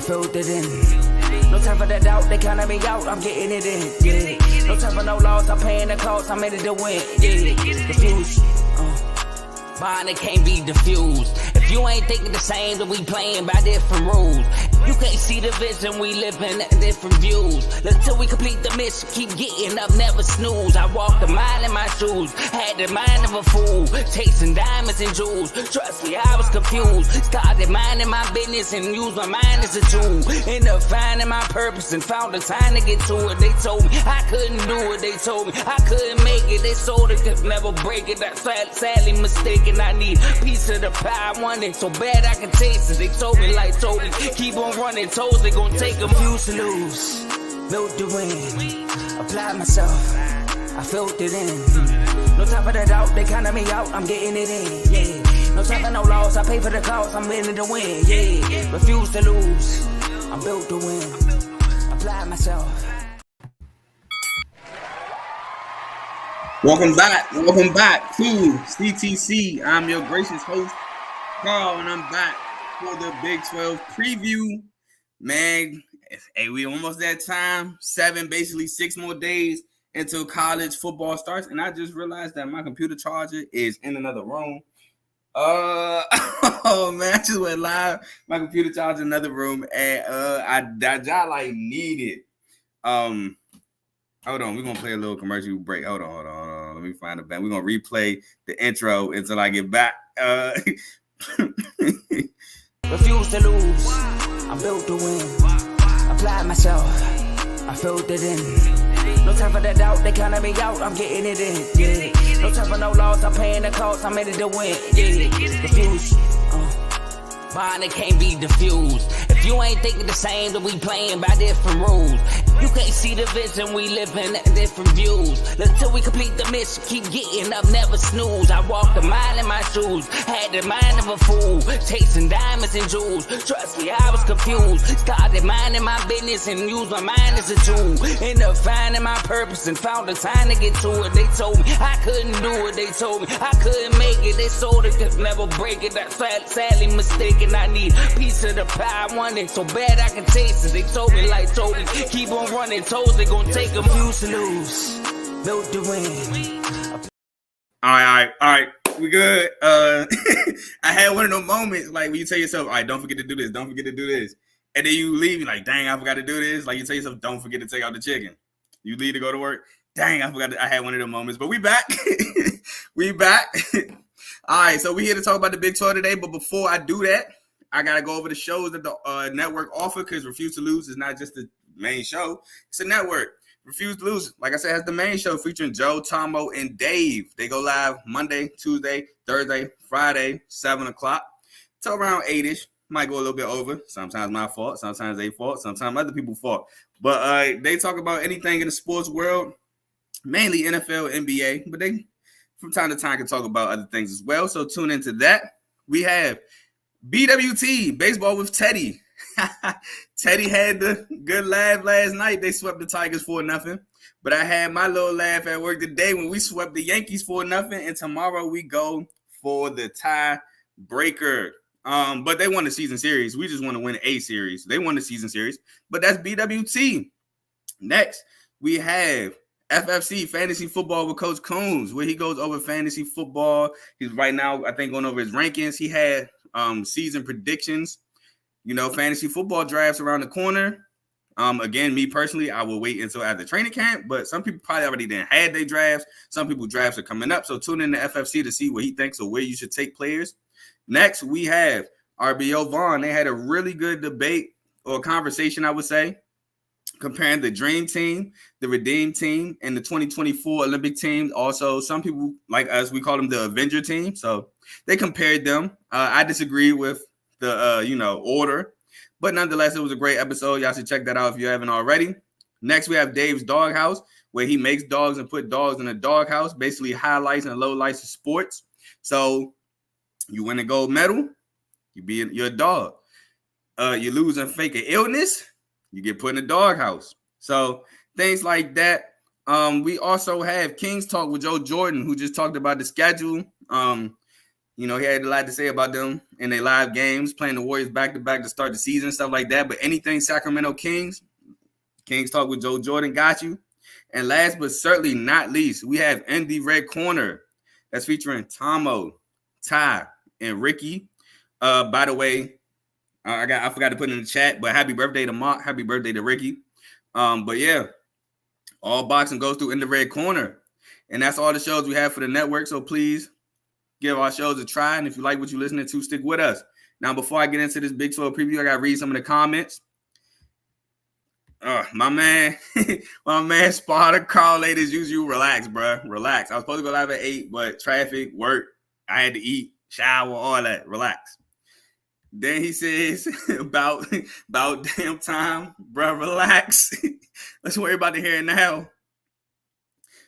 filled it in. No time for the doubt, they counted me out, I'm getting it in, yeah. No time for no loss, I'm paying the cost, I'm in it to win, yeah. Refuse, bond it can't be diffused. If you ain't thinking the same, then we playing by different rules. You can't see the vision, we living at different views. Until we complete the mission, keep getting up, never snooze. I walked a mile in my shoes, had the mind of a fool, chasing diamonds and jewels. Trust me, I was confused. Started minding my business and used my mind as a tool. Ended up finding my purpose and found the time to get to it. They told me I couldn't do it. They told me I couldn't make it. They sold it, could never break it. That's sadly mistaken. I need a piece of the pie. I want it so bad I can taste it. They told me like told me, keep on running toes, they gon' take them. Refuse to lose, built to win. Applied myself, I filled it in. No time for the doubt, they counted me out, I'm getting it in, yeah. No time for no loss, I pay for the cost, I'm winning to win, yeah. Refuse to lose, I'm built to win. Applied myself. Welcome back to CTC. I'm your gracious host, Carl, and I'm back for the Big 12 preview. Man, hey, we almost that time. 6 more days until college football starts, and I just realized that my computer charger is in another room. Oh man, I just went live. My computer charger in another room, and I like need it. Hold on, we're gonna play a little commercial break. Hold on. Let me find the band. We're gonna replay the intro until I get back. Refuse to lose, I'm built to win. Applied myself, I filled it in. No time for the doubt, they counted me out, I'm getting it in, yeah. No time for no loss, I'm paying the cost, I'm in it to win, yeah. Refuse, bond it can't be diffused. If you ain't thinking the same, then we playing by different rules. You can't see the vision, we living at different views. Until we complete the mission, keep getting up, never snooze. I walked a mile in my shoes, had the mind of a fool, chasing diamonds and jewels. Trust me, I was confused. Started minding my business and used my mind as a tool. Ended up finding my purpose and found the time to get to it. They told me I couldn't do it. They told me I couldn't make it. They sold it, could never break it. That's sadly mistaken. I need a piece of the pie. I want it so bad I can taste it. They told me like told me, keep on running toes, they gon' take them. Refuse to lose, built to win. All right. We good. I had one of those moments like when you tell yourself, all right, don't forget to do this. And then you leave, you're like, dang, I forgot to do this. Like you tell yourself, don't forget to take out the chicken. You leave to go to work. Dang, I had one of those moments. But we back. We back. All right, so we're here to talk about the Big 12 today. But before I do that, I got to go over the shows that the network offer, because Refuse to Lose is not just the main show. It's a network. Refuse to Lose, like I said, has the main show featuring Joe, Tomo, and Dave. They go live Monday, Tuesday, Thursday, Friday, 7 o'clock till around 8-ish. Might go a little bit over. Sometimes my fault, sometimes they fault, sometimes other people's fault. But they talk about anything in the sports world, mainly NFL, NBA, but they from time to time can talk about other things as well. So tune into that. We have BWT, Baseball with Teddy. Teddy had the good laugh last night. They swept the Tigers 4-0. But I had my little laugh at work today when we swept the Yankees 4-0. And tomorrow we go for the tie breaker. But they won the season series. We just want to win a series. They won the season series. But that's BWT. Next, we have FFC, Fantasy Football with Coach Coombs, where he goes over fantasy football. He's right now, I think, going over his rankings. He had season predictions. You know, fantasy football drafts around the corner. Again, me personally, I will wait until after training camp, but some people probably already didn't had their drafts. Some people drafts are coming up. So tune in to FFC to see what he thinks or where you should take players. Next, we have RBO Vaughn. They had a really good debate or conversation, I would say, comparing the Dream Team, the Redeem Team, and the 2024 Olympic team. Also, some people like us, we call them the Avenger Team. So they compared them. I disagree with the order, but nonetheless, it was a great episode. Y'all should check that out if you haven't already. Next, we have Dave's Doghouse, where he makes dogs and put dogs in a doghouse, basically highlights and lowlights of sports. So you win a gold medal, you're a dog. You lose and fake an illness, you get put in a doghouse. So things like that. We also have King's Talk with Joe Jordan, who just talked about the schedule. You know, he had a lot to say about them in their live games, playing the Warriors back-to-back to start the season, stuff like that. But anything Sacramento Kings Talk with Joe Jordan got you. And last but certainly not least, we have In the Red Corner that's featuring Tomo, Ty, and Ricky. By the way, I forgot to put in the chat, but happy birthday to Mark. Happy birthday to Ricky. But yeah, all boxing goes through In the Red Corner. And that's all the shows we have for the network. So please give our shows a try. And if you like what you're listening to, stick with us. Now, before I get into this Big 12 preview, I got to read some of the comments. My man Sparta Carl laid as usual. Relax, bro. Relax. I was supposed to go live at 8, but traffic, work. I had to eat, shower, all that. Relax. Then he says about damn time, bro. Relax. Let's worry about the here and now.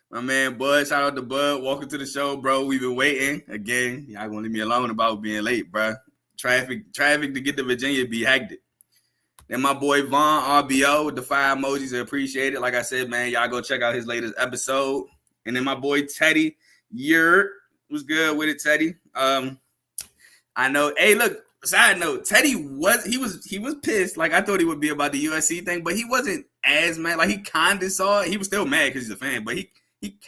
My man Bud, shout out to Bud. Welcome to the show, bro. We've been waiting. Again, y'all gonna leave me alone about being late, bro. Traffic to get to Virginia be hectic. Then my boy Vaughn RBO with the 5 emojis, I appreciate it. Like I said, man, y'all go check out his latest episode. And then my boy Teddy Yurt was good with it, Teddy. I know. Hey, look, side note, Teddy was pissed. Like I thought he would be about the USC thing, but he wasn't as mad. Like he kind of saw it. He was still mad because he's a fan, but he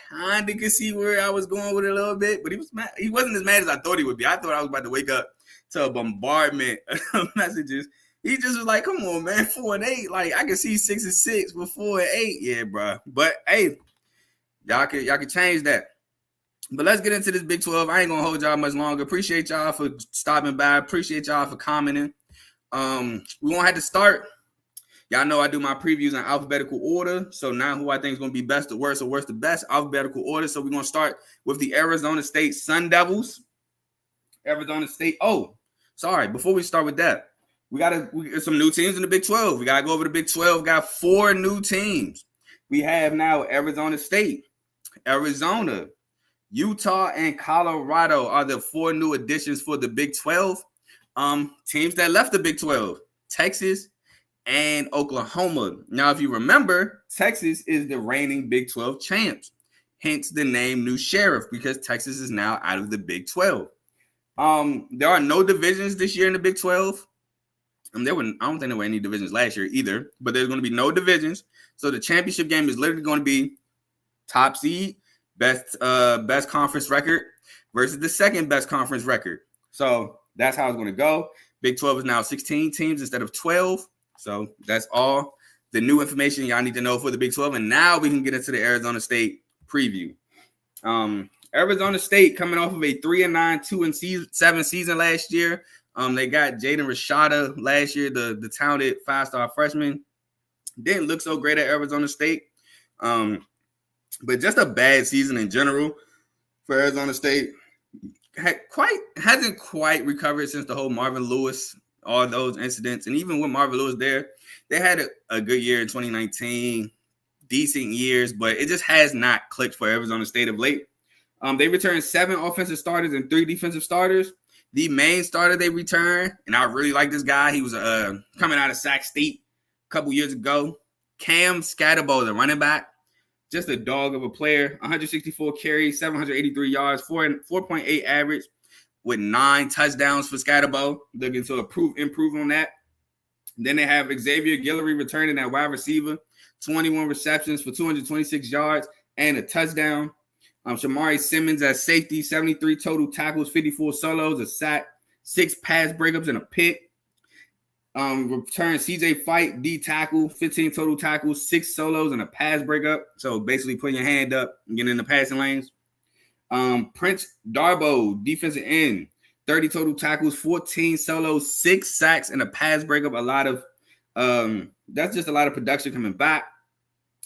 kind of could see where I was going with it a little bit. But he was mad. He wasn't as mad as I thought he would be. I thought I was about to wake up to a bombardment of messages. He just was like, come on, man, 4-8. Like, I can see 6-6, but 4-8. Yeah, bro. But, hey, y'all can change that. But let's get into this Big 12. I ain't going to hold y'all much longer. Appreciate y'all for stopping by. Appreciate y'all for commenting. We won't have to start. Y'all know I do my previews in alphabetical order. So now who I think is going to be best to worst or worst to best, alphabetical order. So we're going to start with the Arizona State Sun Devils. Arizona State. Oh, sorry. Before we start with that, we got some new teams in the Big 12. We got to go over the Big 12. We got 4 new teams. We have now Arizona State, Arizona, Utah, and Colorado are the 4 new additions for the Big 12. Teams that left the Big 12, Texas and Oklahoma. Now, if you remember, Texas is the reigning Big 12 champs. Hence the name New Sheriff, because Texas is now out of the Big 12. There are no divisions this year in the Big 12. I don't think there were any divisions last year either, but there's going to be no divisions. So the championship game is literally going to be top seed, best conference record versus the second best conference record. So that's how it's going to go. Big 12 is now 16 teams instead of 12. So that's all the new information y'all need to know for the Big 12. And now we can get into the Arizona State preview. Arizona State coming off of a 3-9, 2-7 season last year. They got Jaden Rashada last year, the talented 5-star freshman. Didn't look so great at Arizona State. But just a bad season in general for Arizona State. Hasn't quite recovered since the whole Marvin Lewis, all those incidents. And even with Marvin Lewis there, they had a good year in 2019, decent years, but it just has not clicked for Arizona State of late. They returned 7 offensive starters and 3 defensive starters. The main starter they returned, and I really like this guy. He was coming out of Sac State a couple years ago. Cam Scatterbo, the running back. Just a dog of a player. 164 carries, 783 yards, 4.8 average with 9 touchdowns for Scatterbo. Looking to improve on that. Then they have Xavier Guillory returning at wide receiver. 21 receptions for 226 yards and a touchdown. Shamari Simmons at safety, 73 total tackles, 54 solos, a sack, 6 pass breakups, and a pick. Return CJ Fight, D tackle, 15 total tackles, 6 solos, and a pass breakup. So basically putting your hand up and getting in the passing lanes. Prince Darbo, defensive end, 30 total tackles, 14 solos, 6 sacks, and a pass breakup. That's just a lot of production coming back.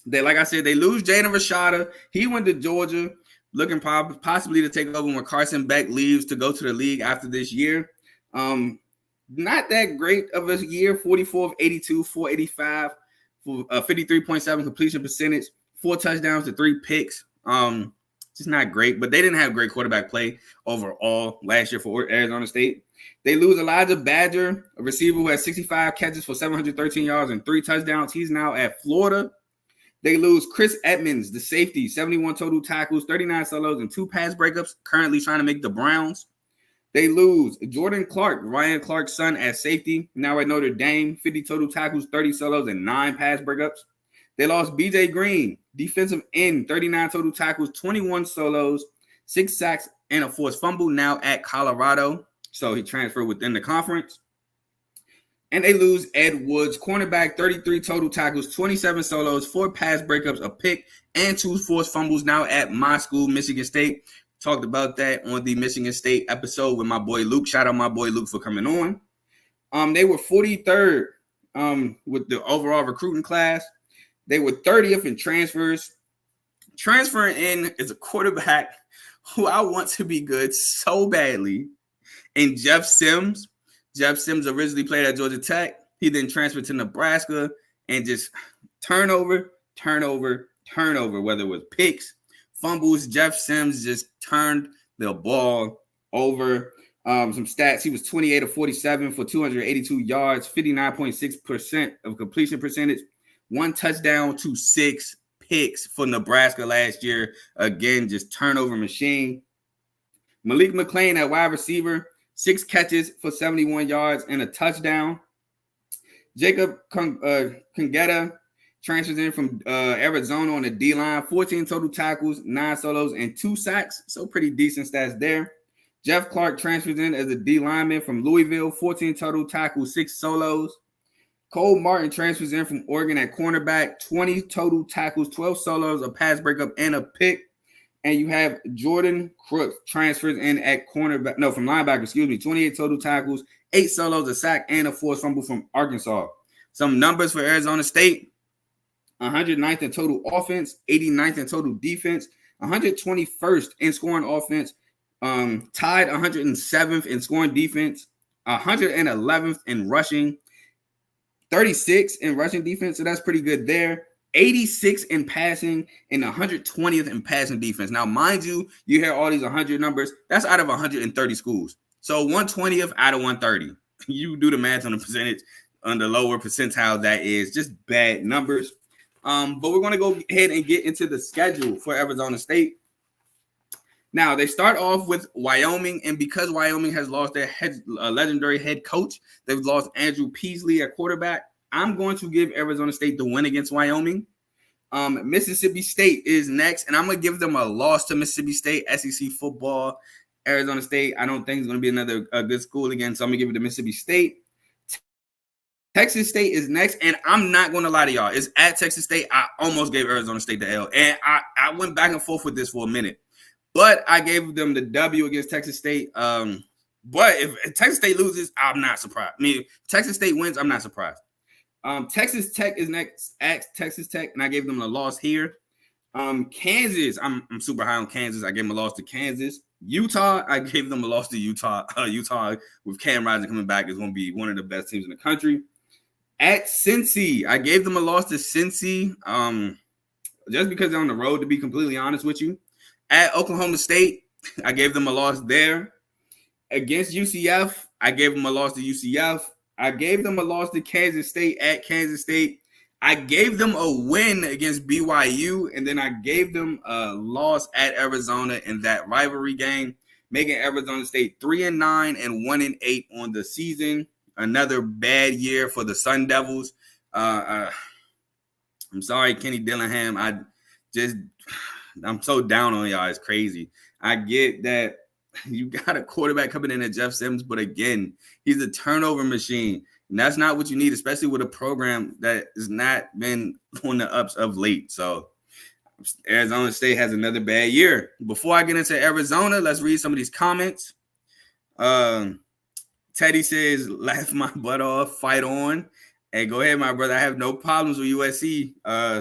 Like I said, they lose Jaden Rashada. He went to Georgia, looking possibly to take over when Carson Beck leaves to go to the league after this year. Not that great of a year, 44 of 82, 485, 53.7 completion percentage, 4 touchdowns to 3 picks. Just not great, but they didn't have great quarterback play overall last year for Arizona State. They lose Elijah Badger, a receiver who has 65 catches for 713 yards and 3 touchdowns. He's now at Florida. They lose Chris Edmonds, the safety, 71 total tackles, 39 solos, and 2 pass breakups, currently trying to make the Browns. They lose Jordan Clark, Ryan Clark's son, at safety. Now at Notre Dame, 50 total tackles, 30 solos, and 9 pass breakups. They lost BJ Green, defensive end, 39 total tackles, 21 solos, 6 sacks, and a forced fumble. Now at Colorado. So he transferred within the conference. And they lose Ed Woods, cornerback, 33 total tackles, 27 solos, 4 pass breakups, a pick, and 2 forced fumbles. Now at my school, Michigan State. Talked about that on the Michigan State episode with my boy Luke. Shout out my boy Luke for coming on. They were 43rd with the overall recruiting class. They were 30th in transfers. Transferring in is a quarterback who I want to be good so badly, and Jeff Sims. Jeff Sims originally played at Georgia Tech. He then transferred to Nebraska, and just turnover, whether it was picks, fumbles. Jeff Sims just turned the ball over. Some stats: he was 28 of 47 for 282 yards, 59.6% of completion percentage, 1 touchdown to 6 picks for Nebraska last year. Again, just turnover machine. Malik McClain at wide receiver, 6 catches for 71 yards and a touchdown. Jacob Kungeta transfers in from Arizona on the D-line, 14 total tackles, 9 solos, and 2 sacks. So pretty decent stats there. Jeff Clark transfers in as a D lineman from Louisville, 14 total tackles, 6 solos. Cole Martin transfers in from Oregon at cornerback, 20 total tackles, 12 solos, a pass breakup, and a pick. And you have Jordan Crooks transfers in at cornerback, from linebacker, 28 total tackles, 8 solos, a sack, and a forced fumble from Arkansas. Some numbers for Arizona State: 109th in total offense, 89th in total defense, 121st in scoring offense, tied 107th in scoring defense, 111th in rushing, 36 in rushing defense, so that's pretty good there. 86 in passing and 120th in passing defense. Now, mind you, you hear all these 100 numbers. That's out of 130 schools. So 120th out of 130. You do the math on the percentage, on the lower percentile, that is just bad numbers. But we're going to go ahead and get into the schedule for Arizona State. Now, they start off with Wyoming, and because Wyoming has lost their legendary head coach, they've lost Andrew Peasley at quarterback. I'm going to give Arizona State the win against Wyoming. Mississippi State is next, and I'm going to give them a loss to Mississippi State, SEC football. Arizona State, I don't think it's going to be another good school again, so I'm going to give it to Mississippi State. Texas State is next, and I'm not going to lie to y'all. It's at Texas State. I almost gave Arizona State the L, and I went back and forth with this for a minute. But I gave them the W against Texas State. But if Texas State loses, I'm not surprised. I mean, if Texas State wins, I'm not surprised. Texas Tech is next at Texas Tech, and I gave them a loss here. Kansas, I'm super high on Kansas. I gave them a loss to Kansas. Utah, I gave them a loss to Utah. Utah, with Cam Rising coming back, is going to be one of the best teams in the country. At Cincy, I gave them a loss to Cincy, just because they're on the road, to be completely honest with you. At Oklahoma State, I gave them a loss there. Against UCF, I gave them a loss to UCF. I gave them a loss to Kansas State at Kansas State. I gave them a win against BYU, and then I gave them a loss at Arizona in that rivalry game, making Arizona State 3-9 and 1-8 on the season. Another bad year for the Sun Devils. I'm sorry, Kenny Dillingham. I'm so down on y'all. It's crazy. I get that you got a quarterback coming in at Jeff Sims, but again, he's a turnover machine. And that's not what you need, especially with a program that has not been on the ups of late. So Arizona State has another bad year. Before I get into Arizona, let's read some of these comments. Teddy says, laugh my butt off, fight on. Hey, go ahead, my brother. I have no problems with USC.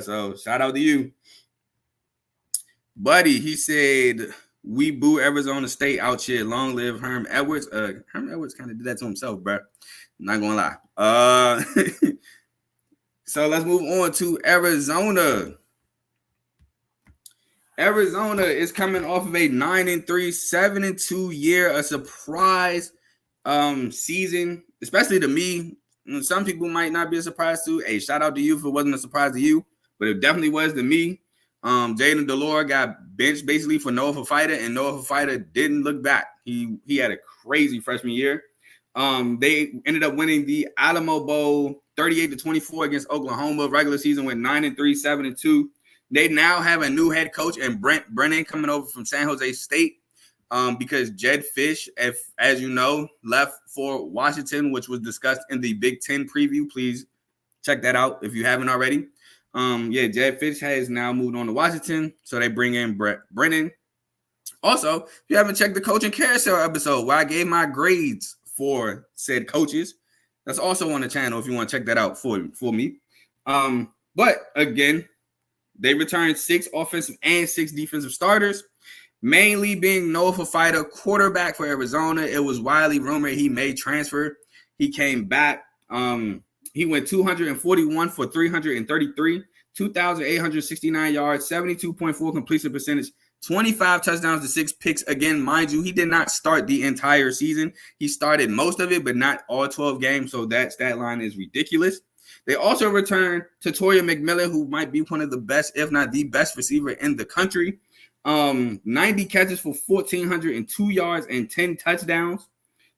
So shout out to you. Buddy, he said, we boo Arizona State out here. Long live Herm Edwards. Herm Edwards kind of did that to himself, bro. I'm not going to lie. So let's move on to Arizona. Arizona is coming off of a 9-3, 7-2 year, a surprise season, especially to me. Some people might not be a surprise to. Hey, shout out to you if it wasn't a surprise to you, but it definitely was to me. Jaden Delore got benched basically for Noah Fafita, and Noah Fafita didn't look back. He had a crazy freshman year. They ended up winning the Alamo Bowl 38-24 against Oklahoma. Regular season went 9-3, 7-2. They now have a new head coach and Brent Brennan coming over from San Jose State. Because Jedd Fisch, as you know, left for Washington, which was discussed in the Big Ten preview. Please check that out if you haven't already. Jedd Fisch has now moved on to Washington, so they bring in Brent Brennan. Also, if you haven't checked the coaching carousel episode where I gave my grades for said coaches, that's also on the channel if you want to check that out for me. But again, they returned 6 offensive and 6 defensive starters. Mainly being Noah Fafita, quarterback for Arizona. It was widely rumored he may transfer. He came back. He went 241 for 333, 2,869 yards, 72.4 completion percentage, 25 touchdowns to 6 picks. Again, mind you, he did not start the entire season. He started most of it, but not all 12 games, so that stat line is ridiculous. They also returned Totoya McMillan, who might be one of the best, if not the best receiver in the country. 90 catches for 1,402 yards and 10 touchdowns.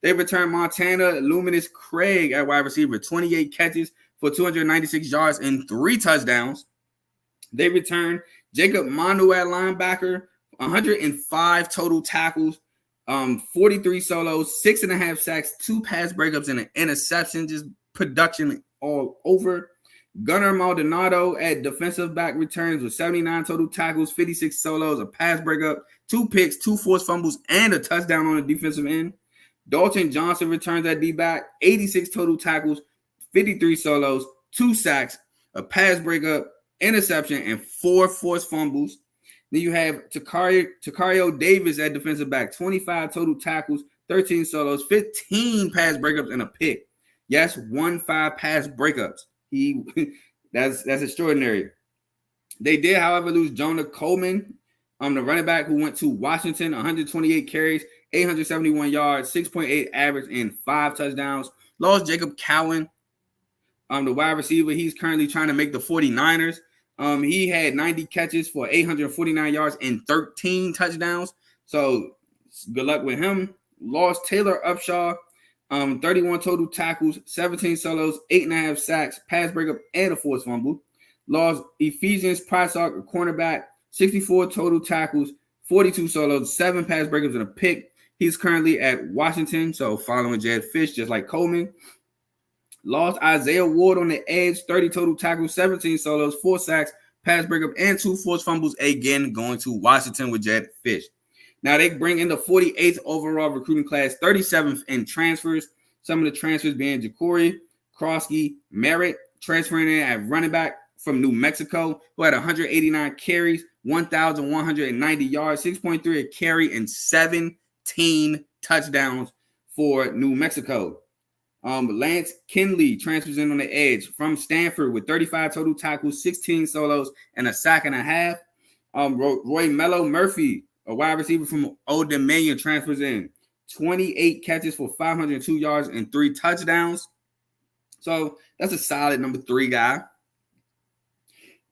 They returned Montana Luminous Craig at wide receiver, 28 catches for 296 yards and 3 touchdowns. They returned Jacob Manu at linebacker, 105 total tackles, 43 solos, 6.5 sacks, 2 pass breakups, and an interception. Just production all over. Gunnar Maldonado at defensive back returns with 79 total tackles, 56 solos, a pass breakup, 2 picks, 2 forced fumbles, and a touchdown on the defensive end. Dalton Johnson returns at D-back, 86 total tackles, 53 solos, 2 sacks, a pass breakup, interception, and 4 forced fumbles. Then you have Takario Davis at defensive back, 25 total tackles, 13 solos, 15 pass breakups, and a pick. Yes, 15 pass breakups. That's extraordinary. They did, however, lose Jonah Coleman, the running back who went to Washington, 128 carries, 871 yards, 6.8 average, and 5 touchdowns. Lost Jacob Cowan, the wide receiver. He's currently trying to make the 49ers. He had 90 catches for 849 yards and 13 touchdowns. So good luck with him. Lost Taylor Upshaw, 31 total tackles, 17 solos, 8.5 sacks, pass breakup, and a forced fumble. Lost Ephesians Prysock, a cornerback, 64 total tackles, 42 solos, 7 pass breakups, and a pick. He's currently at Washington, so following Jedd Fisch, just like Coleman. Lost Isaiah Ward on the edge, 30 total tackles, 17 solos, 4 sacks, pass breakup, and 2 forced fumbles, again going to Washington with Jedd Fisch. Now they bring in the 48th overall recruiting class, 37th in transfers. Some of the transfers being Ja'Cory Krosky Merritt, transferring in at running back from New Mexico, who had 189 carries, 1,190 yards, 6.3 a carry, and 17 touchdowns for New Mexico. Lance Kinley transfers in on the edge from Stanford with 35 total tackles, 16 solos, and a sack and a half. Roy Mello Murphy, a wide receiver from Old Dominion, transfers in 28 catches for 502 yards and 3 touchdowns. So that's a solid number 3 guy.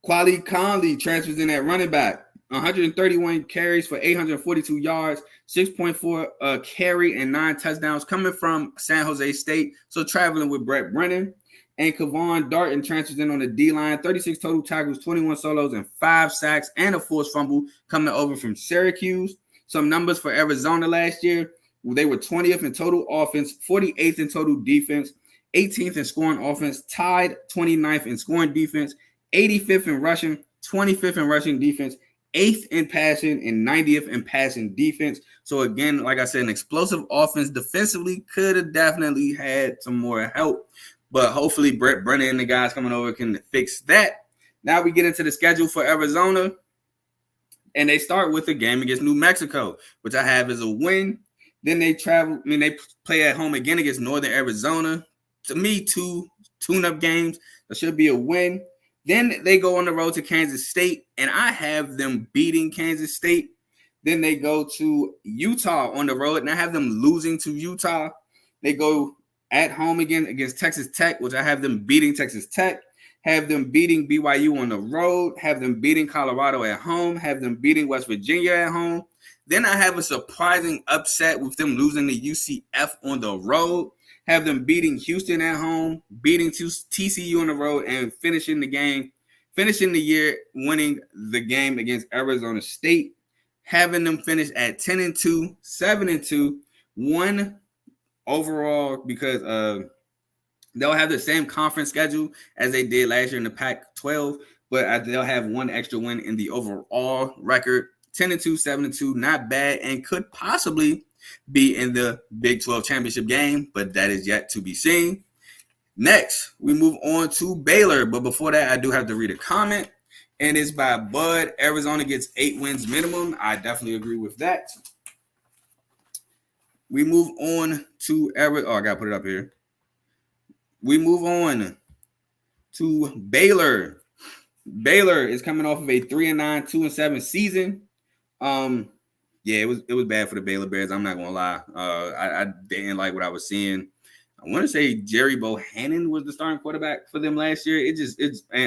Quali Conley transfers in at running back, 131 carries for 842 yards, 6.4 carry, and 9 touchdowns, coming from San Jose State. So traveling with Brett Brennan. And Kevon Darton transfers in on the D-line, 36 total tackles, 21 solos, and 5 sacks, and a forced fumble, coming over from Syracuse. Some numbers for Arizona last year. They were 20th in total offense, 48th in total defense, 18th in scoring offense, tied 29th in scoring defense, 85th in rushing, 25th in rushing defense, 8th in passing, and 90th in passing defense. So again, like I said, an explosive offense defensively could have definitely had some more help. But hopefully Brett Brennan and the guys coming over can fix that. Now we get into the schedule for Arizona. And they start with a game against New Mexico, which I have as a win. Then they they play at home again against Northern Arizona. To me, 2 tune-up games. That should be a win. Then they go on the road to Kansas State, and I have them beating Kansas State. Then they go to Utah on the road, and I have them losing to Utah. They go at home again against Texas Tech, which I have them beating Texas Tech, have them beating BYU on the road, have them beating Colorado at home, have them beating West Virginia at home, Then I have a surprising upset with them losing to UCF on the road. Have them beating Houston at home, beating TCU on the road, and finishing the year winning the game against Arizona State. Having them finish at 10-2, 7-2, 1 overall because they'll have the same conference schedule as they did last year in the Pac-12, but they'll have 1 extra win in the overall record. 10-2, 7-2, not bad, and could possibly be in the Big 12 championship game, but that is yet to be seen. Next, we move on to Baylor, but before that, I do have to read a comment, and it's by Bud. Arizona gets 8 wins minimum. I definitely agree with that. We move on to I gotta put it up here. We move on to Baylor. Baylor is coming off of a 3-9, 2-7 season. Yeah, it was bad for the Baylor Bears. I'm not gonna lie. I didn't like what I was seeing. I want to say Jerry Bohannon was the starting quarterback for them last year. Why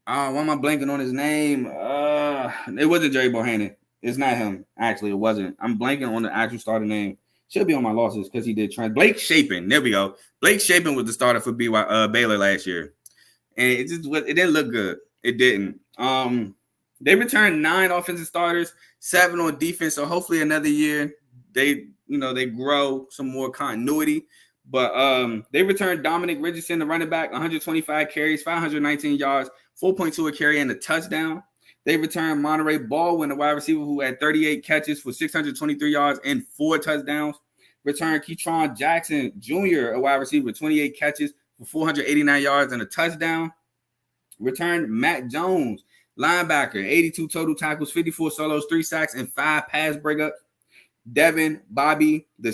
am I blanking on his name? It wasn't Jerry Bohannon. It's not him. Actually, it wasn't. I'm blanking on the actual starter name. Should be on my losses because he did try. Blake Shapen. There we go. Blake Shapen was the starter for Baylor last year, and it didn't look good. It didn't. They returned 9 offensive starters, 7 on defense. So hopefully another year they grow some more continuity. But they returned Dominic Richardson, the running back, 125 carries, 519 yards, 4.2 a carry, and a touchdown. They returned Monterey Baldwin, the wide receiver, who had 38 catches for 623 yards and 4 touchdowns. Returned Ketron Jackson Jr., a wide receiver, 28 catches for 489 yards and a touchdown. Returned Matt Jones, linebacker, 82 total tackles, 54 solos, 3 sacks, and 5 pass breakups. Devin Bobby, the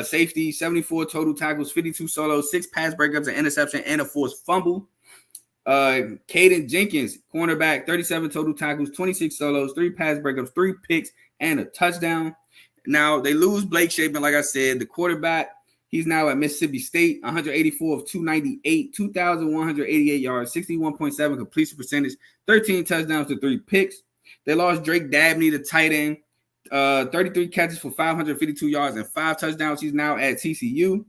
safety, 74 total tackles, 52 solos, 6 pass breakups, an interception, and a forced fumble. Caden Jenkins, cornerback, 37 total tackles, 26 solos, 3 pass breakups, 3 picks, and a touchdown. Now, they lose Blake Shapen, like I said. The quarterback, he's now at Mississippi State, 184 of 298, 2,188 yards, 61.7 completion percentage, 13 touchdowns to 3 picks. They lost Drake Dabney, the tight end, 33 catches for 552 yards and 5 touchdowns. He's now at TCU.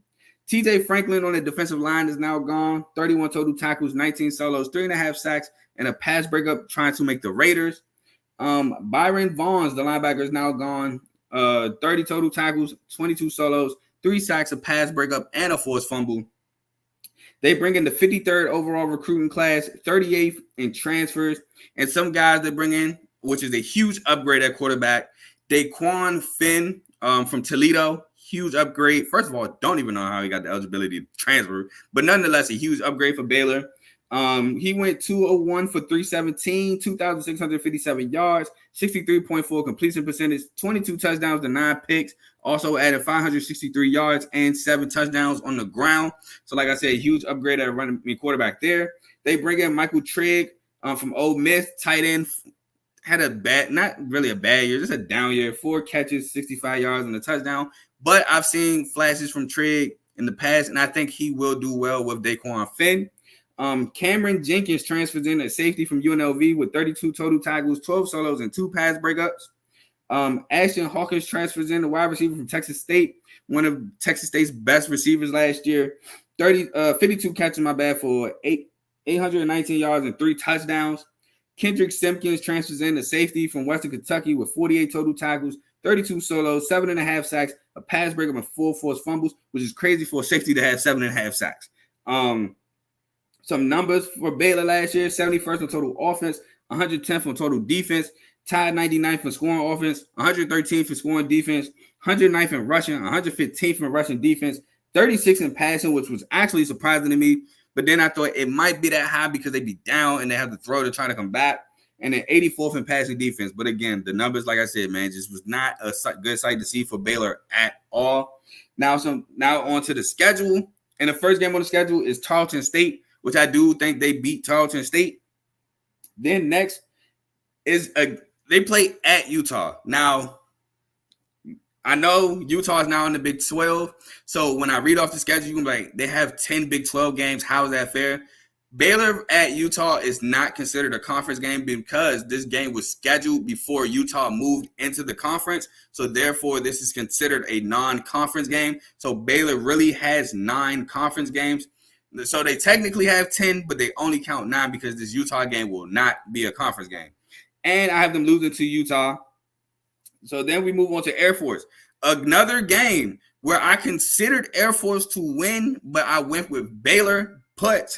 TJ Franklin on the defensive line is now gone. 31 total tackles, 19 solos, 3.5 sacks, and a pass breakup trying to make the Raiders. Byron Vaughns, the linebacker, is now gone. 30 total tackles, 22 solos, 3 sacks, a pass breakup, and a forced fumble. They bring in the 53rd overall recruiting class, 38th in transfers, and some guys they bring in, which is a huge upgrade at quarterback. Daquan Finn from Toledo, huge upgrade. First of all, don't even know how he got the eligibility to transfer, but nonetheless, a huge upgrade for Baylor. He went 201 for 317, 2,657 yards, 63.4 completion percentage, 22 touchdowns to 9 picks. Also added 563 yards and 7 touchdowns on the ground. So, like I said, huge upgrade at running quarterback there. They bring in Michael Trigg from Ole Miss, tight end. Had not really a bad year, just a down year. 4 catches, 65 yards, and a touchdown. But I've seen flashes from Trigg in the past, and I think he will do well with Daquan Finn. Cameron Jenkins transfers in at safety from UNLV with 32 total tackles, 12 solos, and 2 pass breakups. Ashton Hawkins transfers in, the wide receiver from Texas State, one of Texas State's best receivers last year. 52 catches, for 819 yards and 3 touchdowns. Kendrick Simpkins transfers in to safety from Western Kentucky with 48 total tackles, 32 solos, 7.5 sacks, a pass breakup, and 4 forced fumbles, which is crazy for a safety to have 7.5 sacks. Some numbers for Baylor last year: 71st in total offense, 110th in total defense, tied 99th for scoring offense, 113th for scoring defense, 109th in rushing, 115th in rushing defense, 36th in passing, which was actually surprising to me. But then I thought it might be that high because they'd be down and they have to throw to try to come back. And then 84th in passing defense. But again, the numbers, like I said, man, just was not a good sight to see for Baylor at all. Now on to the schedule. And the first game on the schedule is Tarleton State, which I do think they beat Tarleton State. Then next is they play at Utah. Now, I know Utah is now in the Big 12. So when I read off the schedule, you can be like, they have 10 Big 12 games. How is that fair? Baylor at Utah is not considered a conference game because this game was scheduled before Utah moved into the conference. So therefore, this is considered a non-conference game. So Baylor really has 9 conference games. So they technically have 10, but they only count 9 because this Utah game will not be a conference game. And I have them losing to Utah. So then we move on to Air Force. Another game where I considered Air Force to win, but I went with Baylor. But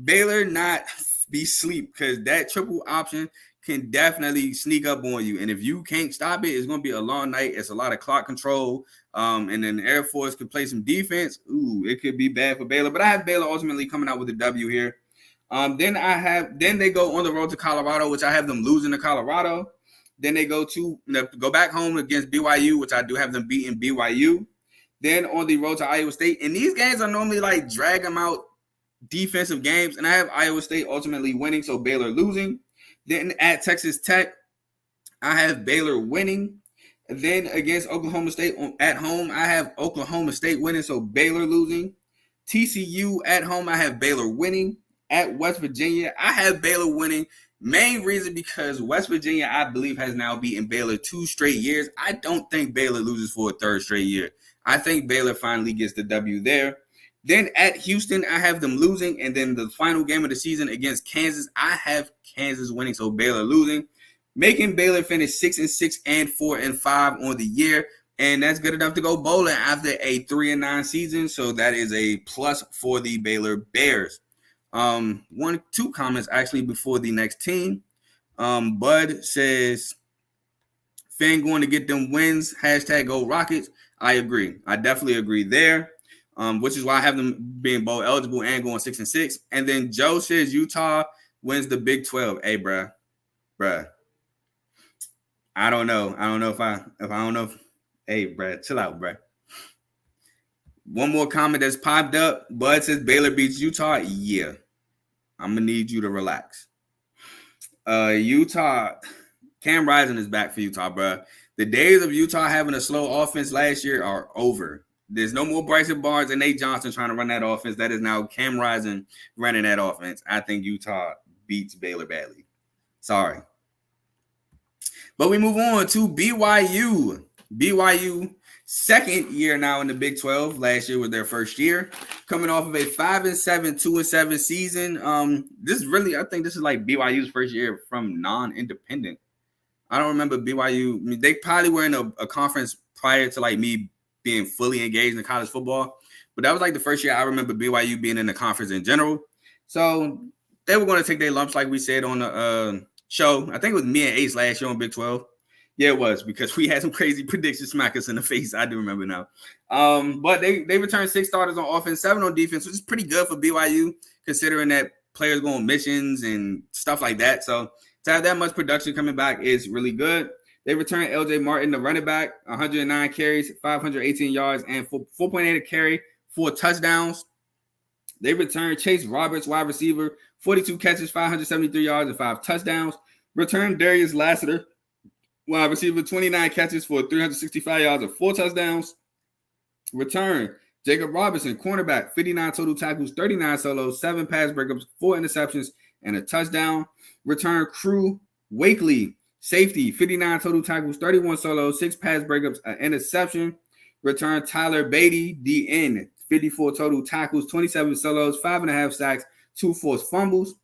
Baylor not be sleep because that triple option can definitely sneak up on you. And if you can't stop it, it's going to be a long night. It's a lot of clock control. And then the Air Force could play some defense. Ooh, it could be bad for Baylor. But I have Baylor ultimately coming out with a W here. Then they go on the road to Colorado, which I have them losing to Colorado. Then they go back home against BYU, which I do have them beating BYU. Then on the road to Iowa State. And these games are normally like drag them out defensive games. And I have Iowa State ultimately winning, so Baylor losing. Then at Texas Tech, I have Baylor winning. And then against Oklahoma State at home, I have Oklahoma State winning, so Baylor losing. TCU at home, I have Baylor winning. At West Virginia, I have Baylor winning. Main reason because West Virginia, I believe, has now beaten Baylor 2 straight years. I don't think Baylor loses for a 3rd straight year. I think Baylor finally gets the W there. Then at Houston, I have them losing. And then the final game of the season against Kansas, I have Kansas winning, so Baylor losing. Making Baylor finish 6-6 and 4-5 on the year. And that's good enough to go bowling after a 3-9 season. So that is a plus for the Baylor Bears. 2 comments actually before the next team. Bud says, Finn going to get them wins. # go Rockets. I agree. I definitely agree there. Which is why I have them being bowl eligible and going 6-6. And then Joe says Utah wins the Big 12. Hey, bruh. I don't know. Hey, bruh, chill out, bruh. One more comment that's popped up. Bud says Baylor beats Utah. Yeah. I'm going to need you to relax. Utah, Cam Rising is back for Utah, bro. The days of Utah having a slow offense last year are over. There's no more Bryson Barnes and Nate Johnson trying to run that offense. That is now Cam Rising running that offense. I think Utah beats Baylor badly. Sorry. But we move on to BYU. BYU, 2nd year now in the Big 12. Last year was their 1st year. Coming off of a 5-7, 2-7 season. I think this is like BYU's 1st year from non-independent. I don't remember BYU. I mean, they probably were in a conference prior to like me being fully engaged in college football. But that was like the 1st year I remember BYU being in the conference in general. So they were going to take their lumps like we said on the show. I think it was me and Ace last year on Big 12. Yeah, it was because we had some crazy predictions smack us in the face. I do remember now. But they returned 6 starters on offense, 7 on defense, which is pretty good for BYU considering that players go on missions and stuff like that. So to have that much production coming back is really good. They returned LJ Martin, the running back, 109 carries, 518 yards, and 4.8 a carry, 4 touchdowns. They returned Chase Roberts, wide receiver, 42 catches, 573 yards, and 5 touchdowns. Returned Darius Lassiter, wide receiver, 29 catches for 365 yards and 4 touchdowns. Return Jacob Robinson, cornerback, 59 total tackles, 39 solos, 7 pass breakups, 4 interceptions, and a touchdown. Return Crew Wakely, safety, 59 total tackles, 31 solos, 6 pass breakups, an interception. Return Tyler Beatty, DN, 54 total tackles, 27 solos, 5.5 sacks, 2 forced fumbles.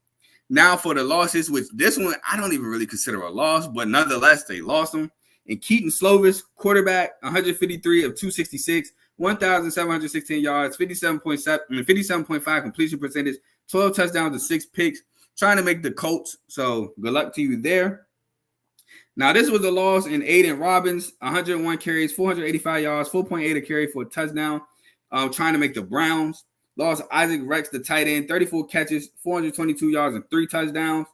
Now for the losses, which this one I don't even really consider a loss, but nonetheless, they lost them. And Keaton Slovis, quarterback, 153 of 266, 1,716 yards, 57.5 completion percentage, 12 touchdowns and 6 picks, trying to make the Colts. So good luck to you there. Now, this was a loss in Aiden Robbins, 101 carries, 485 yards, 4.8 a carry for a touchdown, trying to make the Browns. Lost Isaac Rex, the tight end, 34 catches, 422 yards, and 3 touchdowns.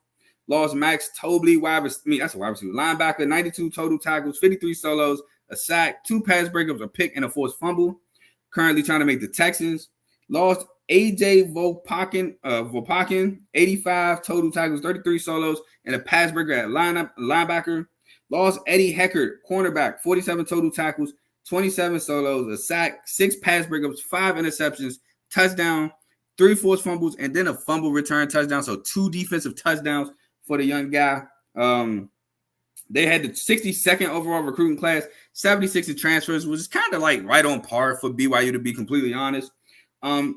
Lost Max Tobley, linebacker, 92 total tackles, 53 solos, a sack, 2 pass breakups, a pick, and a forced fumble. Currently trying to make the Texans. Lost AJ Vopakin, 85 total tackles, 33 solos, and a pass breaker at linebacker. Lost Eddie Heckert, cornerback, 47 total tackles, 27 solos, a sack, 6 pass breakups, 5 interceptions, touchdown. 3 forced fumbles, and then a fumble return touchdown. So 2 defensive touchdowns for the young guy. They had the 62nd overall recruiting class, 76 in transfers, which is kind of like right on par for BYU, to be completely honest.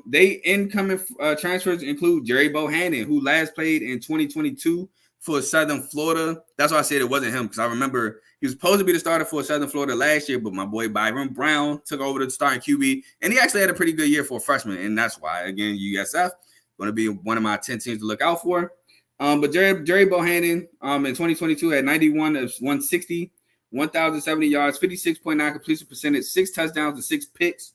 They incoming transfers include Jerry Bohannon, who last played in 2022 for Southern Florida. That's why I said it wasn't him, because I remember he was supposed to be the starter for Southern Florida last year, but my boy Byron Brown took over the starting QB, and he actually had a pretty good year for a freshman, and that's why, again, USF going to be one of my 10 teams to look out for. But Jerry Bohannon in 2022 had 91 of 160, 1,070 yards, 56.9 completion percentage, 6 touchdowns and 6 picks.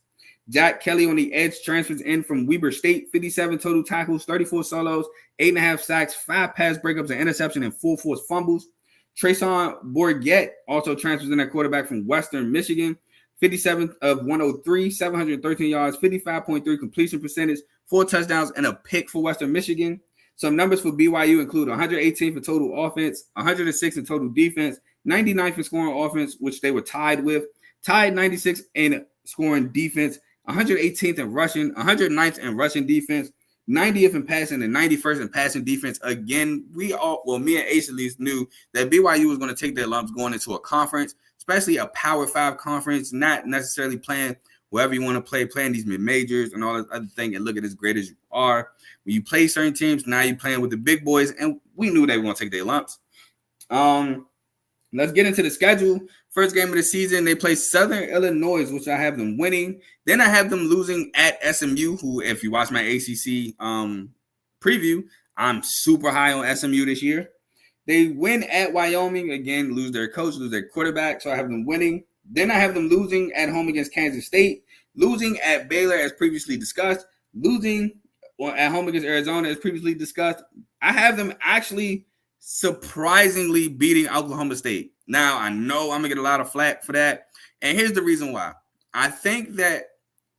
Jack Kelly on the edge transfers in from Weber State, 57 total tackles, 34 solos, 8.5 sacks, 5 pass breakups, an interception, and 4 forced fumbles. Treson Bourget also transfers in at quarterback from Western Michigan, 57 of 103, 713 yards, 55.3 completion percentage, 4 touchdowns, and a pick for Western Michigan. Some numbers for BYU include 118 for total offense, 106 in total defense, 99 for scoring offense, which they were tied 96 in scoring defense, 118th in rushing, 109th in rushing defense, 90th in passing, and 91st in passing defense. Again, me and Ace at least knew that BYU was going to take their lumps going into a conference, especially a Power 5 conference, not necessarily playing wherever you want to play, playing these mid-majors and all that other thing, and look at as great as you are. When you play certain teams, now you're playing with the big boys, and we knew they were going to take their lumps. Let's get into the schedule. First game of the season, they play Southern Illinois, which I have them winning. Then I have them losing at SMU, who, if you watch my ACC preview, I'm super high on SMU this year. They win at Wyoming, again, lose their coach, lose their quarterback, so I have them winning. Then I have them losing at home against Kansas State, losing at Baylor as previously discussed, losing at home against Arizona as previously discussed. I have them actually surprisingly beating Oklahoma State. Now, I know I'm going to get a lot of flack for that, and here's the reason why. I think that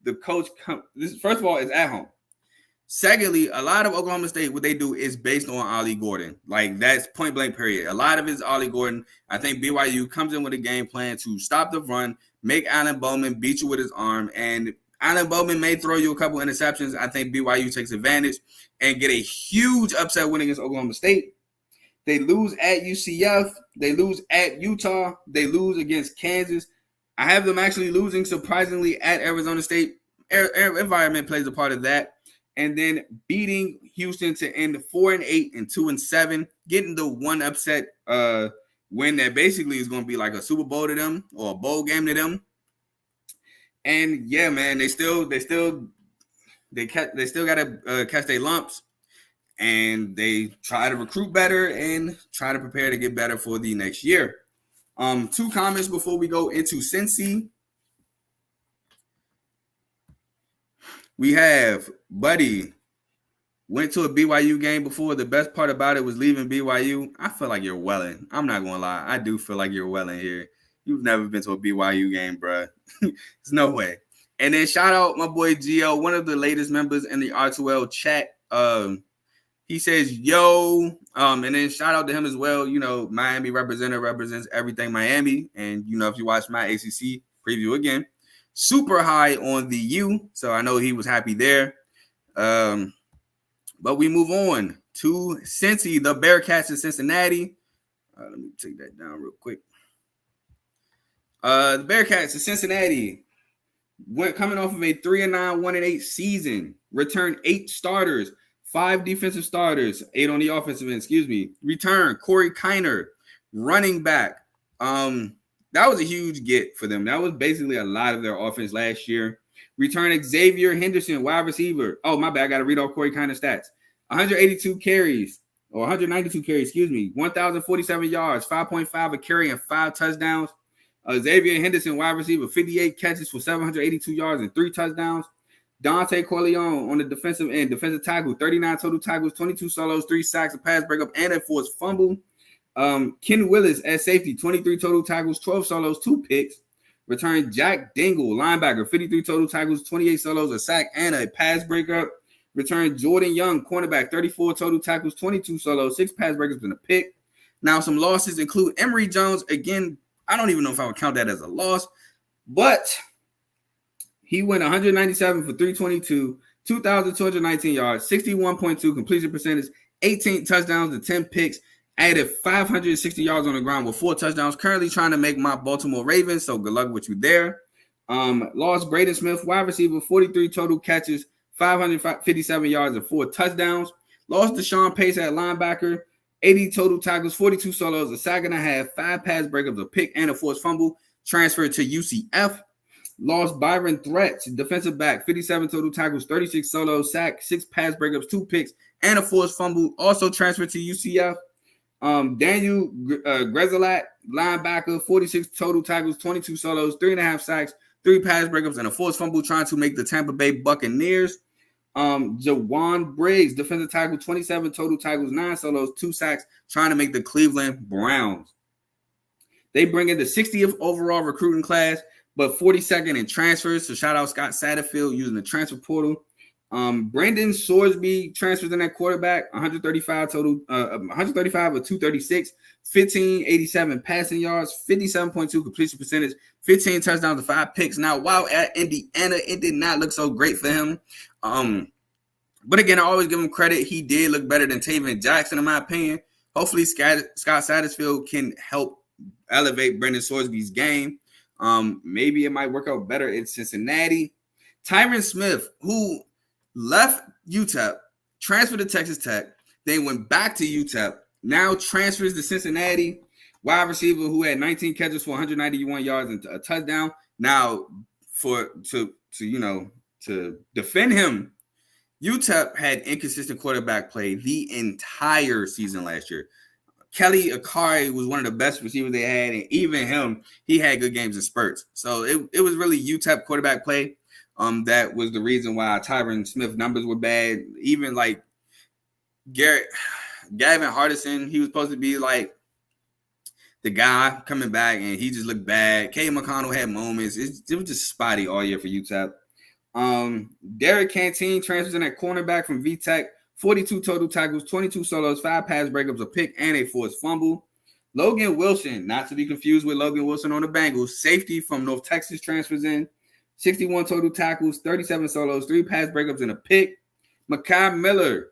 the coach, first of all, is at home. Secondly, a lot of Oklahoma State, what they do is based on Ollie Gordon. Like, that's point blank period. A lot of it is Ollie Gordon. I think BYU comes in with a game plan to stop the run, make Alan Bowman beat you with his arm, and Alan Bowman may throw you a couple interceptions. I think BYU takes advantage and get a huge upset win against Oklahoma State. They lose at UCF. They lose at Utah. They lose against Kansas. I have them actually losing, surprisingly, at Arizona State. Environment plays a part of that. And then beating Houston to end 4-8 and 2-7, getting the one upset win that basically is going to be like a Super Bowl to them or a bowl game to them. And yeah, man, they still got to catch their lumps, and they try to recruit better and try to prepare to get better for the next year. 2 comments before we go into Cincy. We have Buddy went to a BYU game before. The best part about it was leaving BYU. I feel like you're welling. I'm not going to lie. I do feel like you're welling here. You've never been to a BYU game, bro. There's no way. And then shout out my boy Gio, one of the latest members in the R2L chat. He says, yo, and then shout out to him as well. You know, Miami represents everything Miami. And, you know, if you watch my ACC preview again, super high on the U. So I know he was happy there. But we move on to Cincy, the Bearcats in Cincinnati. Let me take that down real quick. The Bearcats in Cincinnati coming off of a 3-9, 1-8 season, returned 8 starters, 5 defensive starters, 8 on the offensive end, Return Corey Kiner, running back. That was a huge get for them. That was basically a lot of their offense last year. Return Xavier Henderson, wide receiver. Oh, my bad. I got to read off Corey Kiner's stats. 192 carries, or 192 carries, 1,047 yards, 5.5 a carry, and 5 touchdowns. Xavier Henderson, wide receiver, 58 catches for 782 yards and 3 touchdowns. Dante Corleone on the defensive end, defensive tackle, 39 total tackles, 22 solos, 3 sacks, a pass breakup, and a forced fumble. Ken Willis at safety, 23 total tackles, 12 solos, 2 picks. Return Jack Dingle, linebacker, 53 total tackles, 28 solos, a sack, and a pass breakup. Return Jordan Young, cornerback, 34 total tackles, 22 solos, 6 pass breakups, and a pick. Now, some losses include Emory Jones. Again, I don't even know if I would count that as a loss, but he went 197 for 322, 2,219 yards, 61.2 completion percentage, 18 touchdowns and 10 picks, added 560 yards on the ground with 4 touchdowns. Currently trying to make my Baltimore Ravens, so good luck with you there. Lost Braden Smith, wide receiver, 43 total catches, 557 yards and 4 touchdowns. Lost Deshaun Pace at linebacker, 80 total tackles, 42 solos, a sack and a half, 5 pass breakups, a pick, and a forced fumble. Transferred to UCF. Lost Byron Threats, defensive back, 57 total tackles, 36 solos, sack, 6 pass breakups, 2 picks, and a forced fumble. Also transferred to UCF. Daniel Grezelat, linebacker, 46 total tackles, 22 solos, 3.5 sacks, 3 pass breakups, and a forced fumble, trying to make the Tampa Bay Buccaneers. Jawan Briggs, defensive tackle, 27 total tackles, 9 solos, 2 sacks, trying to make the Cleveland Browns. They bring in the 60th overall recruiting class, but 42nd in transfers. So shout out Scott Satterfield using the transfer portal. Brandon Sorsby transfers in at quarterback, 135 total, 135 of 236, 1587 passing yards, 57.2 completion percentage, 15 touchdowns and 5 picks. Now, while at Indiana, it did not look so great for him. But again, I always give him credit. He did look better than Taven Jackson, in my opinion. Hopefully, Scott Satterfield can help elevate Brandon Sorsby's game. Maybe it might work out better in Cincinnati. Tyron Smith, who left UTEP, transferred to Texas Tech, then went back to UTEP, now transfers to Cincinnati. Wide receiver who had 19 catches for 191 yards and a touchdown. Now, to defend him, UTEP had inconsistent quarterback play the entire season last year. Kelly Akari was one of the best receivers they had, and even him, he had good games in spurts. So it was really UTEP quarterback play. That was the reason why Tyron Smith numbers were bad. Even like Gavin Hardison, he was supposed to be like the guy coming back, and he just looked bad. K. McConnell had moments. It was just spotty all year for UTEP. Derek Canteen transfers in at cornerback from VTech, 42 total tackles, 22 solos, 5 pass breakups, a pick, and a forced fumble. Logan Wilson, not to be confused with Logan Wilson on the Bengals, safety from North Texas transfers in, 61 total tackles, 37 solos, 3 pass breakups, and a pick. Makai Miller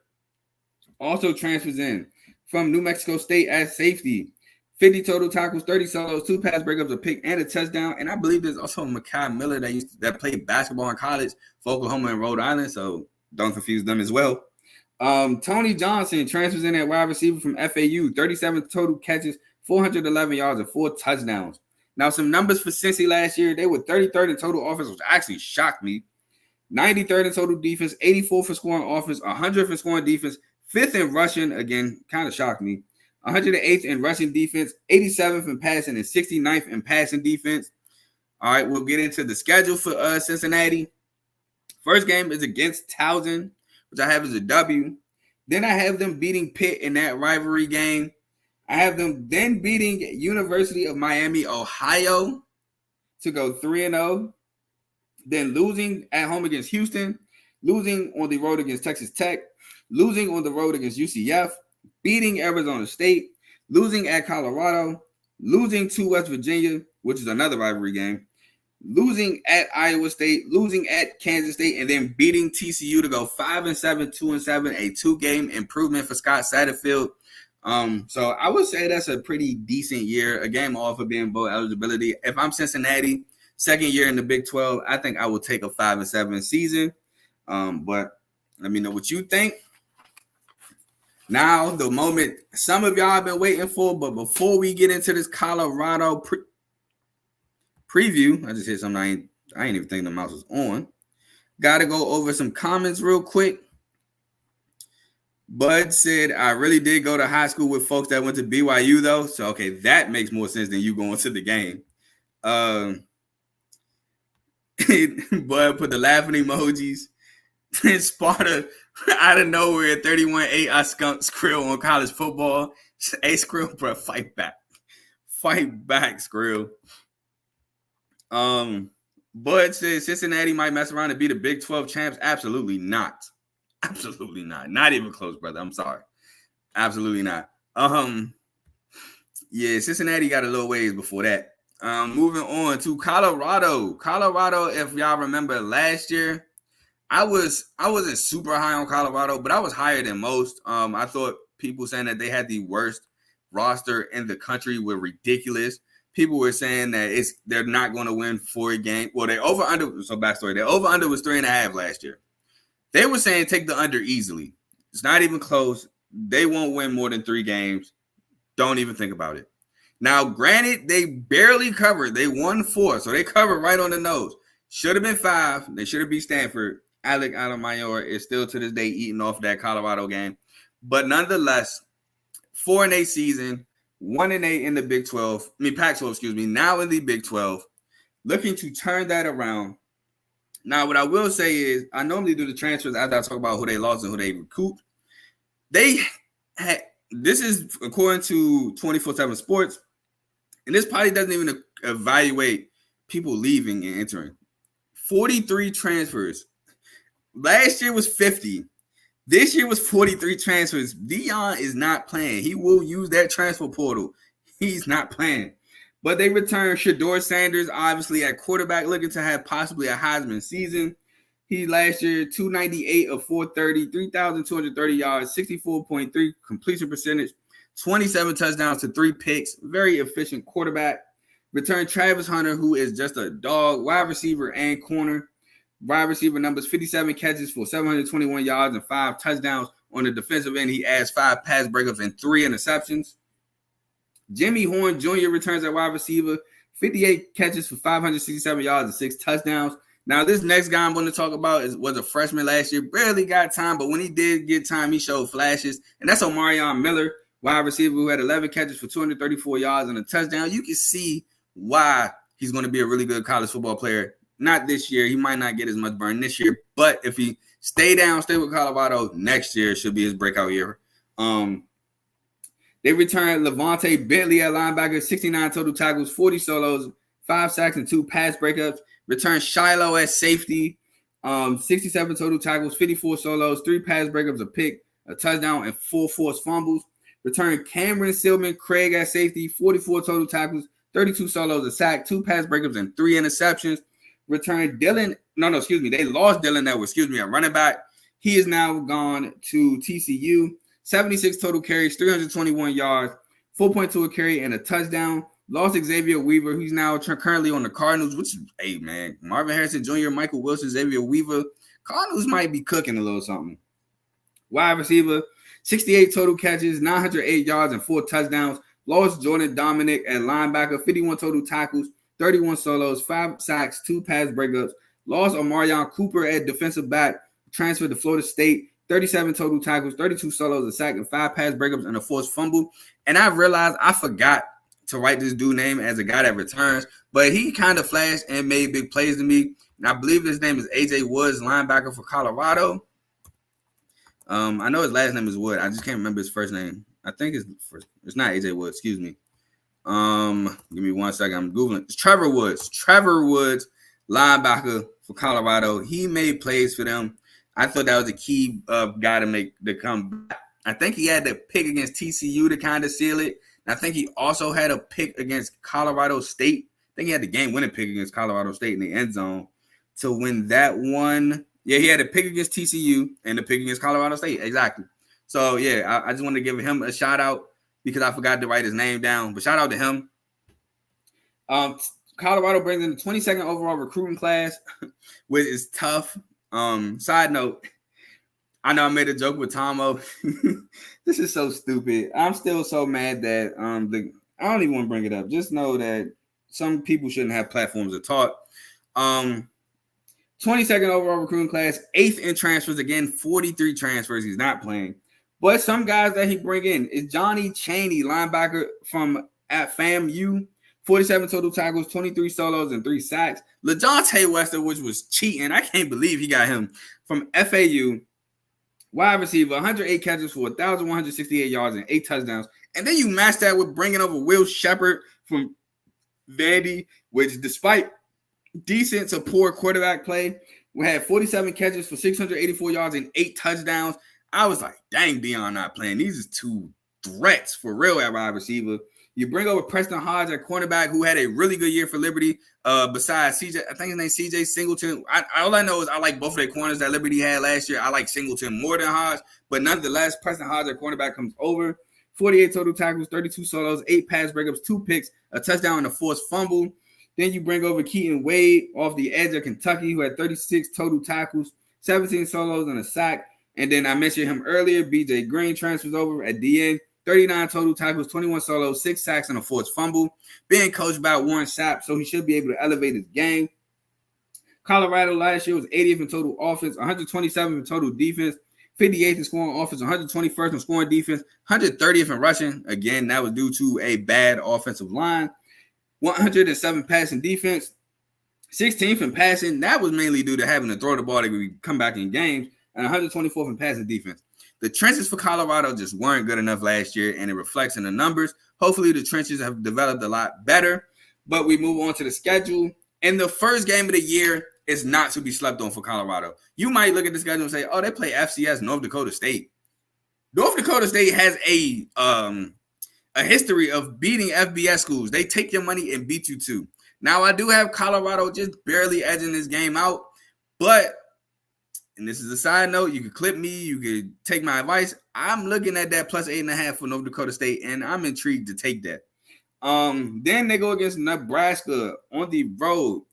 also transfers in from New Mexico State as safety, 50 total tackles, 30 solos, 2 pass breakups, a pick, and a touchdown. And I believe there's also Makai Miller that played basketball in college for Oklahoma and Rhode Island, so don't confuse them as well. Tony Johnson transfers in at wide receiver from FAU, 37 total catches, 411 yards, and 4 touchdowns. Now, some numbers for Cincy last year, they were 33rd in total offense, which actually shocked me. 93rd in total defense, 84th for scoring offense, 100th for scoring defense, 5th in rushing, again, kind of shocked me. 108th in rushing defense, 87th in passing, and 69th in passing defense. All right, we'll get into the schedule for Cincinnati. First game is against Towson, which I have as a W. Then I have them beating Pitt in that rivalry game. I have them then beating University of Miami, Ohio to go 3-0. Then losing at home against Houston, losing on the road against Texas Tech, losing on the road against UCF, beating Arizona State, losing at Colorado, losing to West Virginia, which is another rivalry game, losing at Iowa State, losing at Kansas State, and then beating TCU to go 5-7, 2-7, a 2-game improvement for Scott Satterfield. So I would say that's a pretty decent year, a game off of being bowl eligibility. If I'm Cincinnati, second year in the Big 12, I think I would take a 5-7 season. But let me know what you think. Now, the moment some of y'all have been waiting for, but before we get into this Colorado preview, I just hit something I ain't even think the mouse was on. Got to go over some comments real quick. Bud said, I really did go to high school with folks that went to BYU, though. So, okay, that makes more sense than you going to the game. Bud put the laughing emojis. Sparta, out of nowhere, 31-8, I skunked Skrill on college football. Hey, Skrill, bro, fight back. Fight back, Skrill. Bud says Cincinnati might mess around and be the Big 12 champs. Absolutely not. Absolutely not. Not even close, brother. I'm sorry. Absolutely not. Yeah, Cincinnati got a little ways before that. Moving on to Colorado. Colorado, if y'all remember last year, I wasn't super high on Colorado, but I was higher than most. I thought people saying that they had the worst roster in the country were ridiculous. People were saying that they're not going to win 4 games. Well, they over under. So backstory: their over under was 3.5 last year. They were saying take the under easily. It's not even close. They won't win more than 3 games. Don't even think about it. Now, granted, they barely covered. They won 4, so they covered right on the nose. Should have been 5. They should have beat Stanford. Alec Alamayor is still to this day eating off that Colorado game. But nonetheless, 4-8 season, 1-8 in the Big 12. Pac-12, excuse me. Now in the Big 12, looking to turn that around. Now, what I will say is, I normally do the transfers after I talk about who they lost and who they recouped. This is according to 24/7 Sports, and this probably doesn't even evaluate people leaving and entering. 43 transfers. Last year was 50. This year was 43 transfers. Dion is not playing. He will use that transfer portal. He's not playing. But they returned Shedeur Sanders, obviously at quarterback, looking to have possibly a Heisman season. He last year, 298 of 430, 3,230 yards, 64.3 completion percentage, 27 touchdowns to 3 picks. Very efficient quarterback. Returned Travis Hunter, who is just a dog, wide receiver and corner. Wide receiver numbers, 57 catches for 721 yards and 5 touchdowns. On the defensive end, he adds 5 pass breakups and 3 interceptions. Jimmy Horn Jr. returns at wide receiver, 58 catches for 567 yards and 6 touchdowns. Now, this next guy I'm going to talk about was a freshman last year. Barely got time, but when he did get time, he showed flashes. And that's Omarion Miller, wide receiver, who had 11 catches for 234 yards and a touchdown. You can see why he's going to be a really good college football player. Not this year. He might not get as much burn this year. But if he stay with Colorado, next year should be his breakout year. They returned Levante Bentley at linebacker, 69 total tackles, 40 solos, 5 sacks, and 2 pass breakups. Returned Shiloh at safety, 67 total tackles, 54 solos, 3 pass breakups, a pick, a touchdown, and 4 forced fumbles. Returned Cameron Silman Craig at safety, 44 total tackles, 32 solos, a sack, 2 pass breakups, and 3 interceptions. Returned they lost Dylan Edwards, at running back. He is now gone to TCU. 76 total carries, 321 yards, 4.2 a carry, and a touchdown. Lost Xavier Weaver, who's now currently on the Cardinals, which is, hey, man, Marvin Harrison Jr., Michael Wilson, Xavier Weaver. Cardinals might be cooking a little something. Wide receiver, 68 total catches, 908 yards, and 4 touchdowns. Lost Jordan Dominic at linebacker, 51 total tackles, 31 solos, 5 sacks, 2 pass breakups. Lost Omarion Cooper at defensive back, transferred to Florida State. 37 total tackles, 32 solos, a sack, and 5 pass breakups, and a forced fumble. And I realized I forgot to write this dude name as a guy that returns, but he kind of flashed and made big plays to me. And I believe his name is AJ Woods, linebacker for Colorado. I know his last name is Wood. I just can't remember his first name. I think it's not AJ Woods, excuse me. Give me 1 second. I'm Googling. It's Trevor Woods. Trevor Woods, linebacker for Colorado. He made plays for them. I thought that was a key guy to make the comeback. I think he had to pick against TCU to kind of seal it. And I think he also had a pick against Colorado State. I think he had the game-winning pick against Colorado State in the end zone to win that one. Yeah, he had a pick against TCU and a pick against Colorado State. Exactly. So, yeah, I just want to give him a shout-out because I forgot to write his name down. But shout-out to him. Colorado brings in the 22nd overall recruiting class, which is tough. Side note, I know I made a joke with Tomo. This is so stupid. I'm still so mad that I don't even want to bring it up. Just know that some people shouldn't have platforms to talk. 22nd overall recruiting class, 8th in transfers, again, 43 transfers. He's not playing. But some guys that he bring in is Johnny Chaney, linebacker from at FAMU. 47 total tackles, 23 solos, and 3 sacks. LaJohntay Wester, which was cheating. I can't believe he got him from FAU. Wide receiver, 108 catches for 1,168 yards and 8 touchdowns. And then you match that with bringing over Will Shepard from Vandy, which despite decent to poor quarterback play, we had 47 catches for 684 yards and 8 touchdowns. I was like, dang, Dion not playing. These are 2 threats for real at wide receiver. You bring over Preston Hodge at cornerback, who had a really good year for Liberty. Besides CJ, I think his name's CJ Singleton. All I know is I like both of their corners that Liberty had last year. I like Singleton more than Hodge, but nonetheless, Preston Hodge at cornerback comes over. 48 total tackles, 32 solos, 8 pass breakups, 2 picks, a touchdown, and a forced fumble. Then you bring over Keaton Wade off the edge of Kentucky, who had 36 total tackles, 17 solos, and a sack. And then I mentioned him earlier. BJ Green transfers over at the end. 39 total tackles, 21 solos, 6 sacks, and a forced fumble. Being coached by Warren Sapp, so he should be able to elevate his game. Colorado last year was 80th in total offense, 127th in total defense, 58th in scoring offense, 121st in scoring defense, 130th in rushing. Again, that was due to a bad offensive line. 107 passing defense, 16th in passing. That was mainly due to having to throw the ball to come back in games, and 124th in passing defense. The trenches for Colorado just weren't good enough last year, and it reflects in the numbers. Hopefully, the trenches have developed a lot better, but we move on to the schedule. And the first game of the year is not to be slept on for Colorado. You might look at the schedule and say, oh, they play FCS, North Dakota State. North Dakota State has a history of beating FBS schools. They take your money and beat you too. Now, I do have Colorado just barely edging this game out, but and this is a side note, you could clip me, you could take my advice. I'm looking at that plus 8.5 for North Dakota State, and I'm intrigued to take that. Then they go against Nebraska on the road.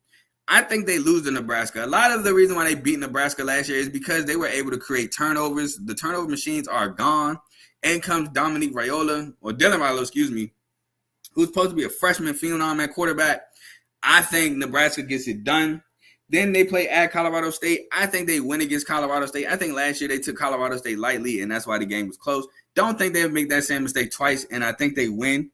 I think they lose to Nebraska. A lot of the reason why they beat Nebraska last year is because they were able to create turnovers. The turnover machines are gone. In comes Dylan Raiola, who's supposed to be a freshman phenom at quarterback. I think Nebraska gets it done. Then they play at Colorado State. I think they win against Colorado State. I think last year they took Colorado State lightly, and that's why the game was close. Don't think they'll make that same mistake twice, and I think they win.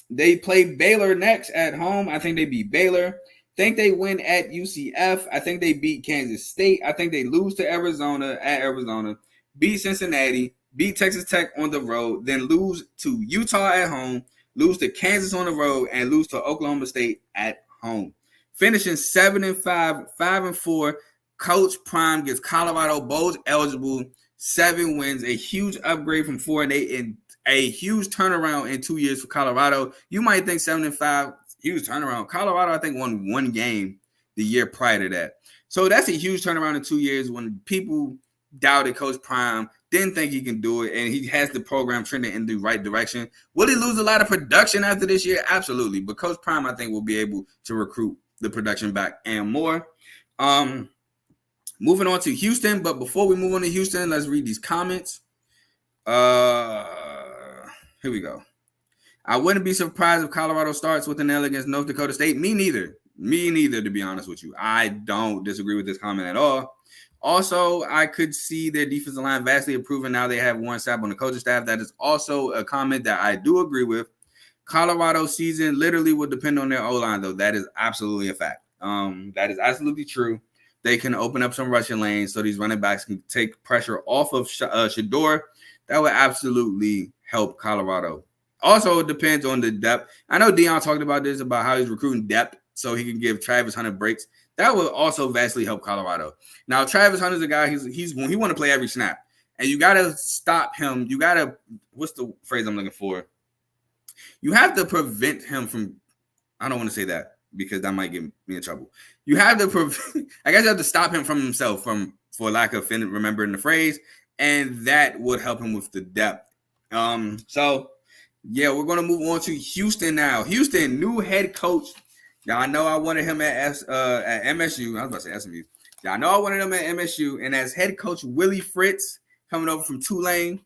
They play Baylor next at home. I think they beat Baylor. Think they win at UCF. I think they beat Kansas State. I think they lose to Arizona at Arizona, beat Cincinnati, beat Texas Tech on the road, then lose to Utah at home, lose to Kansas on the road, and lose to Oklahoma State at home. Finishing 7-5, 5-4. Coach Prime gets Colorado bowl eligible, 7 wins, a huge upgrade from 4-8, and a huge turnaround in 2 years for Colorado. You might think 7-5, huge turnaround. Colorado, I think, won 1 game the year prior to that. So that's a huge turnaround in 2 years when people doubted Coach Prime, didn't think he can do it, and he has the program trending in the right direction. Will he lose a lot of production after this year? Absolutely. But Coach Prime, I think, will be able to recruit the production back and more. Moving on to Houston, but before we move on to Houston, let's read these comments. Here we go. I wouldn't be surprised if Colorado starts with an L against North Dakota State. Me neither, to be honest with you. I don't disagree with this comment at all. Also, I could see their defensive line vastly improving now they have Warren Sapp on the coaching staff. That is also a comment that I do agree with. Colorado season literally would depend on their O-line, though. That is absolutely a fact. That is absolutely true. They can open up some rushing lanes so these running backs can take pressure off of Shador. That would absolutely help Colorado. Also, it depends on the depth. I know Dion talked about this, about how he's recruiting depth so he can give Travis Hunter breaks. That will also vastly help Colorado. Now, Travis Hunter's a guy, he want to play every snap. And you got to stop him. You got to, what's the phrase I'm looking for? You have to prevent him from, I don't want to say that because that might get me in trouble. You have to, I guess you have to stop him from himself for lack of remembering the phrase. And that would help him with the depth. So, yeah, we're going to move on to Houston now. Houston, new head coach. Y'all know I wanted him at MSU. I was about to say SMU. Y'all know I wanted him at MSU. And as head coach, Willie Fritz, coming over from Tulane.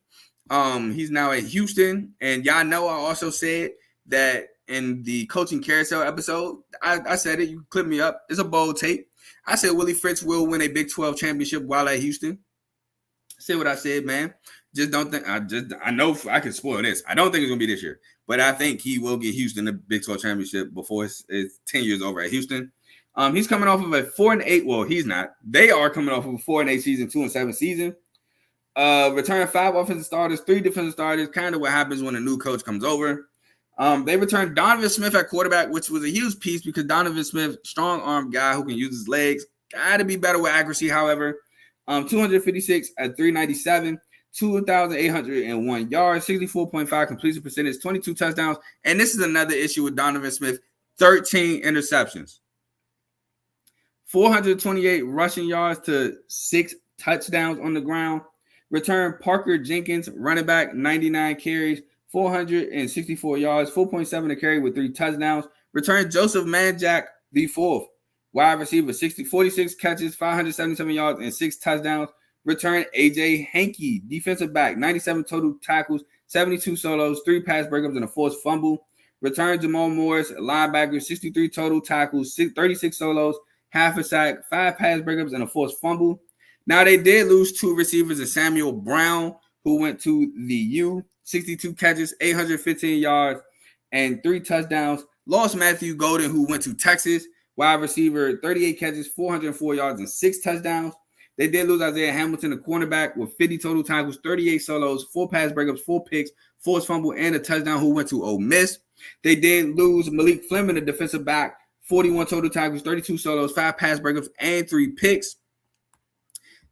He's now at Houston. And y'all know I also said that in the coaching carousel episode, I said it. You can clip me up. It's a bold tape. I said Willie Fritz will win a Big 12 championship while at Houston. Say what I said, man. Just don't think I know I can spoil this. I don't think it's gonna be this year, but I think he will get Houston the Big 12 championship before his 10 years over at Houston. He's coming off of a 4-8. Well, he's not. They are coming off of a 4-8 season, 2-7 season. Returned 5 offensive starters, 3 defensive starters. Kind of what happens when a new coach comes over. They returned Donovan Smith at quarterback, which was a huge piece because Donovan Smith, strong arm guy who can use his legs. Got to be better with accuracy, however. 256 at 397. 2,801 yards, 64.5 completion percentage, 22 touchdowns. And this is another issue with Donovan Smith, 13 interceptions. 428 rushing yards to 6 touchdowns on the ground. Return Parker Jenkins, running back, 99 carries, 464 yards, 4.7 a carry with 3 touchdowns. Return Joseph Manjack, the fourth wide receiver, 46 catches, 577 yards, and 6 touchdowns. Return AJ Hankey, defensive back, 97 total tackles, 72 solos, 3 pass breakups, and a forced fumble. Return Jamal Morris, linebacker, 63 total tackles, 36 solos, half a sack, 5 pass breakups, and a forced fumble. Now, they did lose 2 receivers, and Samuel Brown, who went to the U, 62 catches, 815 yards, and 3 touchdowns. Lost Matthew Golden, who went to Texas, wide receiver, 38 catches, 404 yards, and 6 touchdowns. They did lose Isaiah Hamilton, a cornerback, with 50 total tackles, 38 solos, 4 pass breakups, 4 picks, forced fumble, and a touchdown, who went to Ole Miss. They did lose Malik Fleming, the defensive back, 41 total tackles, 32 solos, 5 pass breakups, and 3 picks.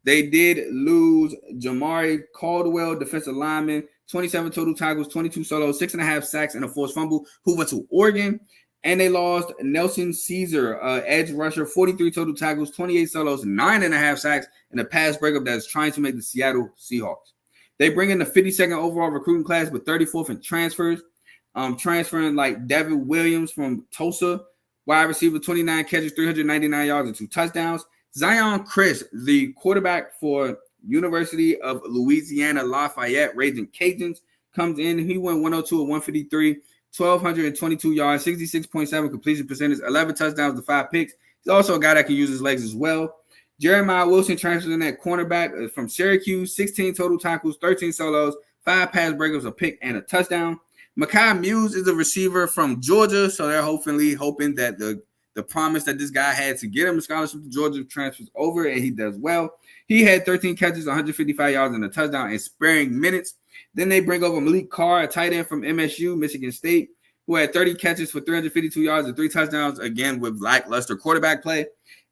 They did lose Jamari Caldwell, defensive lineman, 27 total tackles, 22 solos, 6.5 sacks, and a forced fumble, who went to Oregon. And they lost Nelson Caesar, edge rusher, 43 total tackles, 28 solos, 9.5 sacks, and a pass breakup that is trying to make the Seattle Seahawks. They bring in the 52nd overall recruiting class with 34th in transfers, transferring like Devin Williams from Tulsa, wide receiver, 29 catches, 399 yards, and 2 touchdowns. Zion Chris, the quarterback for University of Louisiana Lafayette Raging Cajuns, comes in. He went 102 of 153. 1,222 yards, 66.7 completion percentage, 11 touchdowns to 5 picks. He's also a guy that can use his legs as well. Jeremiah Wilson transfers in at cornerback from Syracuse, 16 total tackles, 13 solos, 5 pass breakups, a pick, and a touchdown. Mekhi Muse is a receiver from Georgia, so they're hoping that the promise that this guy had to get him a scholarship to Georgia transfers over, and he does well. He had 13 catches, 155 yards, and a touchdown in sparing minutes. Then they bring over Malik Carr, a tight end from MSU, Michigan State, who had 30 catches for 352 yards and 3 touchdowns, again with lackluster quarterback play.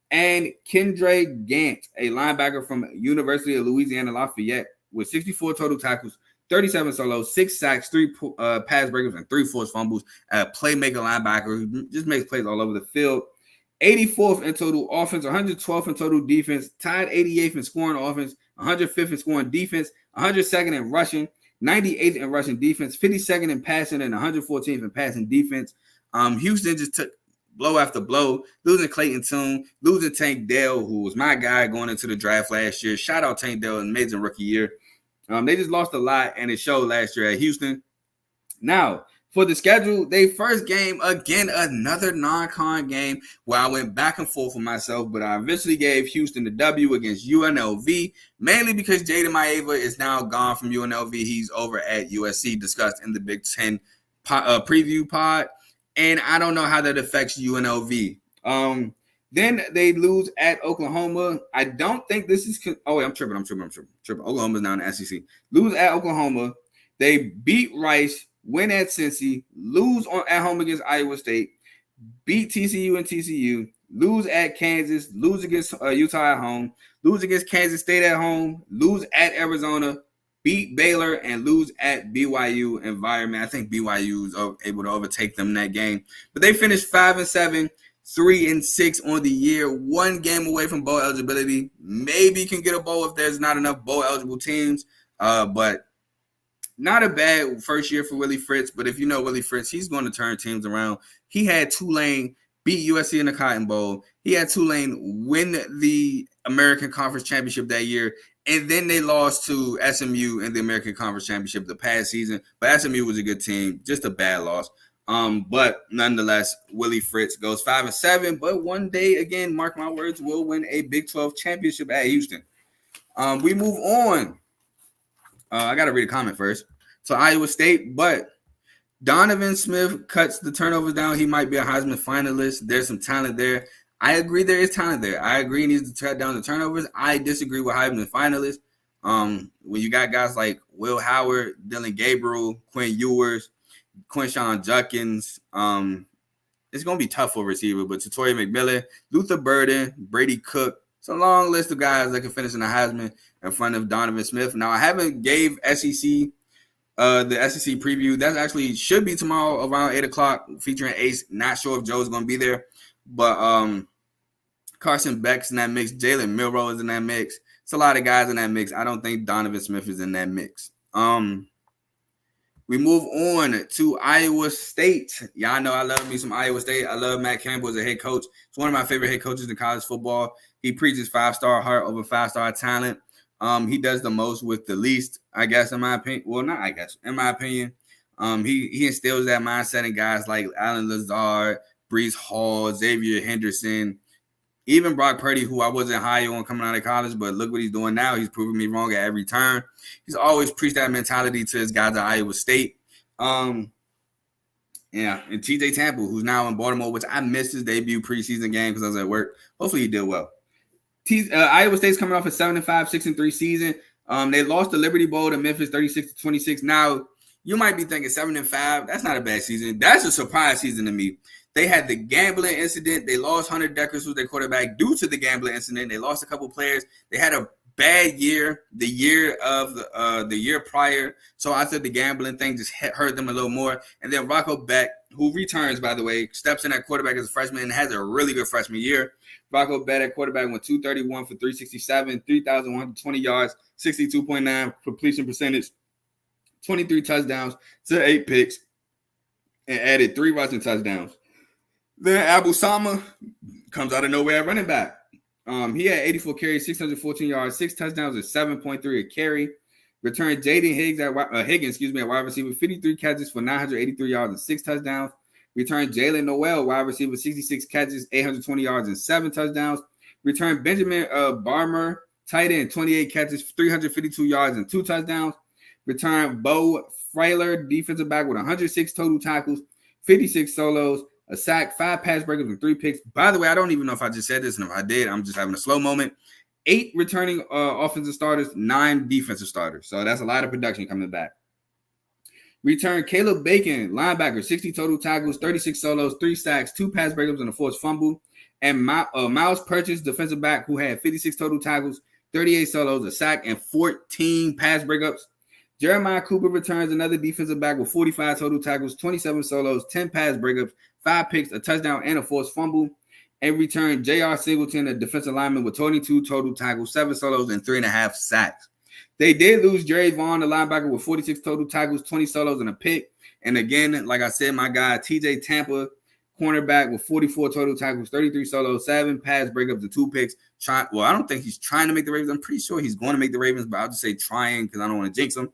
And Kendre Gant, a linebacker from University of Louisiana Lafayette, with 64 total tackles, 37 solos, 6 sacks, 3 pass breakups, and 3 forced fumbles. A playmaker linebacker who just makes plays all over the field. 84th in total offense, 112th in total defense, tied 88th in scoring offense, 105th in scoring defense, 102nd in rushing, 98th in rushing defense, 52nd in passing, and 114th in passing defense. Houston just took blow after blow, losing Clayton Tune, losing Tank Dell, who was my guy going into the draft last year. Shout out Tank Dell, amazing rookie year. They just lost a lot, and it showed last year at Houston. Now, for the schedule, they first game, again, another non-con game where I went back and forth with myself, but I eventually gave Houston the W against UNLV, mainly because Jaden Maeva is now gone from UNLV. He's over at USC, discussed in the Big Ten preview pod, and I don't know how that affects UNLV. Then they lose at Oklahoma. I don't think this is – oh, wait, I'm tripping. Oklahoma's now in the SEC. Lose at Oklahoma. They beat Rice, win at Cincy, lose at home against Iowa State, beat TCU and TCU, lose at Kansas, lose against Utah at home, lose against Kansas State at home, lose at Arizona, beat Baylor, and lose at BYU environment. I think BYU was able to overtake them in that game. But they finished 5-7, 3-6 on the year, 1 game away from bowl eligibility. Maybe can get a bowl if there's not enough bowl eligible teams, but not a bad first year for Willie Fritz. But if you know Willie Fritz, he's going to turn teams around. He had Tulane beat USC in the Cotton Bowl. He had Tulane win the American Conference Championship that year, and then they lost to SMU in the American Conference Championship the past season. But SMU was a good team, just a bad loss. But nonetheless, Willie Fritz goes 5-7. But one day, again, mark my words, will win a Big 12 championship at Houston. We move on. I got to read a comment first. So Iowa State, but Donovan Smith cuts the turnovers down. He might be a Heisman finalist. There's some talent there. I agree there is talent there. I agree he needs to cut down the turnovers. I disagree with Heisman finalists. When you got guys like Will Howard, Dylan Gabriel, Quinn Ewers, Quinshawn Judkins, it's going to be tough for a receiver, but Tatori McMillan, Luther Burden, Brady Cook, It's a long list of guys that can finish in the Heisman in front of Donovan Smith. Now, I haven't gave SEC the SEC preview. That actually should be tomorrow around 8 o'clock featuring Ace. Not sure if Joe's going to be there, but Carson Beck's in that mix. Jalen Milroe is in that mix. It's a lot of guys in that mix. I don't think Donovan Smith is in that mix. We move on to Iowa State. Y'all know I love me some Iowa State. I love Matt Campbell as a head coach. He's one of my favorite head coaches in college football. He preaches 5-star heart over 5-star talent. He does the most with the least, I guess, in my opinion. Well, not I guess, in my opinion. He instills that mindset in guys like Alan Lazard, Breece Hall, Xavier Henderson, even Brock Purdy, who I wasn't high on coming out of college, but look what he's doing now. He's proving me wrong at every turn. He's always preached that mentality to his guys at Iowa State. And TJ Tampa, who's now in Baltimore, which I missed his debut preseason game because I was at work. Hopefully he did well. Iowa State's coming off a 7-5, 6-3 season. They lost the Liberty Bowl to Memphis 36-26. Now, you might be thinking 7-5. That's not a bad season. That's a surprise season to me. They had the gambling incident. They lost Hunter Deckers, who's their quarterback, due to the gambling incident. They lost a couple players. They had a bad year, the year prior. So I thought the gambling thing just hurt them a little more. And then Rocco Beck, who returns, by the way, steps in at quarterback as a freshman and has a really good freshman year. Rocco Beck at quarterback went 231 for 367, 3,120 yards, 62.9 completion percentage, 23 touchdowns to 8 picks, and added 3 rushing touchdowns. Then Abu Sama comes out of nowhere at running back. He had 84 carries, 614 yards, 6 touchdowns, and 7.3 a carry. Returned Jaden Higgins at wide receiver, 53 catches for 983 yards and 6 touchdowns. Returned Jalen Noel, wide receiver, 66 catches, 820 yards and 7 touchdowns. Returned Benjamin Barmer, tight end, 28 catches, 352 yards and 2 touchdowns. Returned Bo Freyler, defensive back, with 106 total tackles, 56 solos, a sack, 5 pass breakups, and 3 picks. By the way, I don't even know if I just said this, and if I did, I'm just having a slow moment. 8 returning offensive starters, 9 defensive starters. So that's a lot of production coming back. Returned Caleb Bacon, linebacker, 60 total tackles, 36 solos, 3 sacks, 2 pass breakups, and a forced fumble. And Miles Purchase, defensive back, who had 56 total tackles, 38 solos, a sack, and 14 pass breakups. Jeremiah Cooper returns, another defensive back, with 45 total tackles, 27 solos, 10 pass breakups, 5 picks, a touchdown, and a forced fumble. And returned J.R. Singleton, a defensive lineman, with 22 total tackles, 7 solos, and 3.5 sacks. They did lose Jerry Vaughn, the linebacker, with 46 total tackles, 20 solos, and a pick. And again, like I said, my guy T.J. Tampa, cornerback, with 44 total tackles, 33 solos, 7 pass breakups, and 2 picks. I don't think he's trying to make the Ravens. I'm pretty sure he's going to make the Ravens, but I'll just say trying because I don't want to jinx him.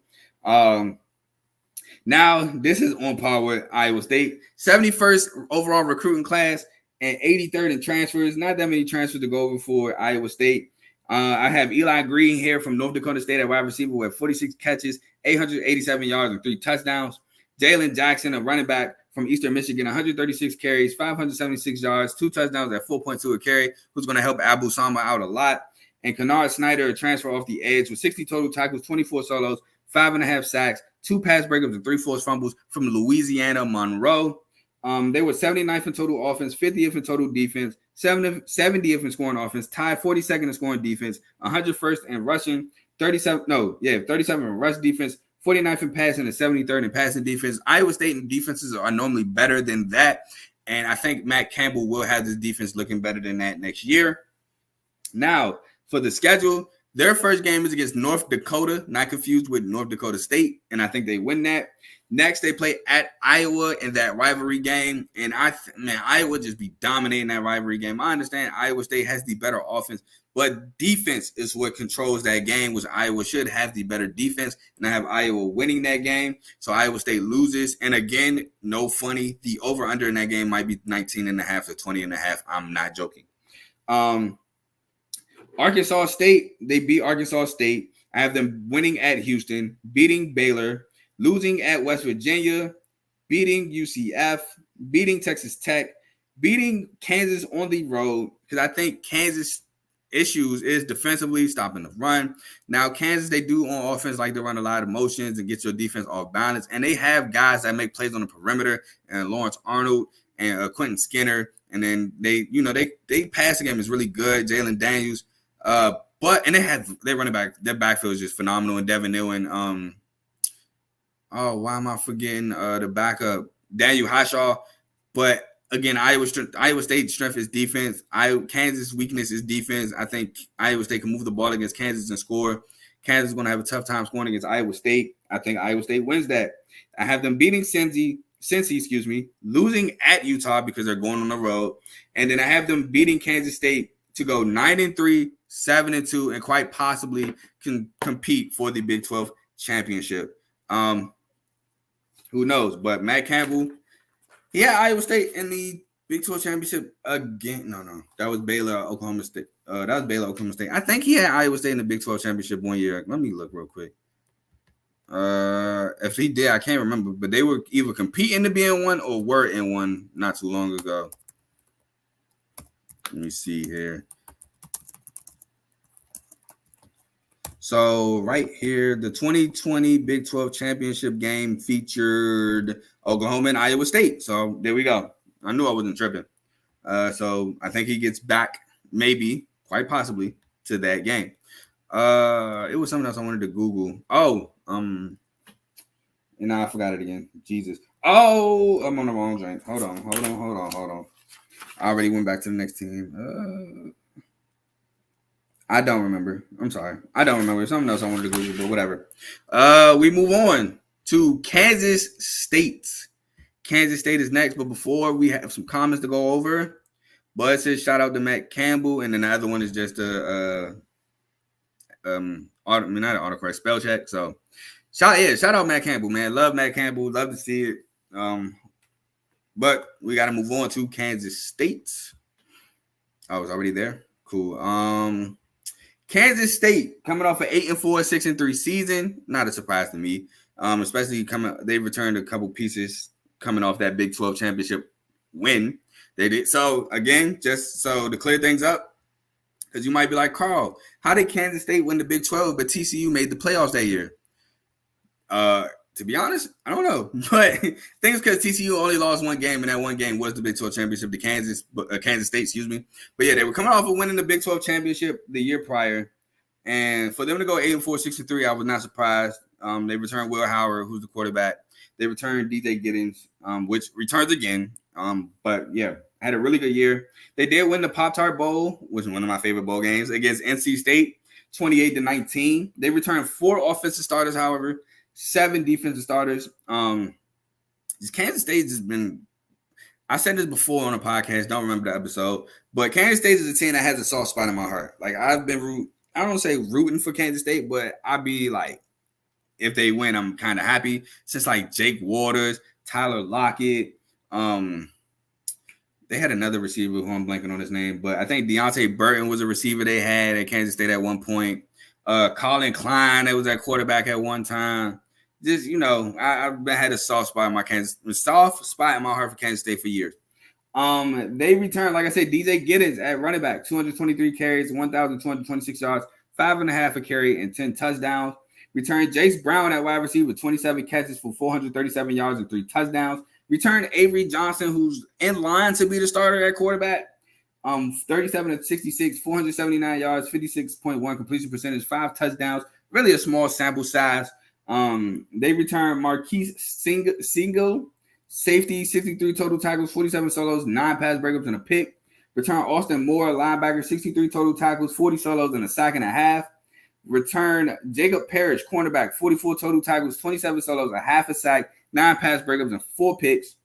Now, this is on par with Iowa State. 71st overall recruiting class and 83rd in transfers. Not that many transfers to go over for Iowa State. I have Eli Green here from North Dakota State at wide receiver with 46 catches, 887 yards, and 3 touchdowns. Jalen Jackson, a running back from Eastern Michigan, 136 carries, 576 yards, 2 touchdowns at 4.2 a carry, who's going to help Abu Sama out a lot. And Kennard Snyder, a transfer off the edge with 60 total tackles, 24 solos, 5.5 sacks, 2 pass breakups, and 3 forced fumbles from Louisiana Monroe. They were 79th in total offense, 50th in total defense, 70th in scoring offense, tied 42nd in scoring defense, 101st in rushing, 37th in rush defense, 49th in passing, and 73rd in passing defense. Iowa State defenses are normally better than that, and I think Matt Campbell will have this defense looking better than that next year. Now, for the schedule, their first game is against North Dakota, not confused with North Dakota State, and I think they win that. Next, they play at Iowa in that rivalry game, and Iowa just be dominating that rivalry game. I understand Iowa State has the better offense, but defense is what controls that game, which Iowa should have the better defense, and I have Iowa winning that game, so Iowa State loses. And again, no funny, the over-under in that game might be 19.5 to 20.5. I'm not joking. Arkansas State, they beat Arkansas State. I have them winning at Houston, beating Baylor, losing at West Virginia, beating UCF, beating Texas Tech, beating Kansas on the road, because I think Kansas issues is defensively stopping the run. Now, Kansas, they do on offense like to run a lot of motions and get your defense off balance, and they have guys that make plays on the perimeter, and Lawrence Arnold and Quentin Skinner, and then they passing game is really good. Jalen Daniels, But they had their running back, their backfield is just phenomenal. And Devin Neal and why am I forgetting the backup Daniel Hishaw? But again, Iowa State's strength is defense. Kansas' weakness is defense. I think Iowa State can move the ball against Kansas and score. Kansas is going to have a tough time scoring against Iowa State. I think Iowa State wins that. I have them beating Cincy, losing at Utah because they're going on the road. And then I have them beating Kansas State to go 9-3, 7-2, and quite possibly can compete for the Big 12 championship. Who knows? But Matt Campbell, he had Iowa State in the Big 12 championship again. No. That was Baylor, Oklahoma State. I think he had Iowa State in the Big 12 championship one year. Let me look real quick. If he did, I can't remember. But they were either competing to be in one or were in one not too long ago. Let me see here. So right here, the 2020 Big 12 championship game featured Oklahoma and Iowa State. So there we go. I knew I wasn't tripping. So I think he gets back, maybe, quite possibly, to that game. It was something else I wanted to Google. And now I forgot it again. Jesus. I'm on the wrong drink. Hold on. I already went back to the next team. I don't remember. I'm sorry. I don't remember. Something else I wanted to Google, but whatever. We move on to Kansas State. Kansas State is next, but before we have some comments to go over, Bud says shout out to Matt Campbell, and then the other one is just not an autocorrect, spell check. So shout out Matt Campbell, man. Love Matt Campbell, love to see it. But we got to move on to Kansas State. I was already there. Cool. Kansas State coming off an 8-4, 6-3 season. Not a surprise to me. Especially they returned a couple pieces coming off that Big 12 championship win. They did. So again, just so to clear things up, because you might be like, Carl, how did Kansas State win the Big 12, but TCU made the playoffs that year? To be honest, I don't know. But things because TCU only lost one game, and that one game was the Big 12 championship to Kansas State, excuse me. But yeah, they were coming off of winning the Big 12 championship the year prior. And for them to go 8-4, 6-3, I was not surprised. They returned Will Howard, who's the quarterback. They returned DJ Giddens, which returns again. But yeah, had a really good year. They did win the Pop-Tart Bowl, which is one of my favorite bowl games, against NC State, 28-19. They returned 4 offensive starters, however, 7 defensive starters. Kansas State has been, I said this before on a podcast, don't remember the episode, but Kansas State is a team that has a soft spot in my heart. Like I've been I don't say rooting for Kansas State, but I'd be like, if they win, I'm kind of happy. Since like Jake Waters, Tyler Lockett, they had another receiver who I'm blanking on his name, but I think Deontay Burton was a receiver they had at Kansas State at one point. Colin Klein, that was at quarterback at one time. Just, I've had a soft spot in my heart for Kansas State for years. They returned, like I said, DJ Giddens at running back, 223 carries, 1,226 yards, 5.5 a carry, and 10 touchdowns. Returned Jace Brown at wide receiver with 27 catches for 437 yards and 3 touchdowns. Returned Avery Johnson, who's in line to be the starter at quarterback. 37-66, 479 yards, 56.1 completion percentage, 5 touchdowns. Really a small sample size. They returned Marquise Single, safety, 63 total tackles, 47 solos, 9 pass breakups, and a pick. Return Austin Moore, linebacker, 63 total tackles, 40 solos, and a sack and a half. Return Jacob Parrish, cornerback, 44 total tackles, 27 solos, a half a sack, 9 pass breakups, and 4 picks.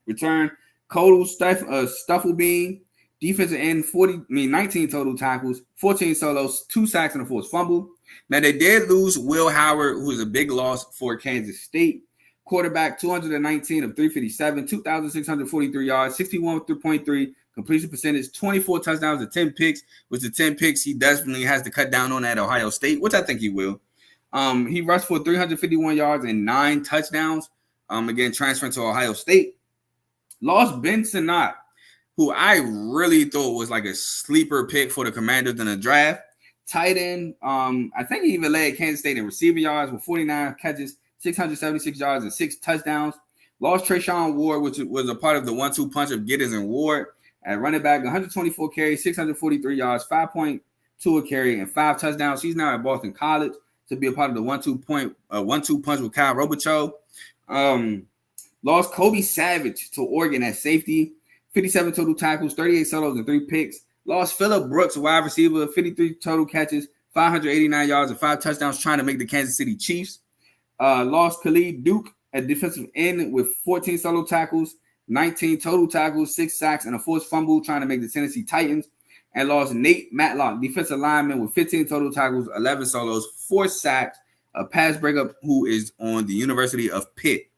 Return Codal Stufflebean, defensive end, 19 total tackles, 14 solos, 2 sacks, and a forced fumble. Now, they did lose Will Howard, who was a big loss for Kansas State. Quarterback, 219 of 357, 2,643 yards, 61.3 completion percentage, 24 touchdowns and 10 picks. With the 10 picks, he definitely has to cut down on at Ohio State, which I think he will. He rushed for 351 yards and 9 touchdowns. Again, transferring to Ohio State. Lost Ben Sinnott, who I really thought was like a sleeper pick for the Commanders in the draft. Tight end. I think he even led Kansas State in receiver yards with 49 catches, 676 yards, and 6 touchdowns. Lost Trayshawn Ward, which was a part of the 1-2 punch of Giddens and Ward. At running back, 124 carries, 643 yards, 5.2 a carry, and 5 touchdowns. He's now at Boston College to be a part of the 1-2 punch with Kyle Robichaux. Lost Kobe Savage to Oregon at safety, 57 total tackles, 38 solos, and 3 picks. Lost Phillip Brooks, wide receiver, 53 total catches, 589 yards, and 5 touchdowns, trying to make the Kansas City Chiefs. Lost Khalid Duke at defensive end with 14 solo tackles, 19 total tackles, 6 sacks, and a forced fumble, trying to make the Tennessee Titans. And lost Nate Matlock, defensive lineman, with 15 total tackles, 11 solos, 4 sacks, a pass breakup, who is on the University of Pitt.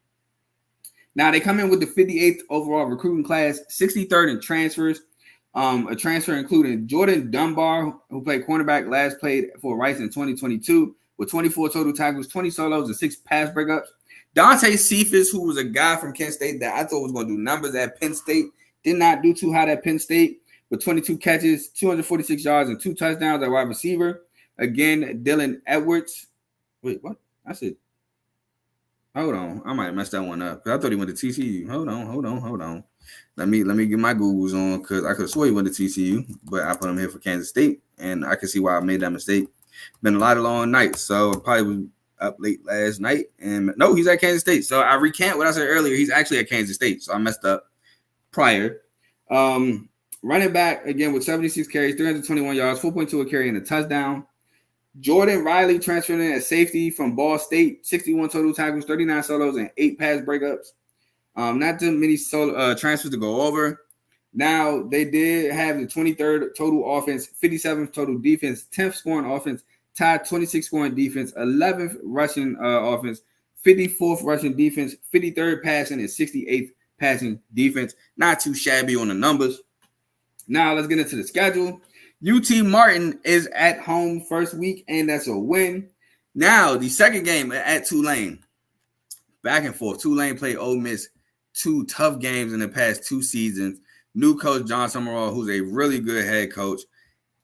Now, they come in with the 58th overall recruiting class, 63rd in transfers. A transfer including Jordan Dunbar, who played cornerback, last played for Rice in 2022, with 24 total tackles, 20 solos, and 6 pass breakups. Dante Cephas, who was a guy from Kent State that I thought was going to do numbers at Penn State, did not do too hot at Penn State, with 22 catches, 246 yards, and 2 touchdowns at wide receiver. Again, Dylan Edwards. Wait, what? I said, hold on. I might mess that one up, because I thought he went to TCU. Hold on. Let me get my Googles on, because I could have swore he went to TCU, but I put him here for Kansas State, and I can see why I made that mistake. Been a lot of long nights, so probably was up late last night. And no, he's at Kansas State. So I recant what I said earlier. He's actually at Kansas State, so I messed up prior. Running back, again, with 76 carries, 321 yards, 4.2 a carry, and a touchdown. Jordan Riley transferred in at safety from Ball State, 61 total tackles, 39 solos, and 8 pass breakups. Not too many transfers to go over. Now, they did have the 23rd total offense, 57th total defense, 10th scoring offense, tied 26 scoring defense, 11th rushing offense, 54th rushing defense, 53rd passing, and 68th passing defense. Not too shabby on the numbers. Now, let's get into the schedule. UT Martin is at home first week, and that's a win. Now, the second game at Tulane. Back and forth. Tulane played Ole Miss, 2 tough games in the past 2 seasons. New coach John Summerall, who's a really good head coach.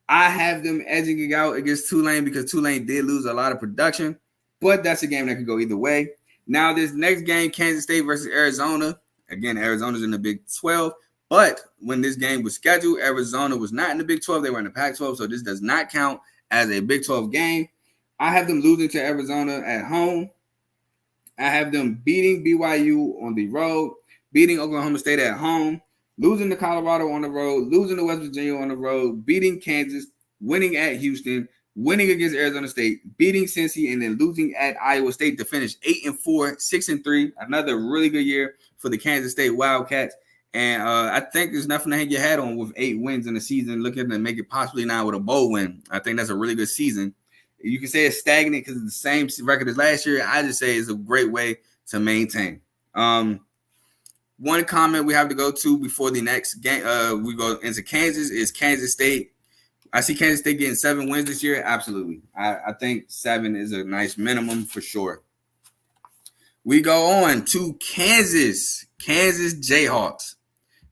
I have them edging it out against Tulane because Tulane did lose a lot of production, but that's a game that could go either way. Now, this next game, Kansas State versus Arizona. Again, Arizona's in the Big 12, but when this game was scheduled, Arizona was not in the Big 12. They were in the Pac-12, so this does not count as a Big 12 game. I have them losing to Arizona at home. I have them beating BYU on the road, beating Oklahoma State at home, losing to Colorado on the road, losing to West Virginia on the road, beating Kansas, winning at Houston, winning against Arizona State, beating Cincy, and then losing at Iowa State to finish 8-4, 6-3. Another really good year for the Kansas State Wildcats. And I think there's nothing to hang your hat on with 8 wins in the season, looking to make it possibly now with a bowl win. I think that's a really good season. You can say it's stagnant because it's the same record as last year. I just say it's a great way to maintain. One comment we have to go to before the next game, we go into Kansas, is Kansas State. I see Kansas State getting 7 wins this year. Absolutely. I think 7 is a nice minimum for sure. We go on to Kansas Jayhawks.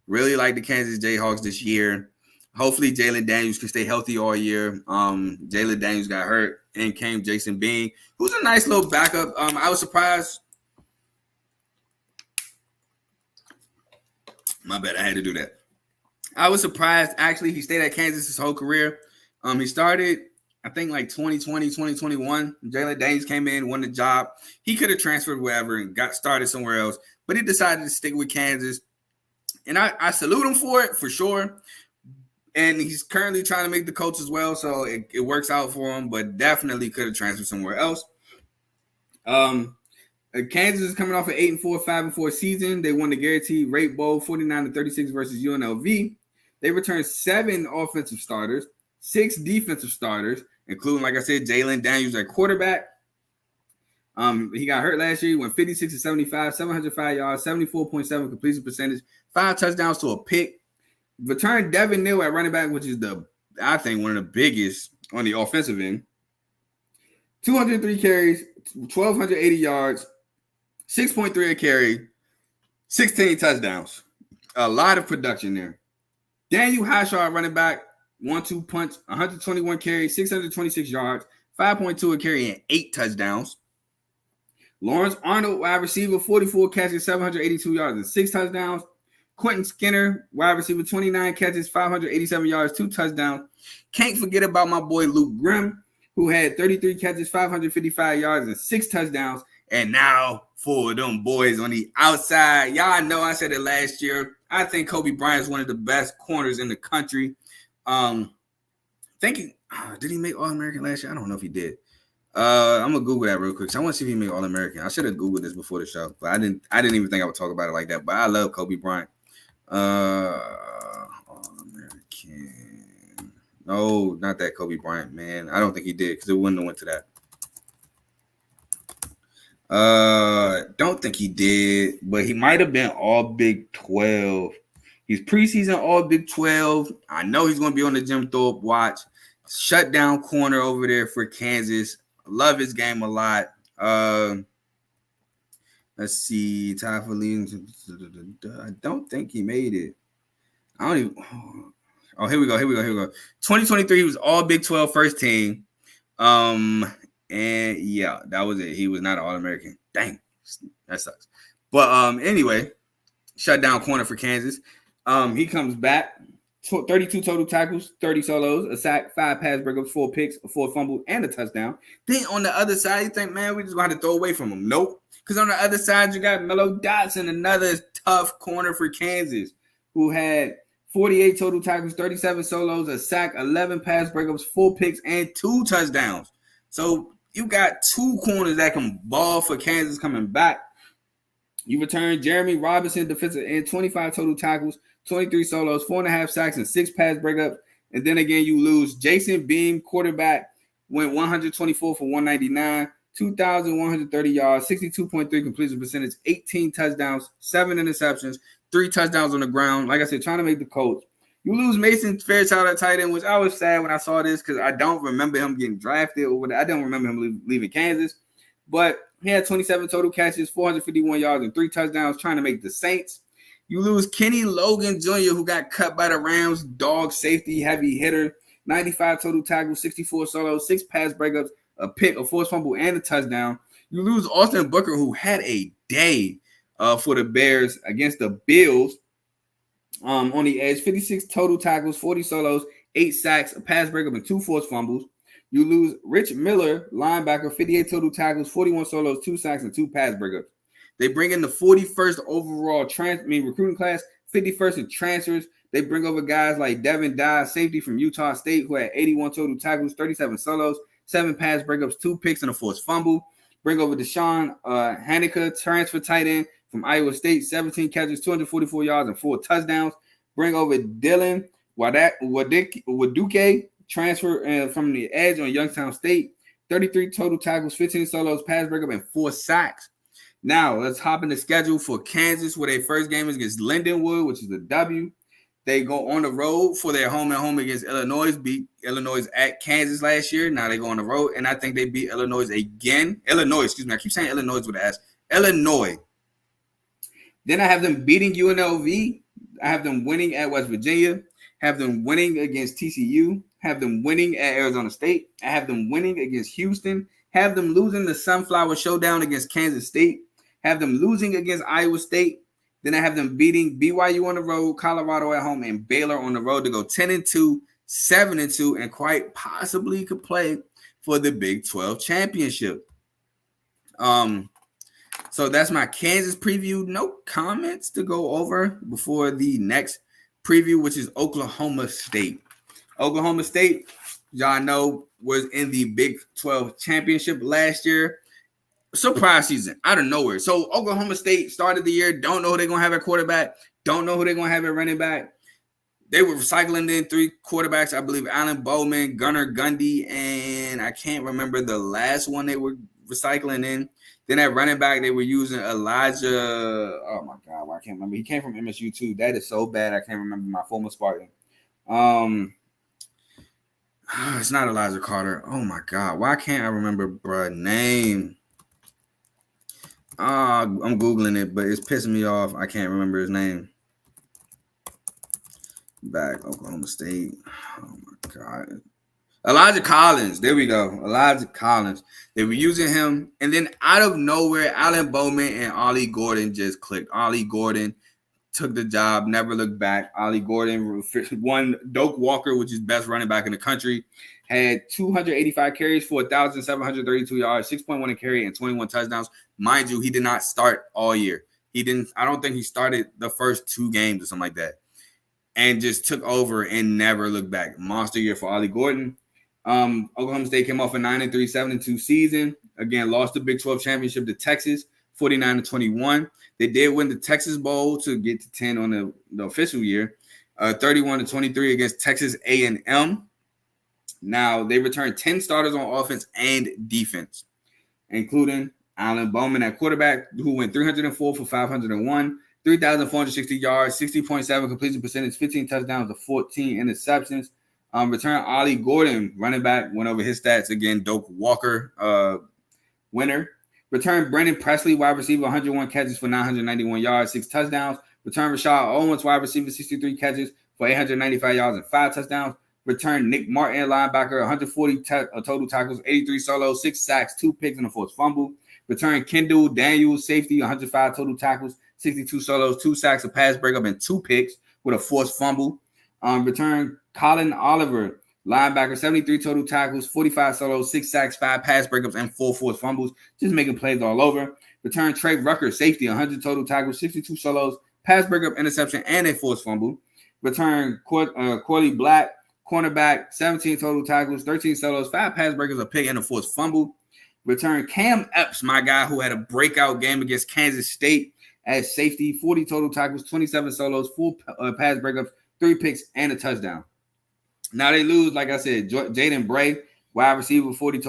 Really like the Kansas Jayhawks this year. Hopefully Jalen Daniels can stay healthy all year. Jalen Daniels got hurt, and came Jason Bean, who's a nice little backup. I was surprised. My bad, I had to do that. I was surprised, actually. He stayed at Kansas his whole career. He started, I think, like 2020, 2021. Jalen Daniels came in, won the job. He could have transferred wherever and got started somewhere else, but he decided to stick with Kansas. And I salute him for it, for sure. And he's currently trying to make the coach as well, so it works out for him, but definitely could have transferred somewhere else. Kansas is coming off an 8-4, 5-4 season. They won the Guaranteed Rate Bowl, 49-36 versus UNLV. They returned 7 offensive starters, 6 defensive starters, including, like I said, Jalen Daniels at quarterback. He got hurt last year. He went 56-75, 705 yards, 74.7 completion percentage, 5 touchdowns to a pick. Returned Devin Neal at running back, which is I think one of the biggest on the offensive end. 203 carries, 1,280 yards, 6.3 a carry, 16 touchdowns. A lot of production there. Daniel Highshaw, running back, 1-2 punch, 121 carries, 626 yards, 5.2 a carry, and 8 touchdowns. Lawrence Arnold, wide receiver, 44 catches, 782 yards, and 6 touchdowns. Quentin Skinner, wide receiver, 29 catches, 587 yards, 2 touchdowns. Can't forget about my boy Luke Grimm, who had 33 catches, 555 yards, and 6 touchdowns. And now for them boys on the outside. Y'all know I said it last year. I think Kobe Bryant is one of the best corners in the country. Did he make All-American last year? I don't know if he did. I'm gonna Google that real quick. So I want to see if he made All-American. I should have Googled this before the show, but I didn't even think I would talk about it like that. But I love Kobe Bryant. All-American. No, not that Kobe Bryant, man. I don't think he did because it wouldn't have went to that. Don't think he did, but he might have been All Big 12. He's preseason All Big 12. I know he's gonna be on the Jim Thorpe watch. Shutdown corner over there for Kansas. Love his game a lot. Let's see. Ty Feline. I don't think he made it. I don't even. Oh, here we go. 2023, he was All Big 12 first team. And yeah, that was it. He was not an All-American. Dang, that sucks. But anyway, shutdown corner for Kansas. He comes back. 32 total tackles, 30 solos, a sack, 5 pass breakups, 4 picks, a 4 fumble, and a touchdown. Then on the other side, you think, man, we just going to throw away from him. Nope. Because on the other side, you got Melo Dotson, another tough corner for Kansas, who had 48 total tackles, 37 solos, a sack, 11 pass breakups, 4 picks, and 2 touchdowns. So you got 2 corners that can ball for Kansas coming back. You return Jeremy Robinson, defensive end, 25 total tackles, 23 solos, 4.5 sacks, and 6 pass breakups. And then again, you lose Jason Beam, quarterback, went 124 for 199, 2,130 yards, 62.3 completion percentage, 18 touchdowns, 7 interceptions, 3 touchdowns on the ground. Like I said, trying to make the Colts. You lose Mason Fairchild at tight end, which I was sad when I saw this because I don't remember him getting drafted over there. I don't remember him leaving Kansas. But he had 27 total catches, 451 yards, and 3 touchdowns, trying to make the Saints. You lose Kenny Logan Jr., who got cut by the Rams, dog safety, heavy hitter, 95 total tackles, 64 solos, 6 pass breakups, a pick, a forced fumble, and a touchdown. You lose Austin Booker, who had a day for the Bears against the Bills on the edge, 56 total tackles, 40 solos, 8 sacks, a pass breakup, and 2 forced fumbles. You lose Rich Miller, linebacker, 58 total tackles, 41 solos, 2 sacks, and 2 pass breakups. They bring in the 41st overall recruiting class, 51st in transfers. They bring over guys like Devin Dye, safety from Utah State, who had 81 total tackles, 37 solos, 7 pass breakups, 2 picks, and a forced fumble. Bring over Deshaun Hanika, transfer tight end from Iowa State, 17 catches, 244 yards, and 4 touchdowns. Bring over Dylan Waduke, transfer from the edge on Youngstown State, 33 total tackles, 15 solos, pass breakup, and 4 sacks. Now, let's hop in the schedule for Kansas, where their first game is against Lindenwood, which is a W. They go on the road for their home and home against Illinois, beat Illinois at Kansas last year. Now they go on the road, and I think they beat Illinois again. I keep saying Illinois with an S. Illinois. Then I have them beating UNLV. I have them winning at West Virginia. Have them winning against TCU. Have them winning at Arizona State. I have them winning against Houston. Have them losing the Sunflower Showdown against Kansas State. Have them losing against Iowa State. Then I have them beating BYU on the road, Colorado at home, and Baylor on the road to go 10-2, 7-2, and quite possibly could play for the Big 12 championship. So that's my Kansas preview. No comments to go over before the next preview, which is Oklahoma State. Oklahoma State, y'all know, was in the Big 12 championship last year. Surprise season out of nowhere. So Oklahoma State started the year, don't know who they're going to have at quarterback, don't know who they're going to have at running back. They were recycling in 3 quarterbacks, I believe Alan Bowman, Gunnar Gundy, and I can't remember the last one they were recycling in. Then at running back, they were using Elijah. Oh, my God, I can't remember. He came from MSU, too. That is so bad, I can't remember my former Spartan. It's not Elijah Carter. Oh, my God. Why can't I remember bruh name? I'm Googling it, but it's pissing me off. I can't remember his name. Back, Oklahoma State. Oh, my God. Elijah Collins. There we go. Elijah Collins. They were using him. And then out of nowhere, Alan Bowman and Ollie Gordon just clicked. Ollie Gordon, took the job, never looked back. Ollie Gordon won. Doak Walker, which is best running back in the country, had 285 carries for 1,732 yards, 6.1 a carry, and 21 touchdowns. Mind you, he did not start all year. He didn't. I don't think he started the first 2 games or something like that, and just took over and never looked back. Monster year for Ollie Gordon. Oklahoma State came off a 9-3, 7-2 season. Again, lost the Big 12 championship to Texas, 49-21. They did win the Texas Bowl to get to 10 on the official year, 31-23 against Texas A&M. Now, they returned 10 starters on offense and defense, including Alan Bowman at quarterback, who went 304 for 501, 3,460 yards, 60.7 completion percentage, 15 touchdowns to 14 interceptions. Return Ollie Gordon, running back, went over his stats again. Doak Walker, winner. Return Brendan Presley, wide receiver, 101 catches for 991 yards, 6 touchdowns. Return Rashad Owens, wide receiver, 63 catches for 895 yards and 5 touchdowns. Return Nick Martin, linebacker, 140 total tackles, 83 solos, 6 sacks, 2 picks, and a forced fumble. Return Kendall Daniels, safety, 105 total tackles, 62 solos, 2 sacks, a pass breakup, and 2 picks with a forced fumble. Return Colin Oliver, linebacker, 73 total tackles, 45 solos, 6 sacks, 5 pass breakups, and 4 forced fumbles, just making plays all over. Return Trey Rucker, safety, 100 total tackles, 62 solos, pass breakup, interception, and a forced fumble. Return Corley Black, cornerback, 17 total tackles, 13 solos, 5 pass breakers, a pick, and a forced fumble. Return Cam Epps, my guy, who had a breakout game against Kansas State as safety, 40 total tackles, 27 solos, 4 pass breakups, 3 picks, and a touchdown. Now they lose, like I said, Jaden Bray, wide receiver, 30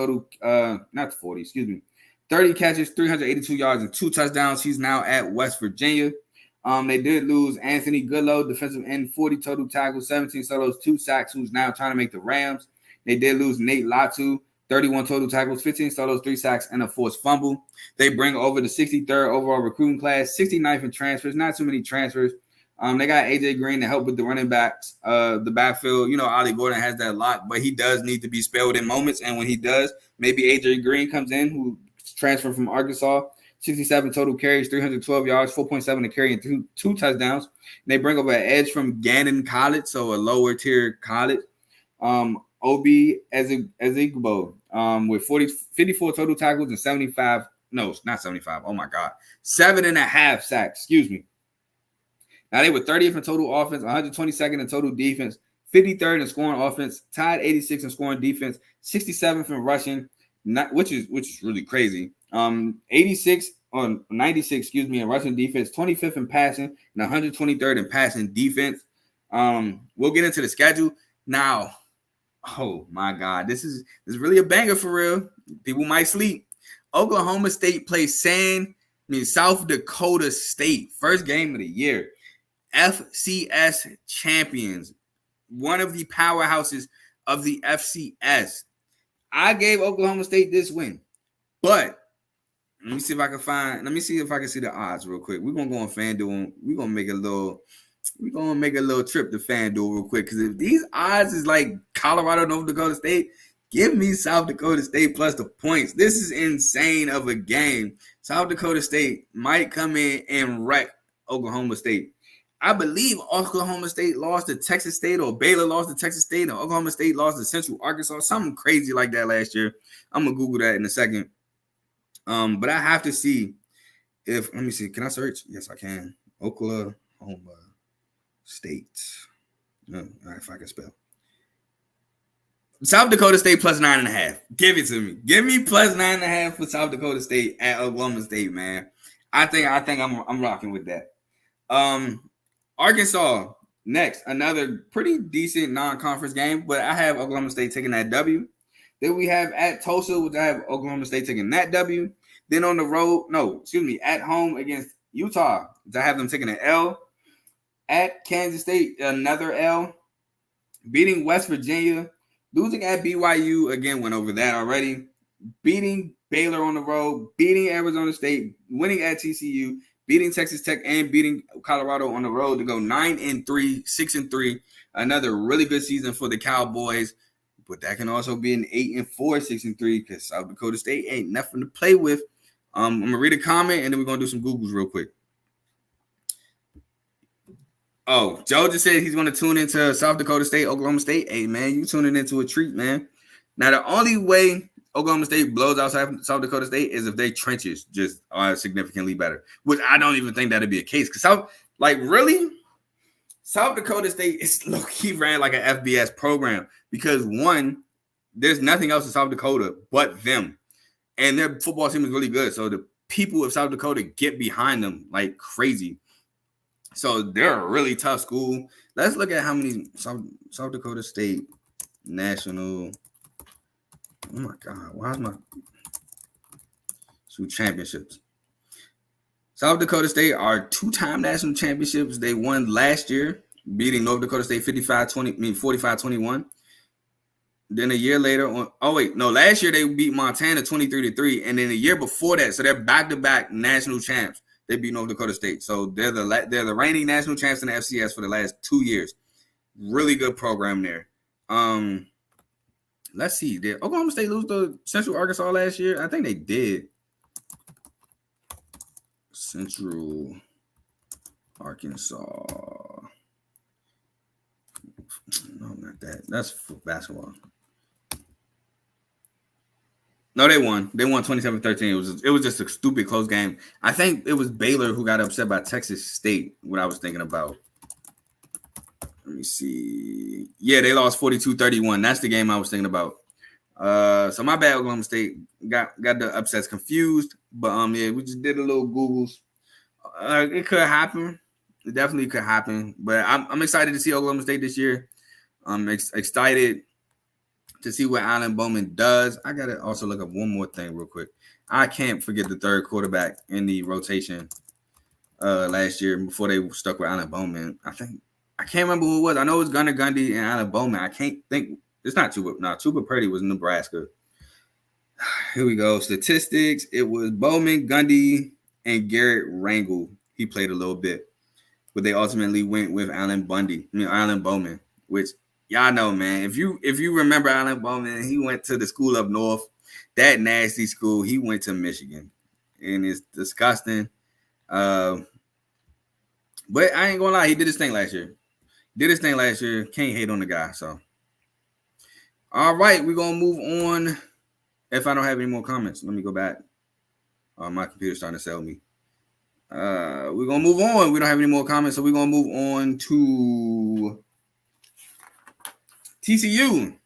catches, 382 yards, and 2 touchdowns. He's now at West Virginia. They did lose Anthony Goodlow, defensive end, 40 total tackles, 17 solos, 2 sacks, who's now trying to make the Rams. They did lose Nate Latu, 31 total tackles, 15 solos, 3 sacks, and a forced fumble. They bring over the 63rd overall recruiting class, 69th in transfers, not too many transfers. They got AJ Green to help with the running backs, the backfield. You know, Ollie Gordon has that lock, but he does need to be spelled in moments. And when he does, maybe AJ Green comes in, who transferred from Arkansas, 67 total carries, 312 yards, 4.7 a carry, and 2 touchdowns. And they bring over an edge from Gannon College, so a lower tier college. Obi Ezigbo, with 54 total tackles and 7.5 sacks, excuse me. Now, they were 30th in total offense, 122nd in total defense, 53rd in scoring offense, tied 86th in scoring defense, 67th in rushing, which is really crazy. 96 on 96, in rushing defense, 25th in passing, and 123rd in passing defense. We'll get into the schedule now. Oh my God, this is really a banger for real. People might sleep. Oklahoma State plays South Dakota State, first game of the year. FCS champions, one of the powerhouses of the FCS. I gave Oklahoma State this win, but let me see if I can see the odds real quick. We're gonna go on FanDuel. We're gonna make a little trip to FanDuel real quick, because if these odds is like Colorado, North Dakota State, give me South Dakota State plus the points. This is insane of a game. South Dakota State might come in and wreck Oklahoma State. I believe Oklahoma State lost to Texas State, or Baylor lost to Texas State, or Oklahoma State lost to Central Arkansas, something crazy like that last year. I'm going to Google that in a second. But I have to see let me see. Can I search? Yes, I can. Oklahoma State. No, if I can spell. South Dakota State plus 9.5. Give it to me. Give me plus 9.5 for South Dakota State at Oklahoma State, man. I think I'm rocking with that. Arkansas next, another pretty decent non-conference game, but I have Oklahoma State taking that W. Then we have at Tulsa, which I have Oklahoma State taking that W. Then on the road, at home against Utah, which I have them taking an L. At Kansas State, another L. Beating West Virginia. Losing at BYU, again, went over that already. Beating Baylor on the road. Beating Arizona State. Winning at TCU. Beating Texas Tech and beating Colorado on the road to go 9-3, 6-3. Another really good season for the Cowboys. But that can also be an 8-4, 6-3, because South Dakota State ain't nothing to play with. I'm going to read a comment, and then we're going to do some Googles real quick. Oh, Joe just said he's going to tune into South Dakota State, Oklahoma State. Hey, man, you tuning into a treat, man. Now, the only way Oklahoma State blows out South Dakota State is if their trenches just are significantly better, which I don't even think that'd be a case. Because South Dakota State is low-key ran like an FBS program because, one, there's nothing else in South Dakota but them. And their football team is really good. So the people of South Dakota get behind them like crazy. So they're a really tough school. Let's look at how many South Dakota State national. Oh my God, why is my championships? South Dakota State are 2-time national championships. They won last year, beating North Dakota State 45-21. Then a year later, last year they beat Montana 23-3, and then the year before that, so they're back-to-back national champs. They beat North Dakota State. So they're the reigning national champs in the FCS for the last 2 years. Really good program there. Let's see. Did Oklahoma State lose to Central Arkansas last year? I think they did. Central Arkansas. No, not that. That's for basketball. No, they won. They won 27-13. It was just a stupid close game. I think it was Baylor who got upset by Texas State, what I was thinking about. Let me see. Yeah, they lost 42-31. That's the game I was thinking about. So my bad, Oklahoma State got the upsets confused. But yeah, we just did a little Googles. It could happen. It definitely could happen. But I'm excited to see Oklahoma State this year. I'm excited to see what Alan Bowman does. I gotta also look up one more thing real quick. I can't forget the third quarterback in the rotation last year before they stuck with Alan Bowman. I can't remember who it was. I know it was Gunnar Gundy and Alan Bowman. I can't think. It's not Tuba. No, Tuba Purdy was in Nebraska. Here we go. Statistics. It was Bowman, Gundy, and Garrett Rangel. He played a little bit, but they ultimately went with Alan Bowman, which y'all know, man. If you remember Alan Bowman, he went to the school up north, that nasty school. He went to Michigan, and it's disgusting. But I ain't gonna lie, he did his thing last year. Can't hate on the guy. So, all right, we're gonna move on. If I don't have any more comments, let me go back. My computer's starting to sell me. We're gonna move on. We don't have any more comments, so we're gonna move on to TCU.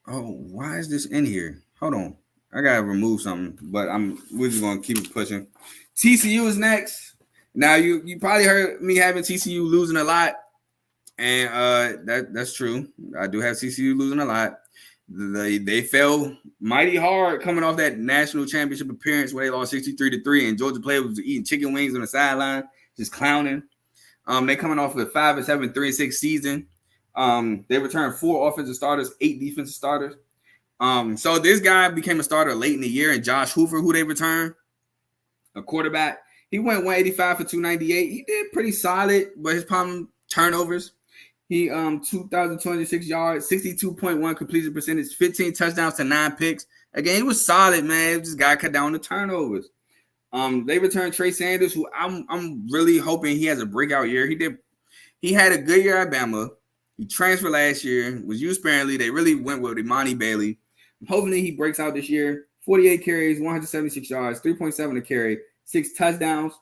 Oh, why is this in here? Hold on. I gotta remove something, but we're just gonna keep it pushing. TCU is next. Now you probably heard me having TCU losing a lot, and that's true. I do have TCU losing a lot. They fell mighty hard coming off that national championship appearance where they lost 63-3, and Georgia players was eating chicken wings on the sideline, just clowning. They coming off of a 5-7, 3-6 season. They returned 4 offensive starters, 8 defensive starters. So this guy became a starter late in the year, and Josh Hoover, who they returned, a quarterback, he went 185 for 298. He did pretty solid, but his problem, turnovers. He 2,206 yards, 62.1 completion percentage, 15 touchdowns to 9 picks. Again, he was solid, man. Just got to cut down the turnovers. They returned Trey Sanders, who I'm really hoping he has a breakout year. He had a good year at Bama. He transferred last year, was used sparingly. They really went with Imani Bailey. Hopefully he breaks out this year. 48 carries, 176 yards, 3.7 a carry, 6 touchdowns.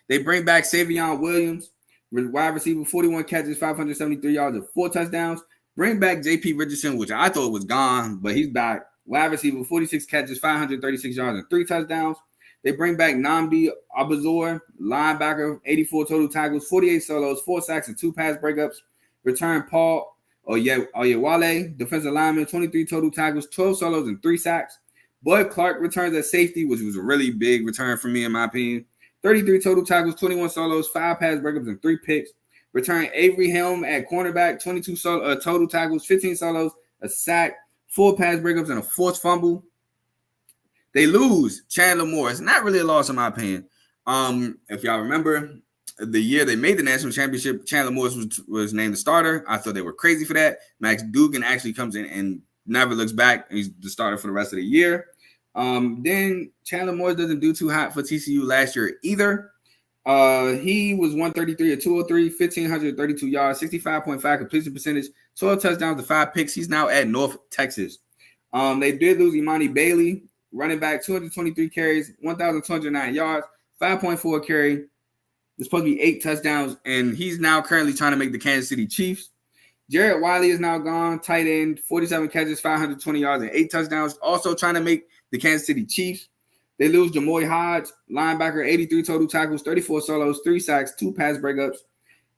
They bring back Savion Williams, wide receiver, 41 catches, 573 yards, and 4 touchdowns. Bring back J.P. Richardson, which I thought was gone, but he's back. Wide receiver, 46 catches, 536 yards, and 3 touchdowns. They bring back Nnamdi Abazor, linebacker, 84 total tackles, 48 solos, 4 sacks, and 2 pass breakups. Return Paul Oyewale, defensive lineman, 23 total tackles, 12 solos, and 3 sacks. Bud Clark returns at safety, which was a really big return for me, in my opinion. 33 total tackles, 21 solos, 5 pass breakups, and 3 picks. Return Avery Helm at cornerback, 22 total tackles, 15 solos, a sack, 4 pass breakups, and a forced fumble. They lose Chandler Morris. Not really a loss, in my opinion. If y'all remember, the year they made the national championship, Chandler Morris was named the starter. I thought they were crazy for that. Max Dugan actually comes in and never looks back. He's the starter for the rest of the year. Then Chandler Morris doesn't do too hot for TCU last year either. He was 133 at 203, 1,532 yards, 65.5 completion percentage, 12 touchdowns to 5 picks. He's now at North Texas. They did lose Imani Bailey, running back, 223 carries, 1,209 yards, 5.4 carry. There's supposed to be 8 touchdowns, and he's now currently trying to make the Kansas City Chiefs. Jared Wiley is now gone, tight end, 47 catches, 520 yards, and 8 touchdowns. Also trying to make the Kansas City Chiefs. They lose Jamoy Hodge, linebacker, 83 total tackles, 34 solos, 3 sacks, 2 pass breakups.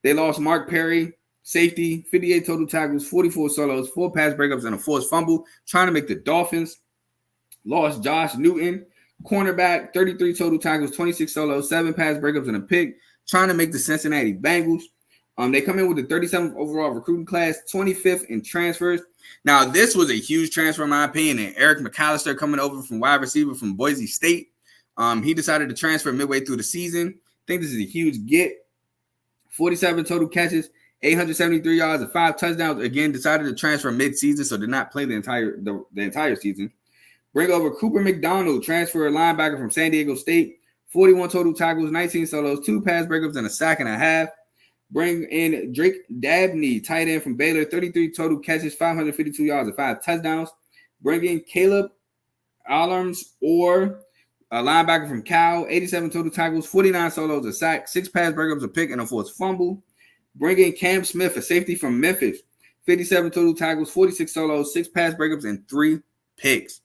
They lost Mark Perry, safety, 58 total tackles, 44 solos, 4 pass breakups, and a forced fumble. Trying to make the Dolphins. Lost Josh Newton, cornerback, 33 total tackles, 26 solos, 7 pass breakups, and a pick. Trying to make the Cincinnati Bengals. They come in with the 37th overall recruiting class, 25th in transfers. Now, this was a huge transfer, in my opinion. And Eric McAllister coming over from wide receiver from Boise State. He decided to transfer midway through the season. I think this is a huge get. 47 total catches, 873 yards, and 5 touchdowns. Again, decided to transfer mid-season, so did not play the entire season. Bring over Cooper McDonald, transfer linebacker from San Diego State. 41 total tackles, 19 solos, 2 pass breakups, and a sack and a half. Bring in Drake Dabney, tight end from Baylor, 33 total catches, 552 yards, and 5 touchdowns. Bring in Caleb Alarms, or a linebacker from Cal, 87 total tackles, 49 solos, a sack, 6 pass breakups, a pick, and a forced fumble. Bring in Cam Smith, a safety from Memphis, 57 total tackles, 46 solos, 6 pass breakups, and 3 picks.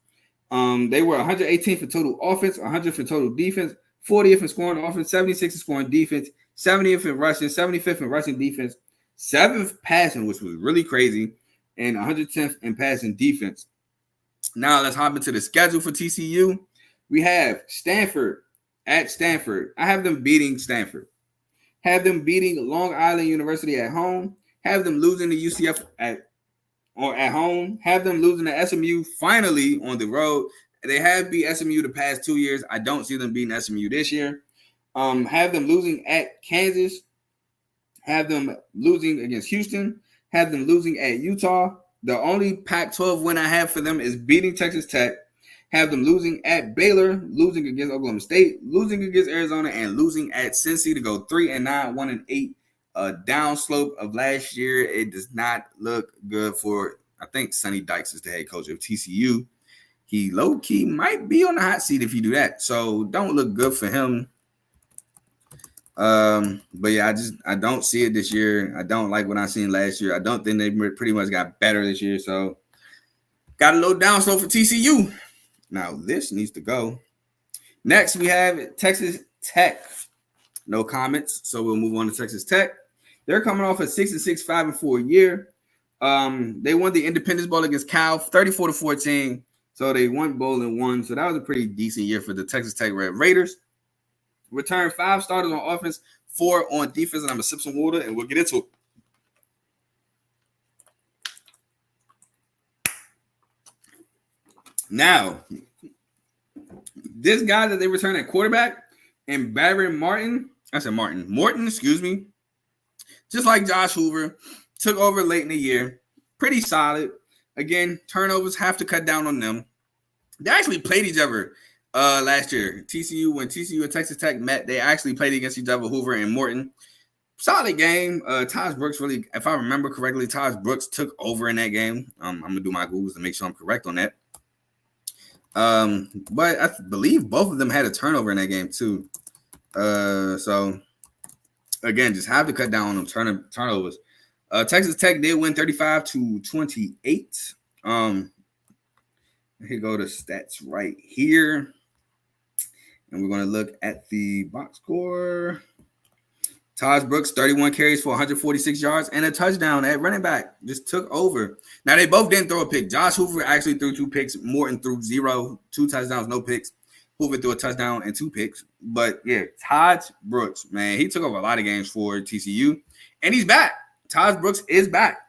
They were 118th for total offense, 100th for total defense, 40th in scoring offense, 76th in scoring defense, 70th in rushing, 75th in rushing defense, 7th passing, which was really crazy, and 110th in passing defense. Now let's hop into the schedule for TCU. We have Stanford at Stanford. I have them beating Stanford. Have them beating Long Island University at home. Have them losing to UCF at home. Have them losing to SMU finally on the road. They have beat SMU the past 2 years. I don't see them beating SMU this year. Have them losing at Kansas. Have them losing against Houston. Have them losing at Utah. The only Pac-12 win I have for them is beating Texas Tech. Have them losing at Baylor, losing against Oklahoma State, losing against Arizona, and losing at Cincy to go 3-9, 1-8. Downslope of last year. It does not look good for, I think Sonny Dykes is the head coach of TCU. He low-key might be on the hot seat if you do that. So don't look good for him. But yeah, I don't see it this year. I don't like what I seen last year. I don't think they pretty much got better this year. So got a little downslope for TCU. Now this needs to go. Next, we have Texas Tech. No comments. So we'll move on to Texas Tech. They're coming off a 6-6, 5-4 year. They won the Independence Bowl against Cal, 34-14. So they won bowl and won. So that was a pretty decent year for the Texas Tech Red Raiders. Returned 5 starters on offense, 4 on defense, and I'm going to sip some water, and we'll get into it. Now, this guy that they returned at quarterback, and Morton, just like Josh Hoover, took over late in the year. Pretty solid. Again, turnovers have to cut down on them. They actually played each other last year. When TCU and Texas Tech met, they actually played against each other, Hoover and Morton. Solid game. Taj Brooks really, if I remember correctly, Taj Brooks took over in that game. I'm going to do my Googles to make sure I'm correct on that. But I believe both of them had a turnover in that game too. So again, just have to cut down on them turnovers. Texas Tech did win 35-28. Here go the stats right here. And we're going to look at the box score. Taj Brooks, 31 carries for 146 yards and a touchdown at running back. Just took over. Now, they both didn't throw a pick. Josh Hoover actually threw 2 picks. Morton threw 0, 2 touchdowns, no picks. Hoover threw a touchdown and 2 picks. But, yeah, Taj Brooks, man, he took over a lot of games for TCU. And he's back. Taj Brooks is back.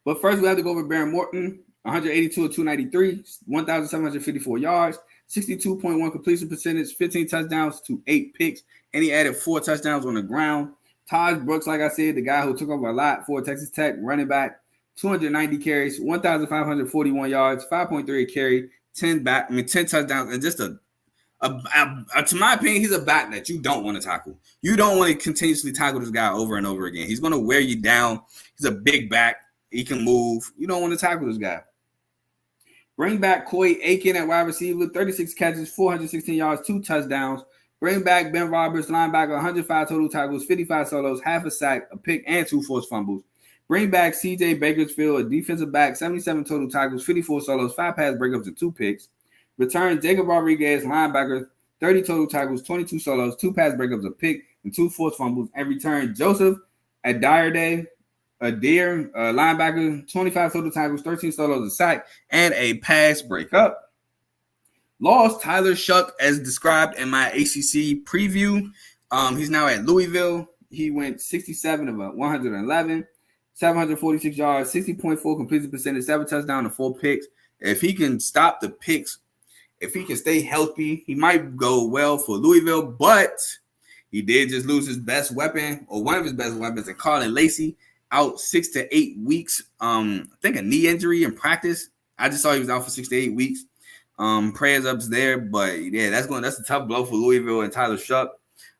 But first, we have to go over Baron Morton. 182 of 293, 1,754 yards, 62.1 completion percentage, 15 touchdowns to 8 picks, and he added 4 touchdowns on the ground. Taj Brooks, like I said, the guy who took over a lot for Texas Tech, running back, 290 carries, 1,541 yards, 5.3 a carry, 10 touchdowns, and just a To my opinion, he's a back that you don't want to tackle. You don't want to continuously tackle this guy over and over again. He's going to wear you down. He's a big back. He can move. You don't want to tackle this guy. Bring back Coy Aiken at wide receiver, 36 catches, 416 yards, 2 touchdowns. Bring back Ben Roberts, linebacker, 105 total tackles, 55 solos, half a sack, a pick, and 2 forced fumbles. Bring back C.J. Bakersfield, a defensive back, 77 total tackles, 54 solos, 5 pass breakups, and 2 picks. Return Jacob Rodriguez, linebacker, 30 total tackles, 22 solos, 2 pass breakups, a pick, and 2 forced fumbles. And return Joseph Adair, linebacker, 25 total tackles, 13 solos, a sack, and a pass breakup. Lost Tyler Shuck, as described in my ACC preview. He's now at Louisville. He went 67 of 111, 746 yards, 60.4 completion percentage, 7 touchdowns, and 4 picks. If he can stop the picks, if he can stay healthy, he might go well for Louisville. But he did just lose his best weapon, or one of his best weapons, and Carlin Lacey out 6 to 8 weeks. I think a knee injury in practice. I just saw he was out for 6 to 8 weeks. Prayers up there, but yeah, that's a tough blow for Louisville and Tyler Shuck.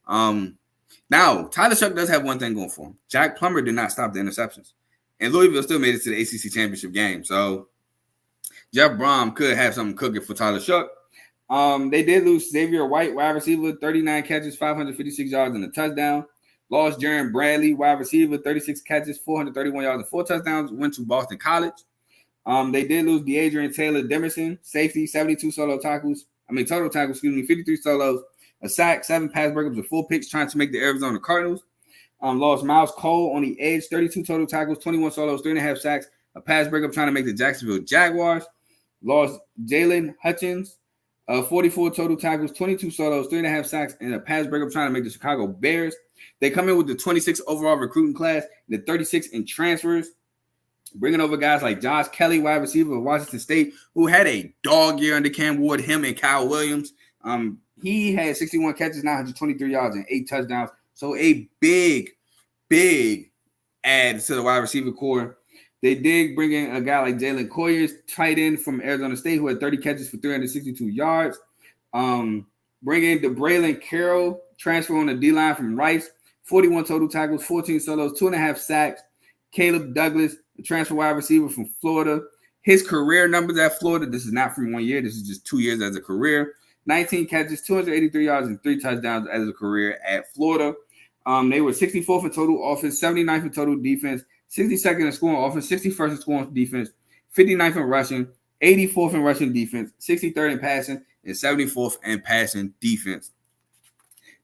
Now Tyler Shuck does have one thing going for him. Jack Plummer did not stop the interceptions, and Louisville still made it to the ACC championship game. So Jeff Brom could have something cooking for Tyler Shuck. They did lose Xavier White, wide receiver, 39 catches, 556 yards, and a touchdown. Lost Jaron Bradley, wide receiver, 36 catches, 431 yards, and 4 touchdowns. Went to Boston College. They did lose DeAdrian Taylor Demerson, safety, 72 total tackles, 53 solos, a sack, 7 pass breakups, and 4 picks, trying to make the Arizona Cardinals. Lost Miles Cole on the edge, 32 total tackles, 21 solos, 3.5 sacks, a pass breakup, trying to make the Jacksonville Jaguars. Lost Jalen Hutchins, 44 total tackles, 22 solos, 3.5 sacks, and a pass breakup, trying to make the Chicago Bears. They come in with the 26 overall recruiting class, the 36 in transfers, bringing over guys like Josh Kelly, wide receiver of Washington State, who had a dog year under Cam Ward, him and Kyle Williams. He had 61 catches, 923 yards, and 8 touchdowns. So a big add to the wide receiver core. They did bring in a guy like Jalen Coyers, tight end from Arizona State, who had 30 catches for 362 yards. Bring in DeBraylon Carroll, transfer on the D-line from Rice, 41 total tackles, 14 solos, 2.5 sacks. Caleb Douglas, the transfer wide receiver from Florida. His career numbers at Florida, this is not from 1 year. This is just 2 years as a career. 19 catches, 283 yards, and 3 touchdowns as a career at Florida. They were 64th in total offense, 79th in total defense, 62nd in scoring offense, 61st in scoring defense, 59th in rushing, 84th in rushing defense, 63rd in passing, and 74th in passing defense.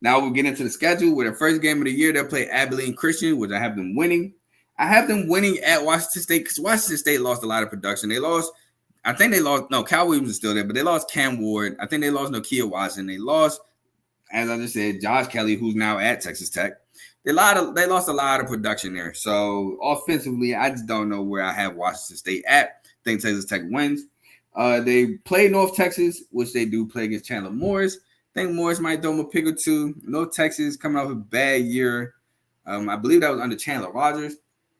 Now we'll get into the schedule. With the first game of the year, they'll play Abilene Christian, which I have them winning. I have them winning at Washington State because Washington State lost a lot of production. Kyle Williams is still there, but they lost Cam Ward. I think they lost Nakia Watson. They lost, as I just said, Josh Kelly, who's now at Texas Tech. They lost a lot of production there. So offensively, I just don't know where I have Washington State at. I think Texas Tech wins. They play North Texas, which they do play against Chandler Morris. I think Morris might throw them a pick or two. North Texas coming off a bad year. I believe that was under Chandler Rogers.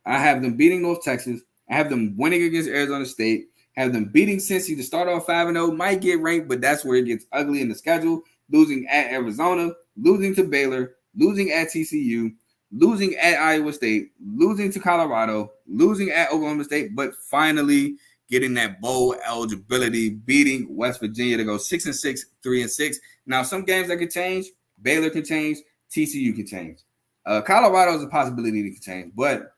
I have them beating North Texas. I have them winning against Arizona State. I have them beating Cincy to start off 5-0. Might get ranked, but that's where it gets ugly in the schedule. Losing at Arizona, losing to Baylor, losing at TCU, losing at Iowa State, losing to Colorado, losing at Oklahoma State, but finally getting that bowl eligibility, beating West Virginia to go 6-6, 3-6. Now, some games that could change. Baylor can change. TCU can change. Colorado is a possibility that can change, but